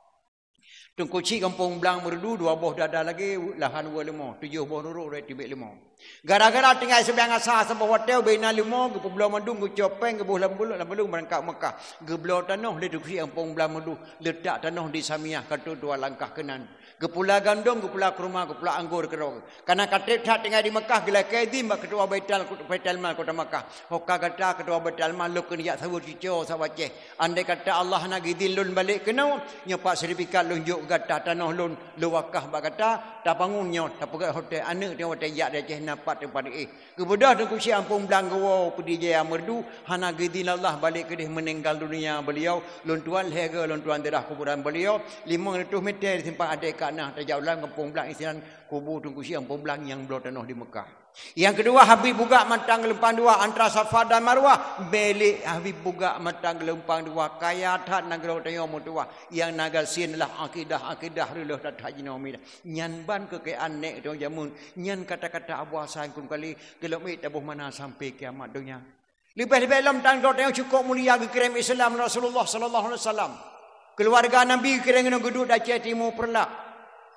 Tungkuci kampung Belang merdu 2 boh dada lagi lahan 25 7 boh nuruk rai tibik 5 gara-gara tinggal sebiang asah sebuah hotel bina 5 ke Pulau Mandung ke Copeng ke Buh Lambuluk berangkat Mekah ke Belau Tanah le tungkuci kampung Belang merdu letak tanah di Samiah katu 2 langkah kanan ke Pulau Gandong ke Pulau Kurma ke Pulau Anggur ke Rog karena katib tak tinggal di Mekah gila kaidi mak ketua Baitul Mal kota Mekah hokka kata ketua Baitul Mal luk niat sabu cico sawaceh andai kata Allah nak gidin lun balik kena nyopak sertifikat lunjuk kata tanah lun luwakah bakata tak bangunnya tak pegat hotel anak dia hotel yak dia ceh napak tempat kebedah tu kusi ampung Belang gawo pedi jaya merdu hana gidin Allah balik ke dia meninggal dunia beliau lun tuan lega lun tuan darah kuburan beliau 500 meter simpan ada kanah tajaulan kampung Belang isian kubur tu kusi ampung Belang yang belau tanah di Mekah. Yang kedua Habib buka matang lempang 2 antara Safa dan Marwah belik Habib buka matang lempang 2 kaya tat negara tayo mutua yang naga sin lah akidah ruluh dat hajino mida nyan ban ke anek tu jamun nyan kata-kata Abu Hasan kun kali gelomit tabuh mana sampai kiamat dunia lebih-lebih dalam tangga tayo cukup mulia ke kirim Islam Rasulullah sallallahu alaihi wasallam keluarga Nabi kirim geduk Aceh Timur Perlak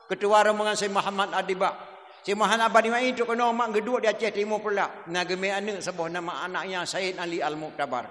ketua rombongan Syekh Muhammad Adibak Si Muhammad Abadi Mai tu kena mak geduk di Aceh Timur Perlak. Ngageme anak sebuah nama anaknya Said Ali Al-Muqtabar.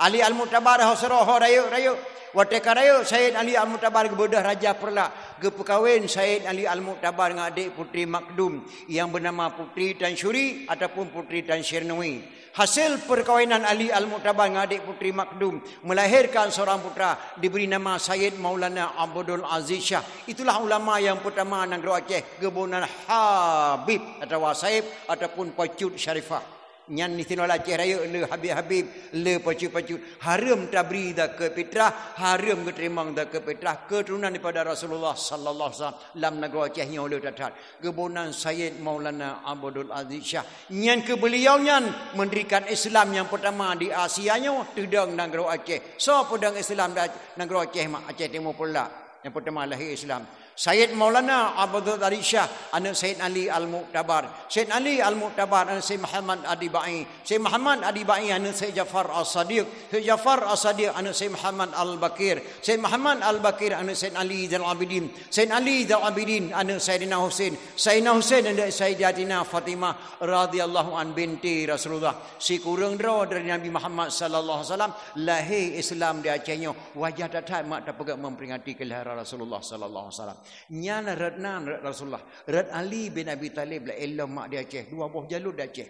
Ali Al-Muqtabar hosroh rayu. Wateka rayu Said Ali Al-Muqtabar gebedah Raja Perlak. Gepekawin Said Ali Al-Muqtabar dengan adik putri Makdum yang bernama Putri Tan Syuri ataupun Putri Tan Syirnawi. Hasil perkawinan Ali Al-Muqtabar dengan adik putri Makdum melahirkan seorang putra diberi nama Sayyid Maulana Abdul Aziz Shah. Itulah ulama yang pertama negara Aceh, Gebunan Habib atau Wasaib ataupun Pacut Syarifah. Nyan ni tino Aceh Raya le habib-habib le pacu-pacu haram tabri dah ke fitrah haram ke terimang dah ke fitrah keturunan daripada Rasulullah sallallahu alaihi wasallam lam negara Aceh yang le datat gebunan Sayyid Maulana Abdul Aziz Shah nyan ke beliau nyan mendirikan Islam yang pertama di Asia nya tedang negara Aceh so pedang Islam negara Aceh mak Aceh Timur pula yang pertama lahir Islam Sayyid Maulana Abdul Aziz Shah anak Sayyid Ali Al-Mu'tabar Sayyid Ali Al-Mu'tabar anak Sayyid Muhammad Adibai Sayyid Muhammad Adibai anak Sayyid Jafar As-Sadiq Sayyid Jafar As-Sadiq anak Sayyid Muhammad Al-Bakir Sayyid Muhammad Al-Bakir anak Sayyid Ali Zainal Abidin Sayyid Ali Zainal Abidin anak Sayyidina Husain Sayyidina Husain anak Sayyidatina Fatimah radhiyallahu an binti Rasulullah si kurang draw dari Nabi Muhammad sallallahu alaihi wasallam lahir Islam di Acehnya wajah datat mak tak pegang memperingati kelahiran Rasulullah sallallahu alaihi wasallam nyala radnan Rasulullah Rad Ali bin Abi Talib la ilmu mak di Aceh dua buah jalur di Aceh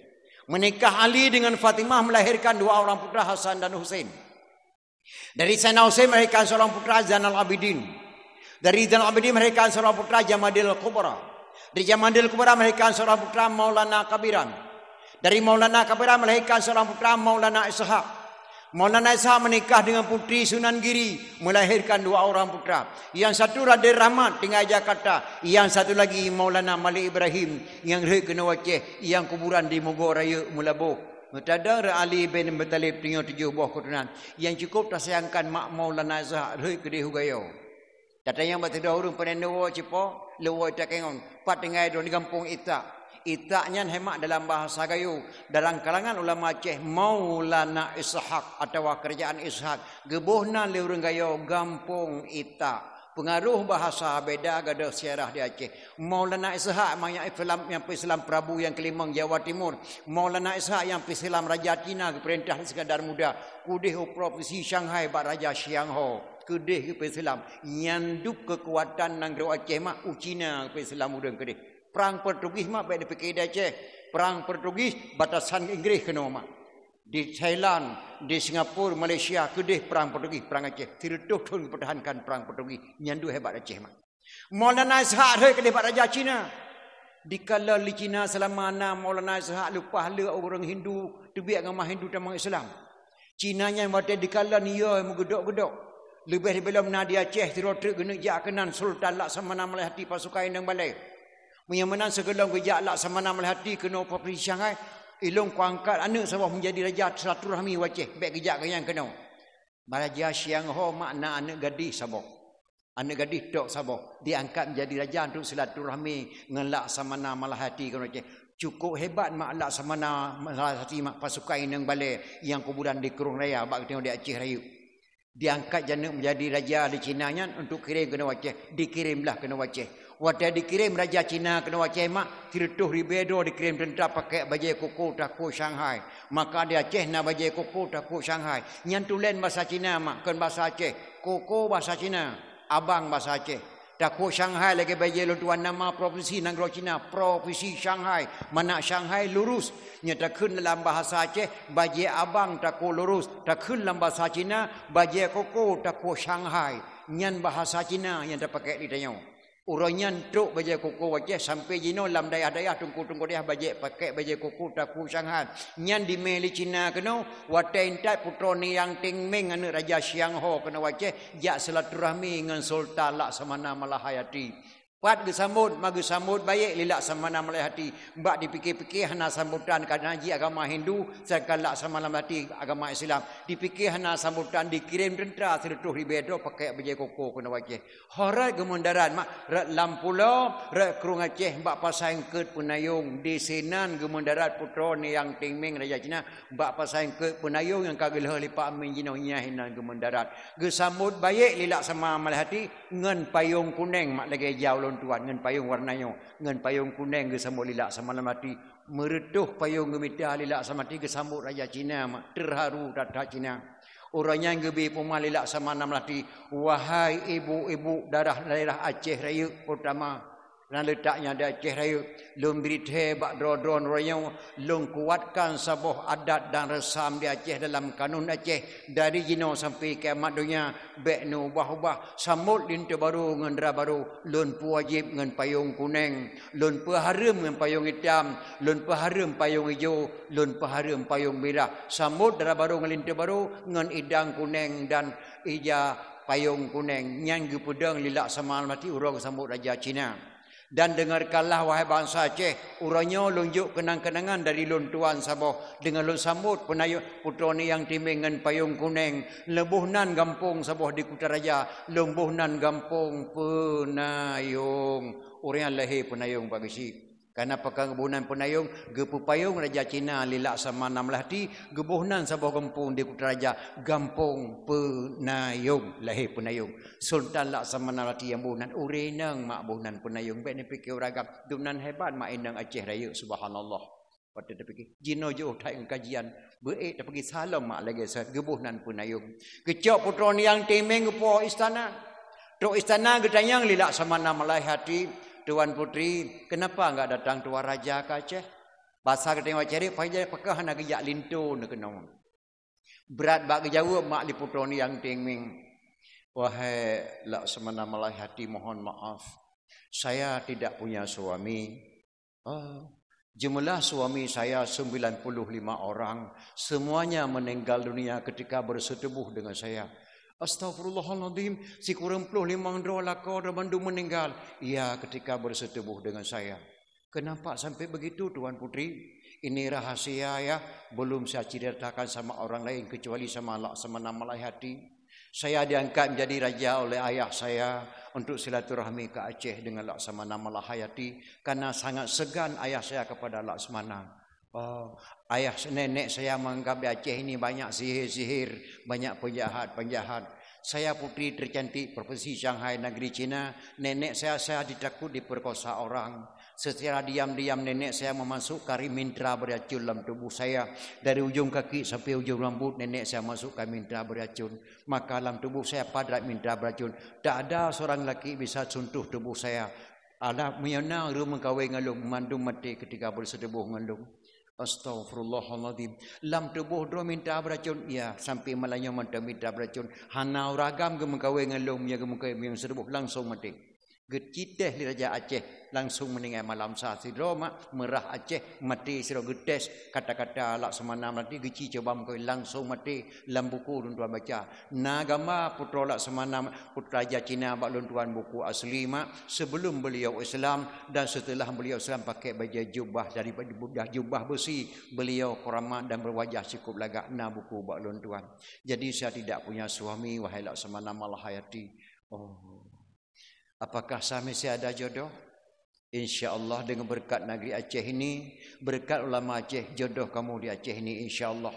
menikah Ali dengan Fatimah melahirkan dua orang putra Hasan dan Husain dari Sayyidina Husain melahirkan seorang putra Zainal Abidin dari Zainal Abidin melahirkan seorang putra Jamadil Kubra dari Jamadil Kubra melahirkan seorang putra Maulana Kabiran dari Maulana Kabiran melahirkan seorang putra Maulana Ishaq Maulana Ishaq menikah dengan putri Sunan Giri melahirkan dua orang putra. Yang satu Raden Rahmat tinggal Jakarta, yang satu lagi Maulana Malik Ibrahim yang lahir kena Aceh, yang kuburan di Mogok Raya Mulaboh. Mutadar Ali bin Abi Talib tinggal 7 buah keturunan. Yang cukup tersayangkan mak Maulana Ishaq lahir ke di Hugayo. Datanya mak tidak urung penendawa cepo, lewa takengong, pat tinggal di kampung Itak. Itaknya hemat dalam bahasa Gayo dalam kalangan ulama Aceh Maulana Ishaq atau kerajaan Ishaq gebuhna le urang Gayo gampung Itak pengaruh bahasa beda gada siarah di Aceh Maulana Ishaq yang Islam Prabu yang kelima Jawa Timur Maulana Ishaq yang Islam Raja Cina perintah sekadar muda kudih provinsi Shanghai bak Raja Xiangho kudih ke Islam nyanduk kekuatan negara Aceh mak Cina ke Islam urang kedih Perang Portugis mak baik dipikir di Aceh. Perang Portugis batasan Inggeris kena mak. Di Thailand, di Singapura, Malaysia, kedih perang Portugis, perang Aceh. Tirutuh tun pertahankan perang Portugis. Nyandu hebat Aceh mak. Maulana Ishaq hari kedih Raja Cina. Dikala di Cina selama Maulana Ishaq lupa hala orang Hindu, tubiak agama Hindu dan Islam. Cina yang waktu dikala ni ya menggedok-gedok. Lebih daripada mana di Aceh tiru-tiru kena jak kenan Sultan Laksamana Melati pasukan yang balai. Menyemenan segelong kejak Laksamana Melati kena provinsi Shanghai ilung kuangkat anak sabah menjadi raja silaturahmi Aceh baik kejak yang kena Raja Xiangho makna anak gadis sabah anak gadis tok sabah diangkat menjadi raja untuk silaturahmi dengan Laksamana Melati kena Aceh cukup hebat mak Laksamana Melati mak pasukan yang balai yang kuburan di Kerung Raya bak tengok di Aceh Raya diangkat jana menjadi raja di Cina nya untuk kirim kena Aceh dikirimlah kena Aceh waktu dikirim Raja Cina kena Aceh mak tirutuh ribedo dikirim tentera pakai baju koko taku Shanghai maka di Aceh na baju koko taku Shanghai nyantulen bahasa Cina mak kan bahasa Aceh koko bahasa Cina abang bahasa Aceh taku Shanghai lagi baju tuan nama provinsi negara Cina provinsi Shanghai mana Shanghai lurus nyatakan dalam bahasa Aceh baju abang taku lurus takun dalam bahasa Cina baju koko taku Shanghai nyan bahasa Cina yang terpakai di tanyau Urangnya truk baju koko Aceh sampai jino lam daya-daya tungku-tungku dia baju pakai baju koko taku Shanghai. Nyan di meli Cina kena watai entai putra ni yang tingming anu Raja Xiangho kena Aceh jak silaturahmi dengan Sultan Laksamana Malahayati. Pat gesambut mage sambut baik li Laksamana Malahati. Mbak dipikir-pikir hana sambutan kadang haji agama Hindu sedangkan Laksamana Malahati agama Islam. Dipikir hana sambutan dikirim tentera seluruh ribedo pakai baju koko kena Aceh. Horat gemundaran mak rat lampulau rat Kerung Aceh mbak pasang ket penayung di senan gemundarat putra ni yang tingming Raja Cina mbak pasang ket penayung yang kagelah lipa amin jinau nyahinan gemundarat. Gesambut baik li Laksamana Malahati ngan payung kuning mak lagi jauh tuan ngan payung warnanya ngan payung kuning gesambut li Laksamana Melati mereduh payung gemita li Laksamana Melati gesambut Raja Cina mak terharu tata Cina orangnya gebi pemah li Laksamana Melati wahai ibu-ibu daerah Aceh Raya pertama Kerana letaknya di Aceh Raya, lum berite bak dron royong, lum kuatkan sabuh adat dan resam di Aceh dalam kanun Aceh dari jino sampai kiamat dunia. Bek nu ubah-ubah, samut lintu baru ngendera baru, lun wajib ngen payung kuning, lun harum ngen payung hitam, lun harum payung hijau, lun harum payung merah. Samut dara baru ngen lintu baru ngen idang kuning dan ija payung kuning. Nyan gepedang lilak sama mati urang sambut Raja Cina. Dan dengarkanlah wahai bangsa Aceh, urangnya lunjuk kenang-kenangan dari lun tuan Sabah dengan lun sambut penayung putra ni yang timbingan payung kuning, lebuhnan gampung Sabah di Kutaraja, lembuhnan gampung penayung. Orang lahir penayung Pak Bisi. Karena pegang gebunan penayung, gepu payung Raja Cina lilak sama 16 hati, gebuhnan Sabah gampung di Kutaraja, gampung penayung, lahir penayung. Sultan lak sama 16 hati yang buhnan, urenang mak buhnan penayung. Baik ni fikir ragam, dunan hebat mak indang Aceh Raya, subhanallah. Pada dia fikir, jino jauh tak kajian, berik tak pergi salam mak lagi saat gebuhnan penayung. Kecok putra ni yang temeng kepo istana. Tok istana getanyang lilak sama 16 hati. Tuan Putri, kenapa enggak datang Tuan Raja ke Aceh? Bahasa kita tengok cari, payah pekah nak kejak lintu nak kenong. Berat bak kejauh mak li putra ni yang tingming. Wahai Laksamana Malai Hati, mohon maaf. Saya tidak punya suami. Jumlah suami saya 95 orang. Semuanya meninggal dunia ketika bersetubuh dengan saya. Astaghfirullahaladzim, si kurang puluh 5 dolar kau dah bandu meninggal. Ya, ketika bersetubuh dengan saya. Kenapa sampai begitu Tuan Putri? Ini rahasia ya, belum saya ceritakan sama orang lain kecuali sama Laksamana Malai Hati. Saya diangkat menjadi raja oleh ayah saya untuk silaturahmi ke Aceh dengan Laksamana Malai Hati karena sangat segan ayah saya kepada Laksamana. Ayah nenek saya menganggap di Aceh ini banyak sihir-sihir, banyak penjahat-penjahat. Saya putri tercantik Provinsi Shanghai, negeri Cina. Nenek saya ditakut diperkosa orang. Secara diam-diam nenek saya memasukkan mintra beracun dalam tubuh saya. Dari ujung kaki sampai ujung rambut nenek saya masukkan mintra beracun. Maka dalam tubuh saya padat mintra beracun. Tak ada seorang lelaki bisa sentuh tubuh saya. Ada menyenang rumah kawin ngalung, mandung mati ketika bersetubuh ngalung. Astaghfirullahaladzim. Lam tubuh dua minta beracun. Ya, sampai malanya minta beracun. Hana ragam ke mengkawin ngalung yang mengkawin yang setubuh langsung mati. Getiteh di Raja Aceh langsung meninggal malam sah sidro mak merah Aceh mati sidro getes kata-kata Laksamana mati geci coba mengkawin langsung mati dalam buku tuan baca. Nagama putra Laksamana putra Raja Cina bak tuan buku asli mak sebelum beliau Islam dan setelah beliau Islam pakai baju jubah daripada jubah besi beliau keramat dan berwajah cukup lagak na buku bak tuan. Jadi saya tidak punya suami wahai Laksamana Malai Hati. Apakah saya masih ada jodoh? InsyaAllah dengan berkat negeri Aceh ini, berkat ulama Aceh, jodoh kamu di Aceh ini insyaAllah.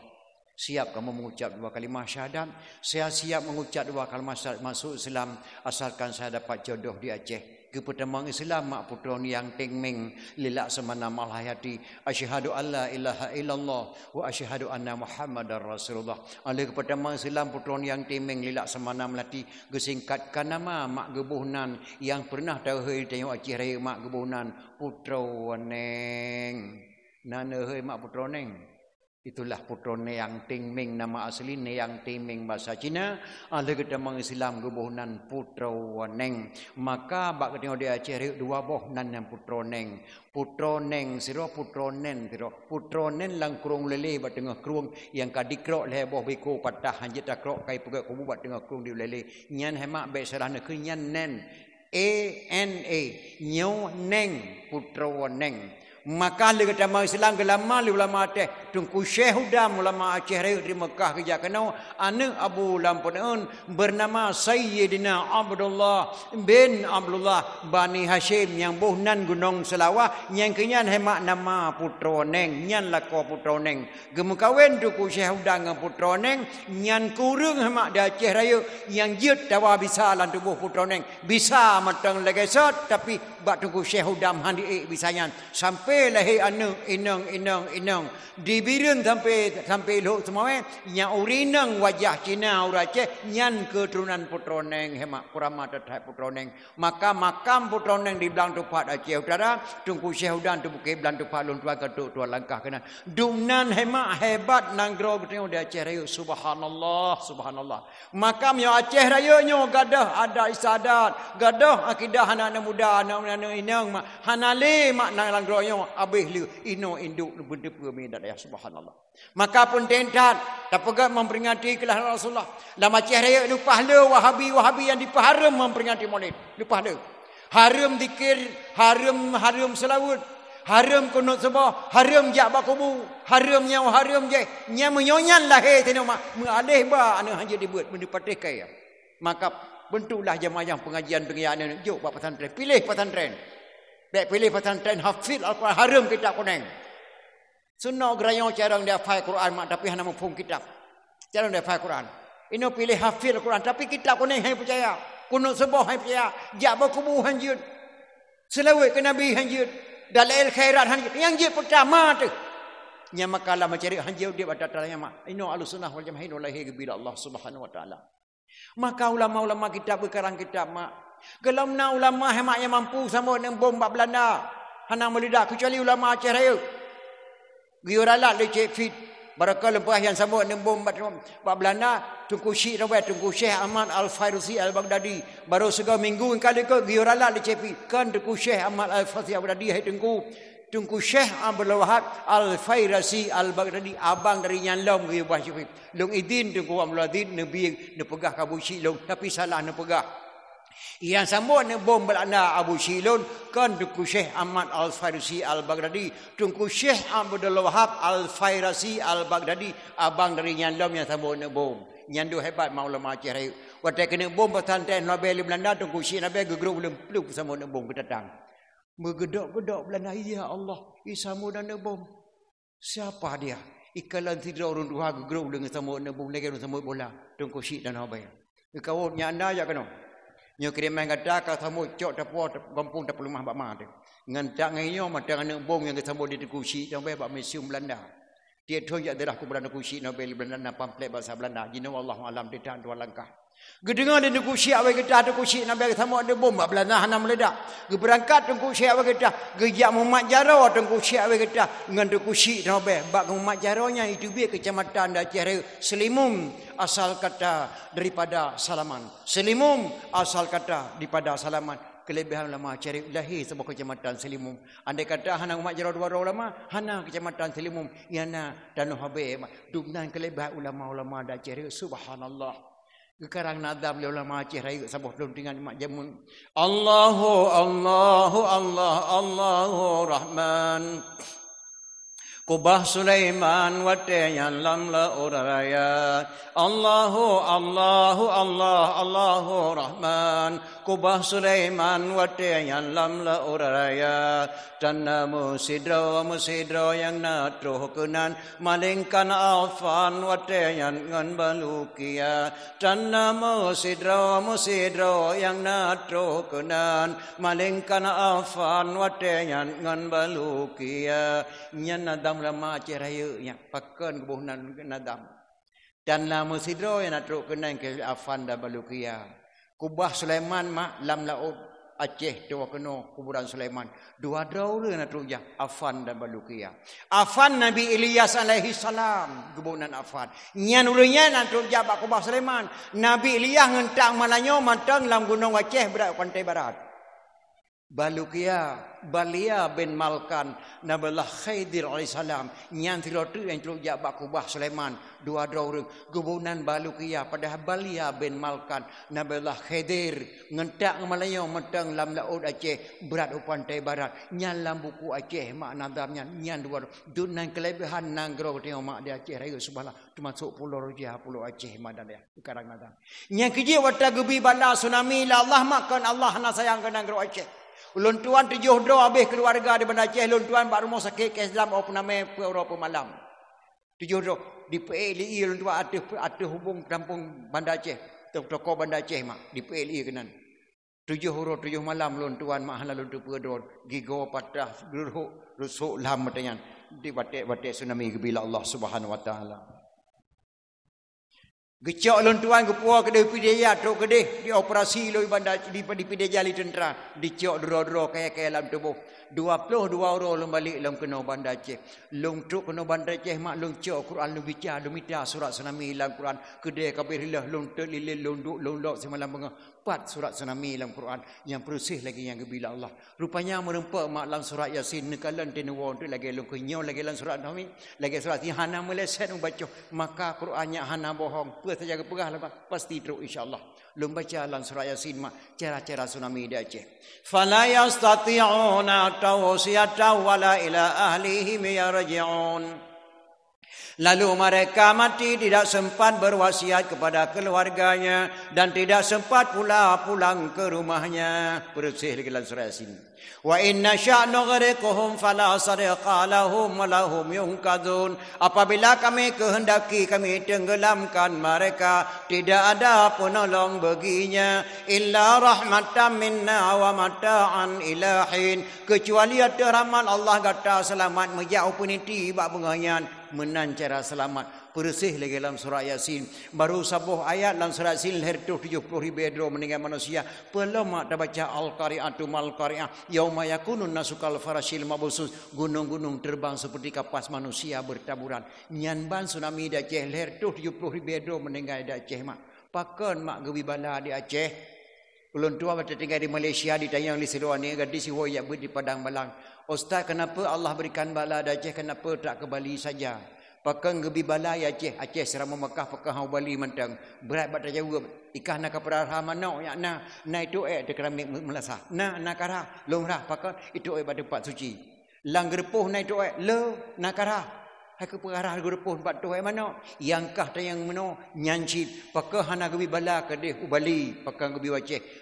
Siap kamu mengucap 2 kalimah syahadat? Saya siap mengucap 2 kalimah syahadat masuk Islam asalkan saya dapat jodoh di Aceh. Kepertemuan Islam mak putra ni yang tingming lilak semana Malai Hati. Asyhadu alla ilaha illallah wa asyhadu anna Muhammadar Rasulullah. Oleh kepertemuan Islam putra ni yang tingming lilak semana Melati gesingkatkan nama mak gebuhnan yang pernah tahu tengok Aceh Raya mak gebuhnan putra neng. Nana hei mak putra neng. Itulah putra Neyang Tingming nama asli Neyang Tingming bahasa Cina. Oleh ketemang Islam gebuhnan putra Neng. Maka bak ketengok dia Aceh 2 boh nan yang putra Neng. Putra Neng siro putra Nen siro. Putra Nen lang kurung lele bak tengah kurung yang kadikrok leh boh beko patah hanjit takrok kai pegak kubu bak tengah kurung di lele. Nyan hemak baik salah negeri nyan Nen. A-N-A. Nyo Neng putra Neng. Maka le kata Islam gelama le ulama teh tungku Syekh Hudam ulama Aceh Raya di Mekah kerja kenau anak Abu Lampunaun bernama Sayyidina Abdullah bin Abdullah Bani Hashim yang buhnan Gunung Selawah yang kenyan hemak nama putra Neng nyan lako putra Neng gemukawin tungku Syekh Hudam dengan putra Neng nyan kurung hemak di Aceh Raya yang jut tawa bisa lan tubuh putra Neng bisa matang legesot tapi bak tungku Syekh Hudam handi bisa nyan sampai sampai lahir inang dibirin sampai lo semua nya urinang wajah Cina urace nyan keturunan Putroneng hemak kurama tetai Putroneng maka makam Putroneng di belang tupat Aceh Utara tungku Syekhudan tu buke belang tupat lun tua ketuk tua langkah kena dumnan hemak hebat nanggro ketengok di Aceh Raya subhanallah makam yo Aceh Raya nyo gadah ada isadat gadah akidah anak muda anak inang hanale mak nang langgroyo abih lu ino induk benda peminat ya subhanallah maka pun tentat tapagat memperingati kelahiran Rasulullah dalam Aceh Raya lu pahala wahabi yang dipaharam memperingati Maulid lu pahala haram zikir haram selawat haram kunut sebah haram jak bakubu haram nyaw haram je nya menyonyan lahir tino mak mengalih ba ana hanya dibuat benda patih kaya maka bentuklah jemaah pengajian ini jom buat pesantren pilih pesantren baik pilih pesantren hafiz Al-Quran haram kitab kuning sunnah gerayong carang dia hafal Quran mak tapi hanya mufhum kitab carang dia hafal Quran ini pilih hafiz Al-Quran tapi kitab kuning hai percaya kunut sebah hai percaya jak berkubu hanjut selawat ke Nabi hanjut dalail khairat hanjut yang jid pertama tu nya makalah mencari hanjut dia pada talanya mak ini Ahlussunnah wal Jamaah ini lahir bila Allah Subhanahu wa taala maka ulama-ulama kitab berkarang kitab mak gelamna ulama hemak yang mampu sama dengan bom bak Belanda hanang meledak kecuali ulama Aceh Raya giuralat le cek fit barakah lempah yang sama dengan bom bak Belanda Tunku Syekh Tunku Syekh Ahmad Al-Fairuzi Al-Baghdadi baru segala minggu kali ke giuralat le cek fit kan Tunku Syekh Ahmad Al-Fairuzi Al-Baghdadi hai Tunku Syekh Abdul Wahab Al-Fairasi Al-Baghdadi abang dari Nyanlom ke Abah Syafif long idin Tunku Abdul Aziz Nabi nepegah Abu Syilon tapi salah nepegah yang sama dengan bom Belanda Abu Syilon kan Tunku Syekh Ahmad Al-Fairasi Al-Baghdadi Tunku Syekh Abdul Wahab Al-Fairasi Al-Baghdadi abang dari Nyanlom yang sama dengan bom nyandu hebat maulama Aceh Raya waktu kena bom pesantren Nobel Belanda Tunku Syekh Nabi gegeruk belum peluk sama dengan bom kedatang Megedok-gedok Belanda, ya Allah, isamu dan bom. Siapa dia? Ikalan tidur orang dua gegeruk dengan sama bom lagi dengan sama bola. Tunggu Syekh dan Habay. Kau nyanda ya kena. Nyo kiriman kata kau sama cok tapu kampung tapu rumah bak mak tu. Ngan tak ngayo mata dengan bom yang sama di Tunggu Syekh dan Habay bak museum Belanda. Dia tu ya darah ku Belanda ku Syekh Nobel Belanda pamflet bahasa Belanda. Jina Allah alam dia tak dua langkah. Gedengar dia Tunku Syekh awak kita Tunku Syekh Nabi sama ada bom bak Belanda hana meledak. Geberangkat Tunku Syekh awak kita gejak Muhammad Jaro Tunku Syekh awak kita dengan Tunku Syekh Nabi bak Muhammad Jaronya itu biar kecamatan Aceh Raya Selimum asal kata daripada Salaman. Selimum asal kata daripada Salaman. Kelebihan ulama Aceh Raya lahir sebuah kecamatan Selimum. Andai kata hana Muhammad Jaro dua ulama hana kecamatan Selimum yana dan Habib dubnan kelebihan ulama-ulama Aceh Raya subhanallah. Sekarang nadam le ulama Aceh Raya sabuh dengan mak jamun. Allahu Rahman. Kubah Sulaiman watayan lamla uraya. Allahu Rahman. Kubah Sulaiman watayan lamla uraya. Tanna musidro yang natruh kenan malingkan afan watayan ngan balukia. Tanna musidro yang natruh kenan malingkan afan watayan ngan balukia. Nyan nadam lama Aceh Raya nya pakan kebunan nadam. Dan lama sidro yang natruh kenan ke afan dan balukia. Kubah Sulaiman mak lam laut Aceh tu kena kuburan Sulaiman. Dua draw le natruh jah afan dan balukia. Afan Nabi Ilyas alaihi salam kebunan afan. Nyan ulunnya natruh jah bak kubah Sulaiman. Nabi Ilyas ngentak malanyo matang lam gunung Aceh berat pantai barat. Balukia Balia bin Malkan Nabiullah Khidir alaihissalam nyan tirotu yang celuk jak bak kubah Sulaiman dua orang gubunan Balukia padahal Balia bin Malkan Nabiullah Khidir ngentak ngamalayong meteng lam laut Aceh berat pantai barat nyan lam buku Aceh mak nadamnya nyan dua dunan kelebihan nanggro tengok mak dia Aceh Raya subhanallah termasuk pulau Raja pulau Aceh madan dia sekarang nadam nyan keje wata gebi bala tsunami la Allah makan Allah na sayang ke nanggro Aceh. Ulun tuan 7 dro habis keluarga di Banda Aceh. Ulun tuan bak rumah sakit ke Islam apa nama Eropah malam. 7 dro di PLI ulun tuan ada hubung kampung Banda Aceh. Toko Banda Aceh mak di PLI kenan. 7 huruf 7 malam lon tuan mahal lon tu pedon gigo patah geruk rusuk lam matayan di batik tsunami gebila Allah Subhanahu wa taala. Gecok lon tuan gepua kedai pidaya tok kedai di operasi loi bandar di pidaya li tentera dicok dro-dro kaya-kaya dalam tubuh 22 orang lom balik lom kena bandar Aceh lom tok kena bandar Aceh mak lom cok Quran lom bicara lom minta surat tsunami dalam Quran kedai kabirlah lom telilil lom duk lom lok semalam bengah 4 surat tsunami dalam Quran yang bersih lagi yang gebila Allah rupanya merempak mak dalam surat Yasin nekalan tenewon tu lagi lom kenyau lagi dalam surat Nabi lagi surat hana meleset membaca maka Qurannya hana bohong saja kepegah lah pasti teruk insyaallah lum baca dalam surah Yasin mak cara-cara tsunami di Aceh fala yastati'una tawsiyatan wala ila ahlihim yarji'un lalu mereka mati tidak sempat berwasiat kepada keluarganya dan tidak sempat pula pulang ke rumahnya bersih lagi dalam surah Yasin wa inna sya'nu ghariquhum fala sariqa lahum wa lahum yunkadun apabila kami kehendaki kami tenggelamkan mereka tidak ada penolong baginya illa rahmatan minna wa mata'an ilahin kecuali ada rahmat Allah kata selamat menjauh peniti bak bengayan menan cara selamat bersih lagi dalam surah Yasin baru sabuh ayat dalam surah Yasin lahir 70,000 meninggal manusia belum ada baca al-qari'atu mal-qari'ah yauma yakunun nasukal farashil mabusus gunung-gunung terbang seperti kapas manusia bertaburan nyanban tsunami di Aceh lahir 70,000 meninggal di Aceh mak pakon mak gewi bala di Aceh ulun tua baca tinggal di Malaysia ditanya oleh seruan ni gadis sihoyak di Padang Balang ustaz kenapa Allah berikan bala di Aceh kenapa tak ke Bali saja pakai gebi balai Aceh serama Mekah pakai hau Bali mentang berat baca jauh ikan nak perah mana ya na itu keramik melasah na karah longrah pakai itu pada tempat suci lang gerpuh na itu le nakara hai ke perah gerpuh tempat tu mana yang kah tayang meno nyancit pakai hana gebi bala ke deh Bali pakai gebi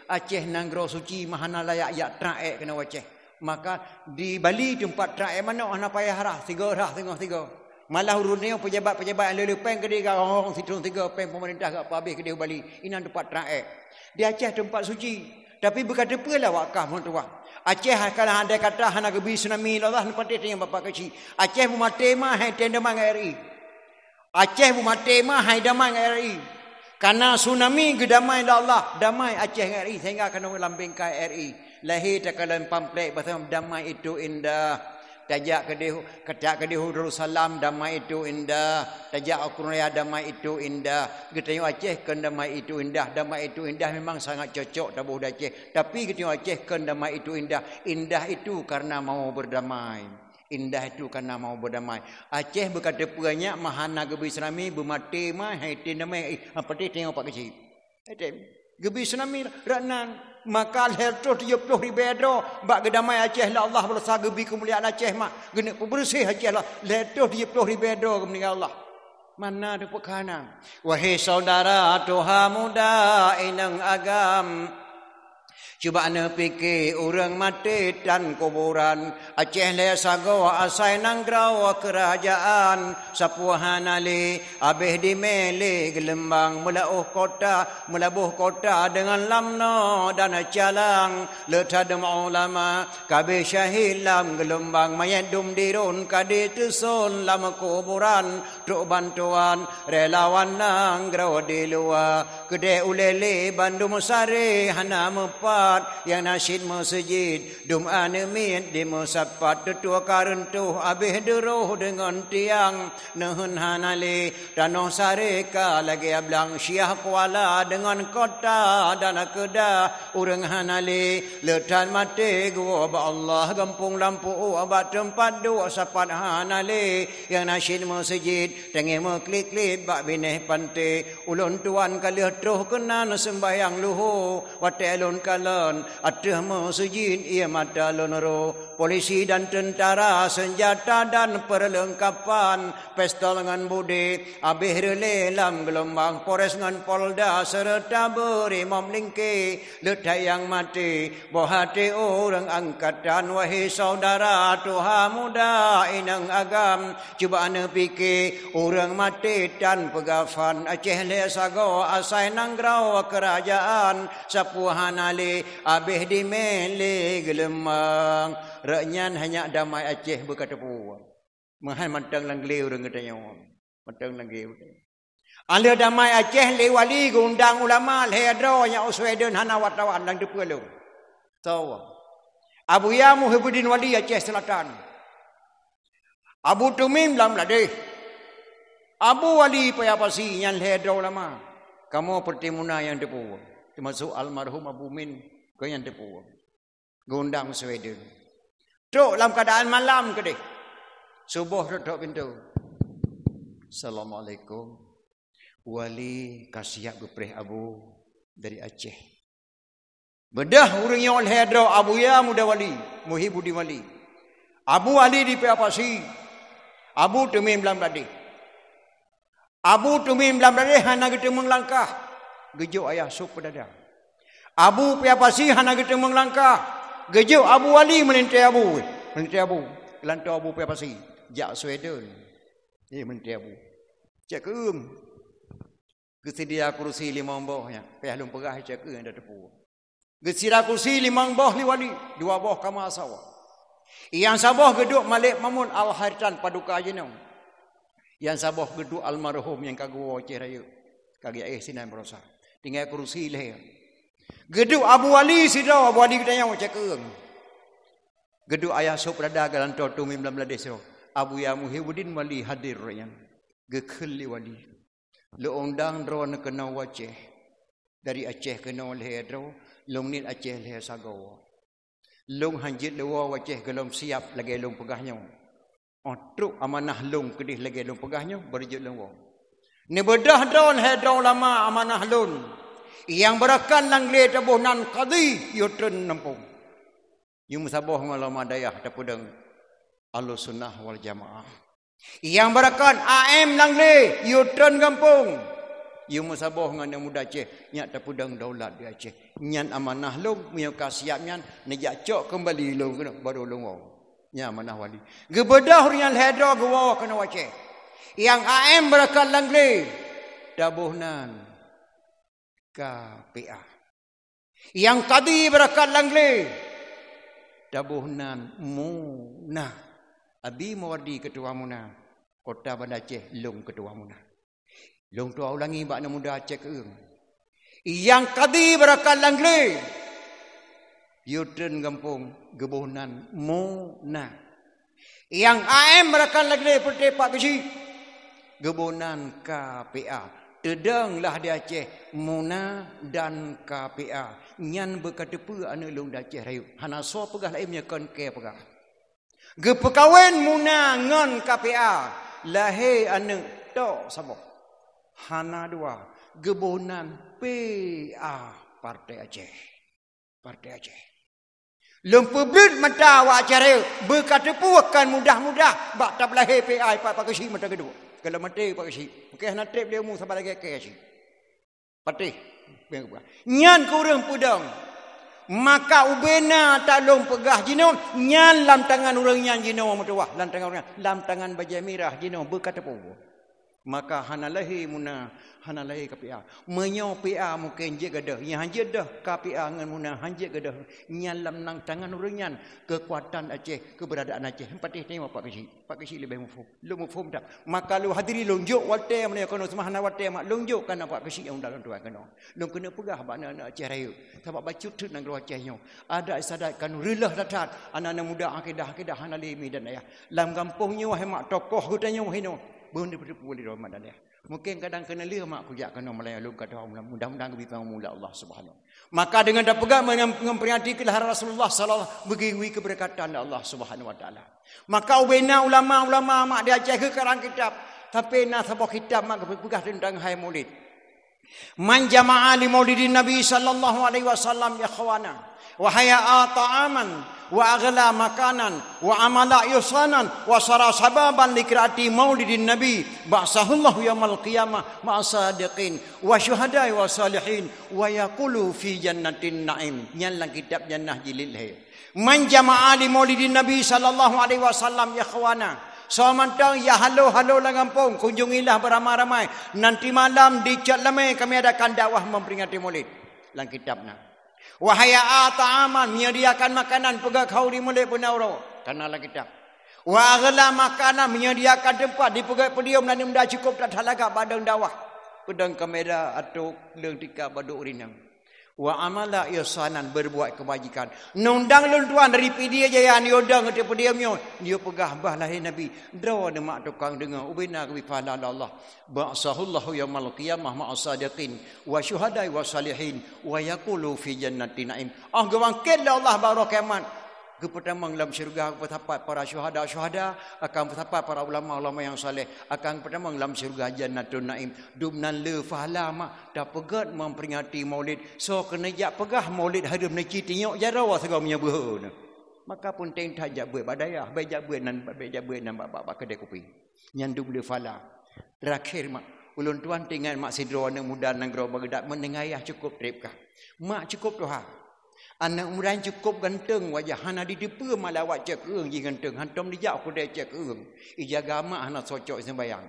Aceh nanggro suci mahana layak ya trae kena Aceh maka di Bali tempat trae mana hana payah rah tiga malah urunnya pejabat-pejabat yang lelepeng ke dia orang situ 3 peng pemerintah ke apa habis ke dia Bali ini tempat rakyat di Aceh tempat suci tapi berkata pula wakaf mentua Aceh kalau ada kata hana gebi tsunami Allah tempat dia yang bapak kecil Aceh mati mah hai tenda mang RI Aceh mati mah hai damai RI karena tsunami gedamai Allah damai Aceh RI sehingga kena lambing ke RI lahir takalan pamflet pasal damai itu indah tajak kedih Darussalam damai itu indah tajak Al-Quran damai itu indah kita Aceh kan damai itu indah memang sangat cocok tabuh Aceh tapi kita Aceh kan damai itu indah itu karena mau berdamai Aceh berkata banyak mahana gebi tsunami bermati mah haitin damai apa dia tengok pak kecil gebi tsunami ranan maka lahir 70,000 bak gedamai Aceh la Allah bersah gebi kemuliaan Aceh mak gena bersih Aceh lah lahir 70,000 kemuliaan Allah mana ada pekana wahai saudara tuha muda inang agam cuba anda fikir orang mati dan kuburan Aceh le sago asai nanggrau kerajaan sapuhan ali abih di mele gelembang melabuh kota dengan lamno dan calang letadem ulama kabeh syahid lam gelembang mayat dum dirun kadi tusun lam kuburan truk bantuan relawan nanggrau di luar gede ulele bandung sare hana mepat yang nasyid masjid dum anemin di musapat tetua karentuh abih deruh dengan tiang nehun hanali danau sareka lagi ablang syiah kuala dengan kota dan kedah urang hanali letan mati gua ba Allah gampung lampu abat tempat dua sapat hanali yang nasyid masjid tengi meklik-klik bak bineh pantai ulun tuan kalih truh kenan sembahyang luhu wate alun kala atah masjid ia mata lonoro polisi dan tentara, senjata dan perlengkapan, pistol dengan budi, habis relelam gelombang, Polres dengan Polda serta berimam lingki, letai yang mati, bohati orang angkatan, wahai saudara Tuhan muda inang agam, cuba ane fikir orang mati dan pegafan, Aceh le sago asai nanggrau kerajaan, sapuhan ali habis dimeli gelemang, raknyan hanya damai Aceh berkata puang. Mahan mantang langgli orang katanya, mantang langgli. Ala damai Aceh le wali gundang ulama le dro nya Sweden hana wartawan lang depelo. Tahu. Abu Ya Muhyiddin Wali Aceh Selatan. Abu Tumim lam ladeh. Abu Wali Payapasi yang le dro ulama. Kamu pertimuna yang depu. Termasuk almarhum Abu Min kau yang depu. Gundang Sweden. Tok dalam keadaan malam ke deh. Subuh tok pintu. Assalamualaikum. Wali kasiak gepreh Abu dari Aceh. Bedah orang yang hedro Abu Ya Muda Wali, Muhyiddin Wali. Abu Ali di Payapasi. Abu Tumim dalam ladih. Abu Tumim dalam ladih hana kita menglangkah. Gejuk ayah sup pedada. Abu Payapasi hana kita menglangkah. Gejuk Abu Wali melintai Abu. Melintai Abu. Lantai Abu Payapasi. Jak Sweden. Melintai Abu. Cek Kesedia kursi limang bohnya. Payah lum pegah cek yang dah tepu. Kesedia kursi limang boh li wali. 2 boh kama asawa. Yang sabah geduk Malik Mamun Al-Haritan paduka jenong. Yang sabah geduk almarhum yang kagua Aceh Raya. Kagi ayah sinan berosa. Tinggal kursi leh. Geduk Abu Wali sidau. Abu Wali kita yang cek Geduk ayah sop rada galan Tumim dalam ladeh siro. Abu Ya Muhyiddin Wali hadir yang. Gekeli wali. Leondang drone kena Aceh. Dari Aceh kena oleh dro. Long nit Aceh leh sagawa. Long hanjit lewa Aceh gelom siap lagi long pegahnya. Truk amanah long kedih lagi long pegahnya berjut lewa. Ni bedah drone hedro lama amanah long. Yang berakan langle tabuh nan qadi yutun nampung. Yung sabah malam adayah tapudang Ahlussunnah wal Jamaah. Yang berakan AM langle yutun kampung. Yung musabah dengan yang muda Aceh nyak tapudang daulat di Aceh. Nyan amanah long punya kasiap nyan nejak cok kembali long kena baru long wow. Nya amanah wali. Gebedah yang hedra gewa kena Aceh. Yang AM berakan langle tabuhnan KPA. Yang tadi berakan langle tabuhnan Muna. Abi Mawardi ketua Muna. Kota Bandar Aceh long ketua Muna. Long tua ulangi bakna muda Aceh keung. Yang kadi berakan langle. Yutun kampung gebunan Muna. Yang AM berakan langle putih Pak Kesi. Gebunan KPA. Tedanglah di Aceh Muna dan KPA. Nyan berkata pe anu long di Aceh rayu. Hana so pegah lainnya kon ke pegah. Gepekawin Muna ngan KPA. Lahir anu tok sabah. Hana 2 gebunan PA Partai Aceh. Partai Aceh. Lempeblit mata wa Aceh berkata puakan mudah-mudah bak tak lahir PA Pak Kesi mata kedua. Kalau mati Pak Kesi. Okey nak trip dia mu sampai lagi ke Aceh. Partai. Nyan kurang pudang. Maka ubena tak long pegah jino nyan lam tangan orang nyan jino matuah lam tangan orang lam tangan bajai merah jino berkata puak. Maka hanalahi Muna hanalahi KPA menyo PA mungkin je gadah yang hanjit dah KPA ngan Muna hanjit gadah nyalam nang tangan urenyan kekuatan Aceh keberadaan Aceh empatih tengok Pak Kesi lebih mufhum lu mufhum tak maka lu hadiri lonjok walte mana kono semahana walte mak lonjok kana Pak Kesi yang dalam tuan kena lu kena pegah bana anak Aceh Raya sebab bacut tu nang Aceh nyo ada isadat kan rilah datat anak-anak muda akidah hanalimi dan ayah lam kampungnya wahai mak tokoh gutanyo hino Bundi boleh Ramadan ya. Mungkin kadang kena lihat mak kujak kena melayalum kata mudah-mudahan lebih pangmula Allah Subhanahu. Maka dengan dah pegang memperingati kelahiran Rasulullah sallallahu begiwi keberkatan Allah Subhanahu wa taala. Maka ubena ulama-ulama mak dia Aceh ke karang kitab, tapi nak sebuah kitab mak pegang tentang hai Maulid. Man jama'a li maulidin Nabi sallallahu alaihi wasallam ya khawana wa haya'a ta'aman wa aghla makanan wa amala yusanan wa sara sababan likrati maulidin Nabi ba'sahullahu yaumil qiyamah ma'asadiqin wa syuhada'i wa salihin wa yaqulu fi jannatin na'im. Nyan lang kitab jannah jilid hai. Man jama'a li maulidin Nabi sallallahu alaihi wasallam ya khawana. So mantang ya halo lang kampung, kunjungilah beramai-ramai. Nanti malam di Cat Lemai kami adakan dakwah memperingati Maulid. Dalam kitabnya. Wahaya ta'aman, menyediakan makanan pegak kau di Maulid Punauro. Karena dalam kitab. Wa aghla makanan, menyediakan tempat di pegak pedium dan mudah cukup tak talaga badang dakwah. Pedang kamera atau leung tika baduk urinang. Wa amala ihsanan, berbuat kebajikan. Nundang luntuan dari pidia jaya ni odang ke pediamnya. Dia pegah bah lahir Nabi. Draw de mak tukang dengar ubina bi fala Allah. Ba'sahullahu yaumil qiyamah ma'asadiqin wa syuhada'i wa salihin wa yaqulu fi jannatin na'im. Gawang kela Allah baru kiamat. Pertama dalam syurga bertapat para syuhada akan bertapat para ulama-ulama yang saleh akan pertama dalam syurga jannatun naim dumnan le fahala mak dah pegat memperingati Maulid so kena jak pegah Maulid hari meniki tinyok jarawa segala punya behuna maka pun teng tajak buat badayah bejak buat nan bab kedai kopi nyandum le fahala terakhir mak ulun tuan tinggal mak sidro anak muda nang gro bagdak menengayah cukup tripkah mak cukup doha. Anak muda yang cukup ganteng wajah hana di depa malawat cek eung ji ganteng hantom dijak aku dah cek eung ijaga mak hana socok sembayang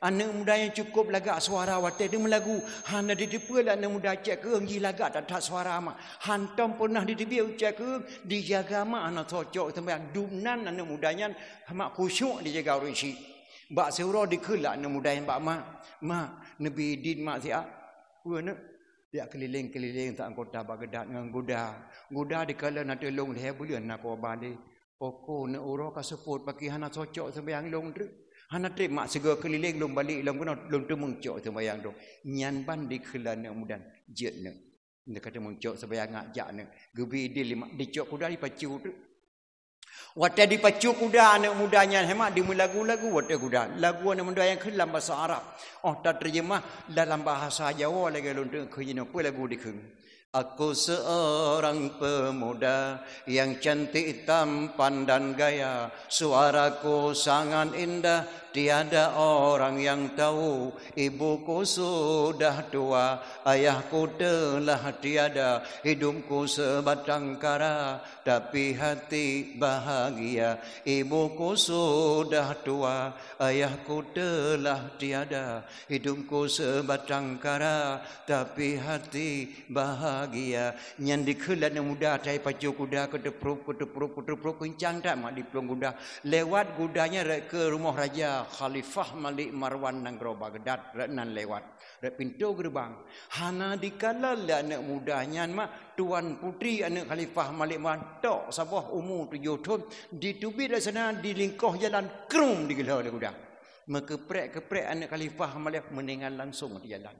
anak muda yang cukup lagak suara wate dia melagu hana di depa lah anak muda cek eung ji lagak tak suara mak hantom pernah di depa cek eung dijaga mak hana socok sembayang dumnan anak mudanya mak khusyuk dijaga urisi bak seuro dikelak anak muda yang bak mak nabi din mak siap puana dia keliling-keliling tak anggota Baghdad dengan guda dikala nak long dia bulan nak balik pokok nak uro ka support pagi hana cocok sembayang long tu hana trip mak sega keliling long balik long kena long tu mengcok sembayang tu nyan ban dikala nak mudan jet nak dia kata mengcok sembayang ngajak nak gebi di lima dicok kuda dipacu tu wata dipacu kuda anak mudanya hemat di lagu-lagu wata kuda lagu anak muda yang dalam bahasa Arab tak terjemah dalam bahasa Jawa lagi lontung kena apa lagu dikeng aku seorang pemuda yang cantik tampan dan gaya suaraku sangat indah tiada orang yang tahu ibuku sudah tua ayahku telah tiada hidupku sebatang kara tapi hati bahagia ibuku sudah tua ayahku telah tiada hidupku sebatang kara tapi hati bahagia nyan dikelan yang muda cai pacu kuda kedepruk kencang tak mak di pelong kuda lewat kudanya ke rumah raja Khalifah Malik Marwan nang gro Baghdad nan lewat dak pintu gerbang hana dikala anak mudanya mak tuan putri anak Khalifah Malik Marwan tok sabah umur 7 tahun ditubik dari sana di lingkuh jalan krum digela kuda keprek anak Khalifah Malik meninggal langsung di jalan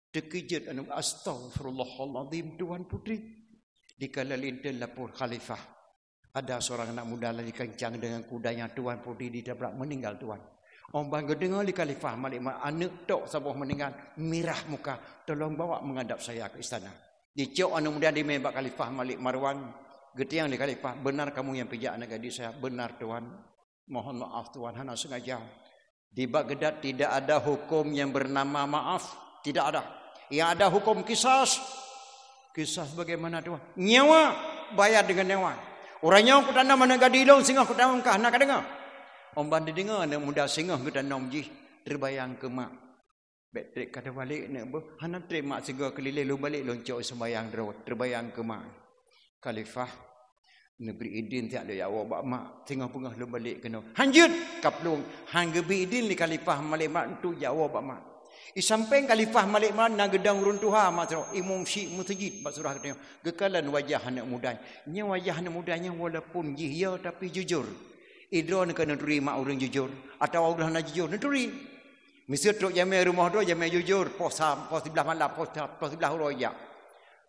terkejut anak astagfirullahalazim tuan putri dikala lintel lapor Khalifah ada seorang anak muda lagi kencang dengan kudanya tuan putri ditabrak meninggal tuan. Orang bangga dengar di Khalifah Malik anak tok sabah meninggal mirah muka tolong bawa menghadap saya ke istana. Dicok anak muda di membak Khalifah Malik Marwan getiang di Khalifah benar kamu yang pijak anak gadis saya benar tuan mohon maaf tuan hana sengaja di Baghdad tidak ada hukum yang bernama maaf tidak ada yang ada hukum kisas bagaimana tuan nyawa bayar dengan nyawa orangnya aku tanam mana gadilong sehingga aku tanam kah nak dengar om bandi dengar anak muda singgah kita nom ji terbayang ke mak betrik kata balik nak hana trip mak sega keliling lu balik loncok sembayang terbayang ke mak Khalifah negeri idin tiak ada jawab bak mak tengah pengah lu balik kena hanjut kaplung hang gebi idin li Khalifah Malik mak tu jawab bak mak isampeng Khalifah Malik mak na gedang runtuha mak imam syik mustajid bak surah katanya gekalan wajah anak muda nya wajah anak mudanya walaupun jihya tapi jujur idron kena terima orang jujur atau orang nak jujur neturi mesti tok jamai rumah tu jamai jujur pos sebelah malam pos sebelah royak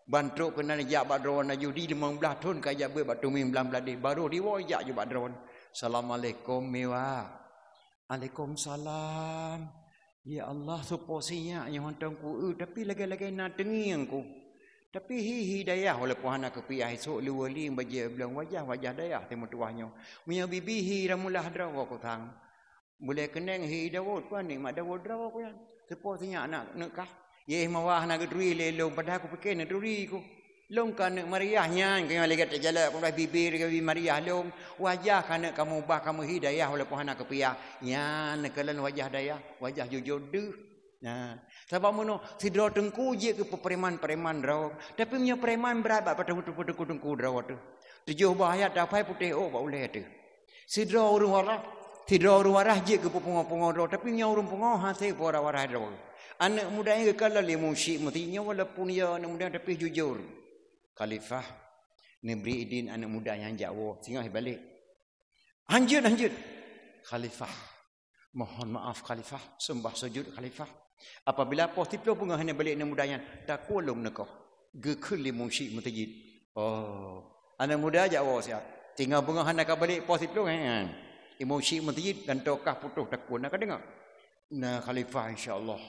bantuk kena jak badron judi 15 tahun kaya ber batu 19 di baru diwoyak je badron assalamualaikum mewa Waalaikumsalam Ya Allah suposinya yang hantam ku tapi lagi-lagi nak tenging ku. Tapi hidayah walaupun anak kepiah esok lu wali baca bilang wajah dayah temu tuahnya. Punya bibi hi ramulah drawa ku tang. Boleh keneng hidawat pun ni mak dawat drawa ku yang. Suposinya anak nekah. Ye mawah nak gedui lelong padahal aku fikir nak duri ku. Long kan Mariahnya kau lagi tak jalan pun bibir ke Mariah long wajah kan kamu bah kamu hidayah walaupun anak kepiah nya nekalan wajah dayah wajah jujur deh nah sebab mono sidro tengku je ke preman-preman raw tapi punya preman berat pada betul-betul tengku raw tu 7 bahaya dapai putih oh boleh tu sidro urung warah je ke pengo-pengo raw tapi punya urung pengo hasil warah raw anak muda yang kalau lemu syik mestinya walaupun dia anak muda tapi jujur Khalifah Nibri Idin anak muda yang Jawa singgah balik. Anjut. Khalifah. Mohon maaf Khalifah, sembah sujud Khalifah. Apabila positif pun hanya balik anak muda yang tak kolong nekoh. Gekeli musyik mutajid. Oh, anak muda Jawa siap. Tinggal bunga hendak balik positif kan. Musyik mutajid dan tokah putuh takun nak dengar. Nah Khalifah insya-Allah.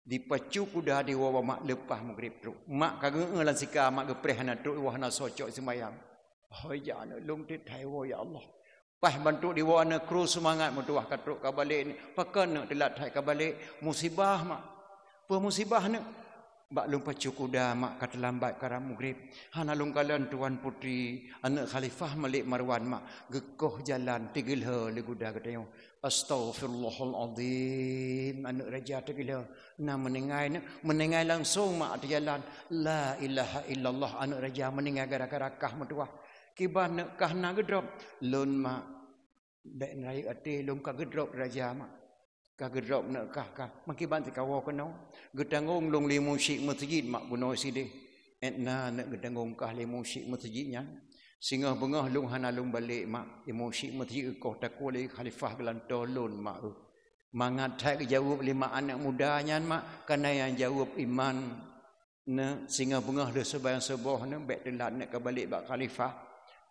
Dipacu kuda di wawa mak lepas maghrib tu. Mak kagak lan sika mak gepreh na tu wahna socok sembayang. Hoi ya ana long tit thai wo ya Allah. Pas bantu di wawa na kru semangat mutuah katruk ka balik ni. Pakan nak telat thai ka balik musibah mak. Pe musibah nak bak long pacu kuda mak kat lambat karam maghrib. Hana long kalan tuan putri anak khalifah Malik Marwan mak gekoh jalan tigil he le kuda katanya. Astaghfirullahalazim anak raja tegila na menengai langsung mak di jalan la ilaha illallah anak raja menengai gara-gara kah metuah kiban nak kah na gedrop lon mak dek nai ate lom ka gedrop raja mak ka gedrop nak kah makiban ti kawo keno gedangong long limu syik masjid mak buno side etna nak gedangong kah limu syik masjidnya Singa bengah lung hana lung balik mak emosi mati koh takuli khalifah gelan tolon mak mangat tak jawab 5 anak mudanya mak karena yang jawab iman ne singa bengah le sebayang seboh ne bek telat nak ke balik bak khalifah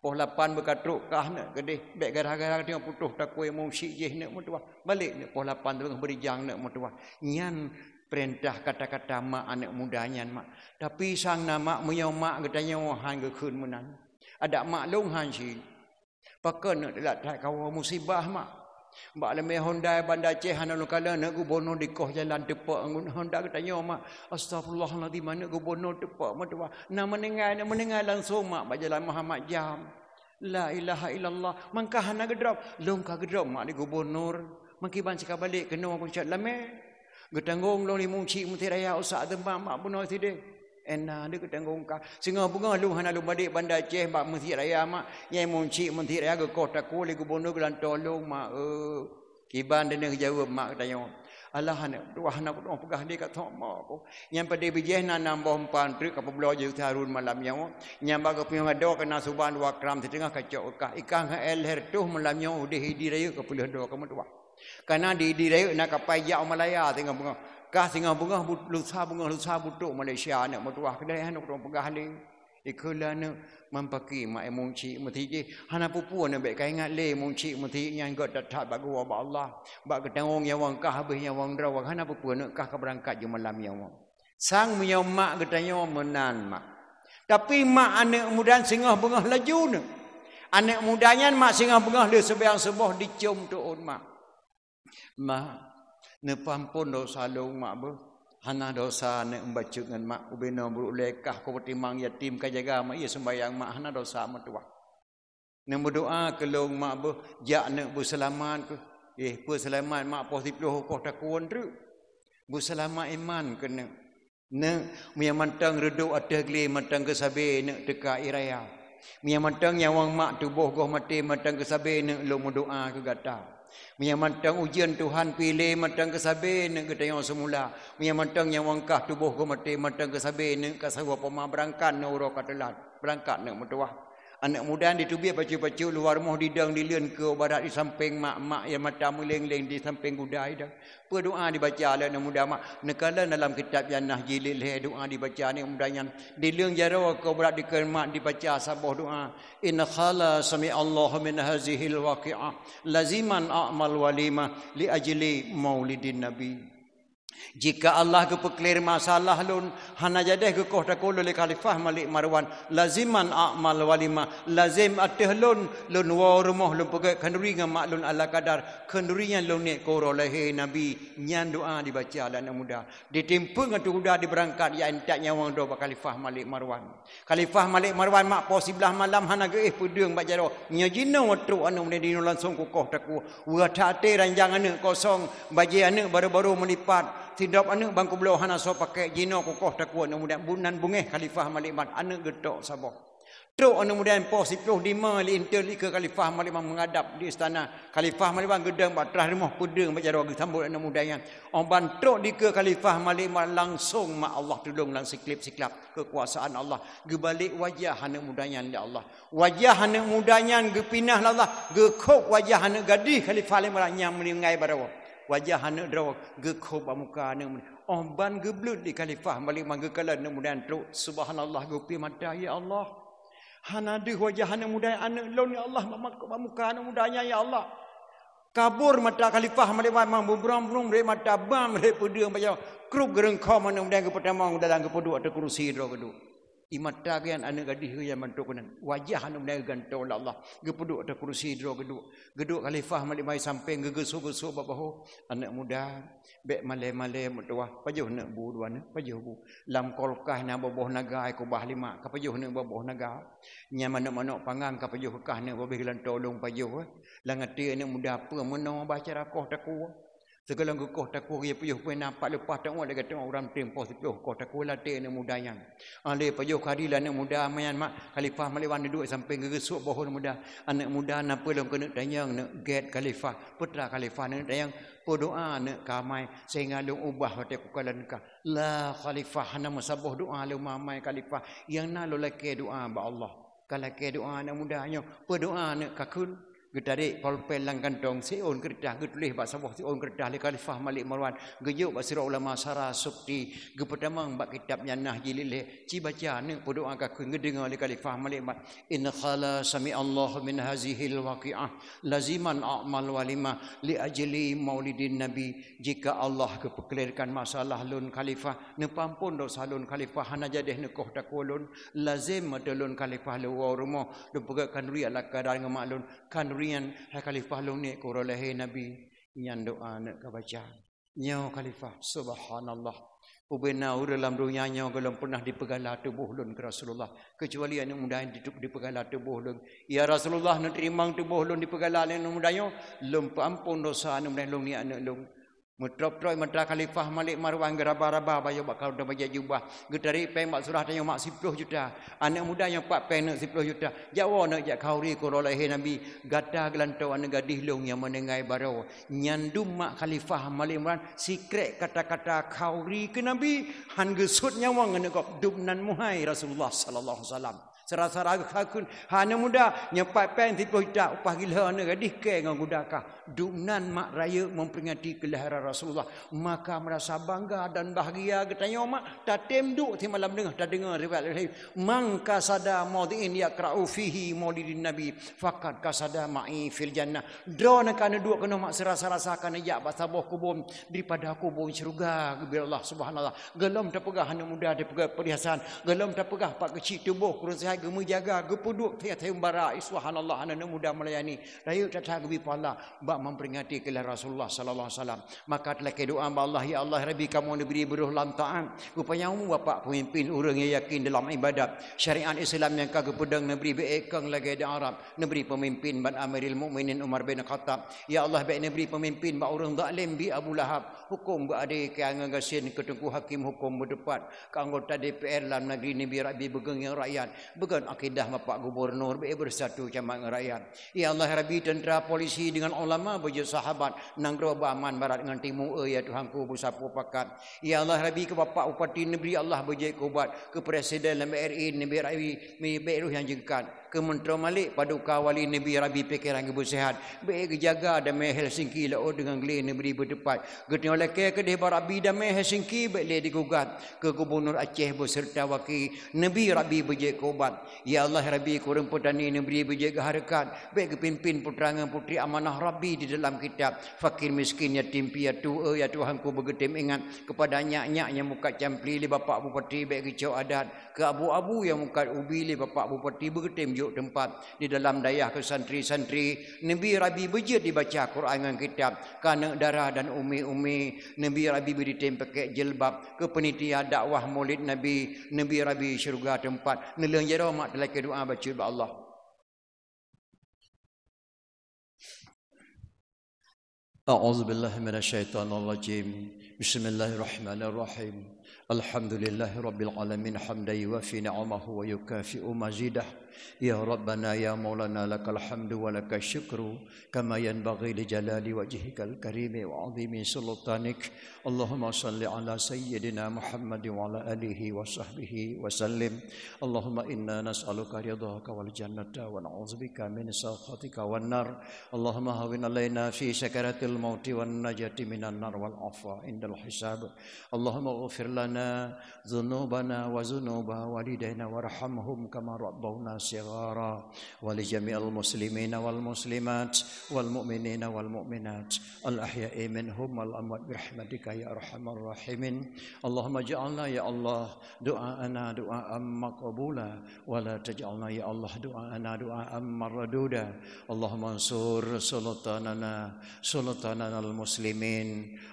poh 8 berkatruk kah nak kedih bek gara-gara dia putuh takui emosi je nak mutuah balik ne poh 8 tu berijang nak mutuah nyan perintah kata-kata mak anak mudanya mak tapi sang nama menyau mak katanya wahan ke khun menan ada maklum hansi. Pakai nak telat tak kau musibah mak. Mak lemah Honda bandar Aceh hana lokala nak gubernur di koh jalan tepak Honda katanya mak astagfirullahalazim mana gubernur tepak mak tua. Nak menengai langsung mak jalan Muhammad Jam. La ilaha illallah. Mangkah hana gedrop. Long ka gedrop mak di gubernur. Mangkiban cakap balik kena aku cak lemah. Getanggung long limung cik muti raya usak tempat mak bunuh sidih. Ena dia ketanggung ka singa bunga lu hana lu balik bandar Aceh bak masjid raya mak nyai munci masjid raya ke kota ku le gubernur gelan tolong mak kiban dia jawab mak katanya Allah hana dua hana ku pegah dia kat tok mak ko nyam pada bijeh na nambah 4 truk apa belo je tarun malam yang nyam bag piang ado kena suban wa kram tengah kacau ka ikan el hertuh malam yang udah hidi raya ke puluh do kamu tua karena di raya nak kapai ya Malaya tengah bunga kah singa bunga lusa butuk Malaysia nak mutuah kedai nak pegah le ikula nak mampaki mak munci mati je hana pupu nak baik kai ingat le munci mati yang god datap bagi wa Allah bak ketangong yang wang kah habis yang wang draw hana pupu nak kah berangkat je malam yang sang punya mak katanya menan mak tapi mak anak muda singa bunga laju nak anak mudanya mak singa bunga le sebayang seboh dicium tuun mak ne pampun dosa long mak be hana dosa ne membaca dengan mak ubena buruk lekah ko timang yatim ka jaga mak ia sembayang mak hana dosa metua ne berdoa ke long mak be jak ne berselamat ke berselamat mak positif ko takun tu berselamat iman kena ne mia mantang reduk ada gli mantang ke sabe ne dekat iraya mia mantang yang wang mak tubuh goh mati mantang ke sabe ne lo doa ke gata Mia mantang ujian Tuhan pilih mantang kesabe nak ketanya semula. Mia mantang yang wangkah tubuh ko mati mantang kesabe nak kasawa pema berangkat nak uro katelat. Berangkat nak mutuah. Anak muda di tubiak bacu-bacu luar rumah didang dilian ke barat di samping mak-mak yang mata meleng-leng di samping gudai dah. Doa dibaca oleh anak muda mak. Nekala dalam kitab Jannah jilid leh doa dibaca ni mudanya. Di liang jarawa ke barat di mak dibaca sabah doa. Inna khala sami Allah min hazihil waqi'ah. Laziman a'mal walima li ajli maulidin nabi. Jika Allah kepeklir masalah lun hana jadeh ke kota kolo le khalifah Malik Marwan laziman a'mal walima lazim ateh lun wa rumah lun pegak kenduri ngam maklun ala kadar kendurian lun ne koro lehe nabi nyan doa dibaca dan muda ditimpung atu kuda diberangkat ya entak nyawang do khalifah Malik Marwan mak pos sebelah malam hana ge pedeung bak jaro nya jino watru anu ne dino langsung ku kota ku wa tate ranjang anu kosong baje anu baru-baru melipat tidak anak bangku belau hana so pakai jino kokoh takwa anu muda bunan bungeh khalifah Malik Marwan anak getok sabah truk anu muda pos 15 li intel ke khalifah Malik Marwan menghadap di istana khalifah Malik Marwan gedang batrah rumah pedeng baca doa sambut anu muda yang omban truk di ke khalifah Malik Marwan langsung mak Allah tolong lang siklip-siklap kekuasaan Allah gebalik wajah anak mudanya ya Allah wajah anak mudanya gepinah Allah gekok wajah anak gadis khalifah Malik Marwan yang meninggai barawa wajah anak draw gekhob muka anak omban geblut di khalifah Malik Marwan gekalan mudahan truk subhanallah gopi mata ya Allah hana de wajah anak muda anak lon ya Allah muka anak mudanya ya Allah kabur mata khalifah Malik Marwan berbram-bram re mata bam re pedeung baca kruk gereng khom anak muda ke pertama dalam ke peduk ada kerusi draw geduk imata kian anak gadis yang mantukunan wajah anu menai gantau Allah gepeduk ada kursi dro geduk khalifah Malik Marwan sampai gegesu-gesu babahu anak muda bek male-male mutua pajuh nak bu dua nak pajuh bu lam kolkah na boboh naga ko bah lima ka pajuh nak boboh naga nya manok-manok pangang ka pajuh kah nak bobeh lan tolong pajuh langati anak muda apa meno baca rakoh taku segala gukoh taku ye puyuh pun nampak lepas tak ada kata orang tempoh sepuluh koh taku late ne mudanya ale payuh kadilan ne muda mayan mak khalifah Malik Marwan duduk sampai gegesuk bawah muda anak muda napa long kena tanyang ne get khalifah putra khalifah ne tanyang doa ne kamai sehingga long ubah hote kukalan ka la khalifah na masabuh doa lu mamai khalifah yang na lo leke doa ba Allah kalau ke doa anak mudanya doa ne kakun Getarik polpen lang kantong si on kerdah getulih bak sabah si on kerdah li khalifah Malik Marwan geyuk bak sira ulama sara sukti ge pertamang bak kitab nyanah jililih ci baca ne doa ka ku ngedengar li khalifah Malik Marwan in khala sami Allah min hazihil waqiah laziman a'mal walima li ajli maulidin nabi jika Allah kepekelirkan masalah lun khalifah ne pampun dosa lun khalifah hana jadeh ne koh takulun lazim madalun khalifah lu rumah du pegakan ri ala kadar ngamaklun kan rian hai khalifah long ni ko rolehe nabi nyan doa nak baca nyo khalifah subhanallah ubena dalam dunia nyo belum pernah dipegala tubuh lun ke Rasulullah kecuali anak muda yang dipegala tubuh lun ya Rasulullah nak terima tubuh lun dipegala anak muda nyo lum ampun dosa anak muda long ni anak long Mutrop-trop matra khalifah Malik Marwan geraba-raba bayo bakal dah bagi jubah getari peng mak surah tanya mak 10 juta anak muda yang 4 peng nak 10 juta jawa nak jak kauri ko lehe nabi gata gelantau anak gadis long yang menengai baro nyandum mak khalifah Malik Marwan secret kata-kata kauri ke nabi han gesut nyawang anak kok dumnan muhai Rasulullah sallallahu alaihi wasallam serasa hakun hana muda nyepat pen 10 juta upah gila anak gadis ke ngau gudakah dumnan mak raya memperingati kelahiran Rasulullah maka merasa bangga dan bahagia getanya mak tatem duk di malam dengar tak dengar riwayat man kasada maudin yaqra'u fihi maulidin nabi faqad kasada ma'i fil jannah drone kana duk kena mak serasa-rasakan ya basaboh kubur daripada kubur syurga gebir Allah subhanallah gelom terpegah anak muda terpegah perhiasan gelom terpegah pak kecil tubuh kurus gemu jaga gepuduk tiap-tiap bara subhanallah anak muda melayani raya tak gebi pala bak memperingati kelahiran Rasulullah sallallahu alaihi wasallam maka telah doa Allah ya Allah Rabbi kamu diberi beruh lantaan rupanya kamu bapak pemimpin orang yang yakin dalam ibadat syariat Islam yang kagak pedang negeri beekang lagi di Arab negeri pemimpin ban Amirul Mukminin Umar bin Khattab ya Allah baik negeri pemimpin ba orang zalim bi Abu Lahab hukum ba ade ke anggasin ketengku hakim hukum berdepan ke anggota DPR dalam negeri Nabi Rabbi begeng yang rakyat began akidah bapak gubernur be bersatu camat rakyat ya Allah Rabbi tentera polisi dengan ulama bejo sahabat nang roba aman barat dengan timur ya Tuhanku busapu pakat ya Allah Rabbi ke bapak upati negeri Allah bejo kubat ke presiden MRI Nabi Rabbi mi beruh yang jengkat Kementra malik paduka wali Nabi Rabi pikiran ibu sehat. Baik jaga damai Helsinki lah dengan geli Nabi berdepat. Getih oleh ke kedih Rabi damai Helsinki baik le digugat ke Gubernur Aceh beserta wakil Nabi Rabi bejek kobat. Ya Allah Rabi kurang petani Nabi bejek harakat. Baik kepimpin puterangan putri amanah Rabi di dalam kitab. Fakir miskin yatim piatu ya Tuhanku bergetim ingat kepada nyak-nyak yang muka campli li bapak bupati baik kicau adat ke abu-abu yang muka ubi li bapak bupati bergetim juk tempat di dalam dayah ke santri-santri Nabi Rabi bejit dibaca Quran dengan kitab kanak darah dan umi-umi Nabi Rabi beritim pakai jilbab ke penitia dakwah maulid Nabi Rabi syurga tempat neleng jero mak telaki doa baca Allah. A'udzu billahi minasyaitonir rajim. Bismillahirrahmanirrahim. Alhamdulillahi rabbil alamin hamdan yuwafi ni'amahu wa yukafi'u mazidah. Ya Rabbana ya Maulana lakal hamdu wa lakal syukru kama yanbaghi li jalali wajhikal karimi wa 'azimi sultanik. Allahumma salli ala sayyidina Muhammad wa ala alihi wa sahbihi wa sallim. Allahumma inna nas'aluka ridhaka wal jannata wa na'udzubika min sakhatika wan nar. Allahumma hawwin alaina fi sakaratil mauti wan najati minan nar wal afwa indal hisab. Allahumma ighfir lana dhunubana wa dhunuba walidayna warhamhum kama rabbawna صغارا ولجميع المسلمين والمسلمات والمؤمنين والمؤمنات الأحياء منهم والأموات برحمتك يا أرحم الراحمين اللهم اجعلنا يا الله دعاءنا دعاء مقبولا ولا تجعلنا يا الله دعاءنا دعاء مردودا اللهم انصر سلطاننا المسلمين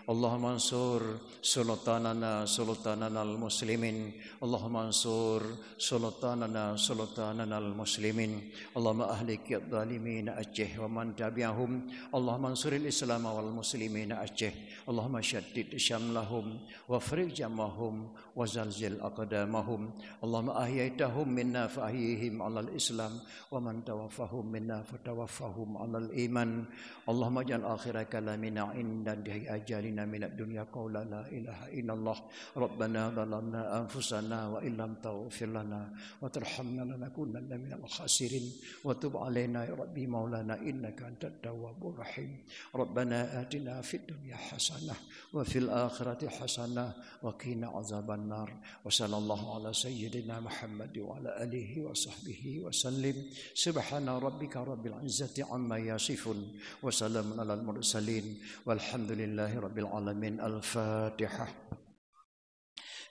اللهم انصر سلطاننا المسلمين اللهم انصر سلطاننا المسلمين اللهم أهلك الظالمين أجه ومن تبعهم اللهم انصر الإسلام والمسلمين أجه اللهم شدد شملهم وافرق جمعهم وزلزل أقدامهم اللهم أحييتهم منا فأحييهم على الإسلام ومن توفاهم منا فتوفاهم على الإيمان اللهم اجعل آخر كلامنا عند انتهاء أجالنا من الدنيا قولا لا إله إلا الله ربنا ظلمنا أنفسنا وإن لم تغفر لنا وترحمنا لنكونن من الخاسرين وتب علينا يا ربي مولانا إنك أنت التواب الرحيم ربنا آتنا في الدنيا حسنة وفي الآخرة حسنة وقنا عذاب النار وصلى الله على سيدنا محمد وعلى آله وصحبه وسلم سبحان ربك رب العزة عما يصفون وسلام على المرسلين والحمد لله رب العالمين الفاتحة.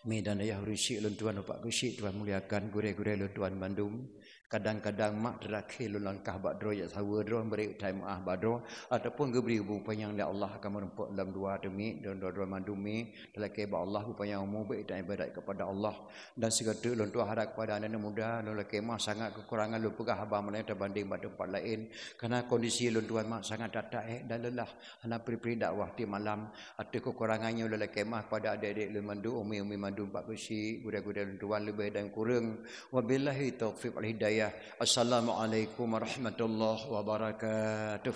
Medan ayah risik luntuan upak risik Tuhan muliakan gure-gure luntuan Bandung. Kadang-kadang mak terakhir langkah badro ya sawa dro beri time badro ataupun geberi upaya yang Allah akan merempuk dalam dua demi dan dua mandumi telaki ba Allah upaya umum baik dan ibadat kepada Allah dan segala luntuan harap kepada anak muda lelaki mak sangat kekurangan lupa haba mereka berbanding pada tempat lain kerana kondisi luntuan mak sangat datak dan lelah anak pri dakwah di malam ada kekurangannya lelaki mak pada adik-adik lemandu umi mandu pak besi gura-gura luntuan lebih dan kurang wabillahi taufiq wal hidayah. Assalamualaikum warahmatullahi wabarakatuh.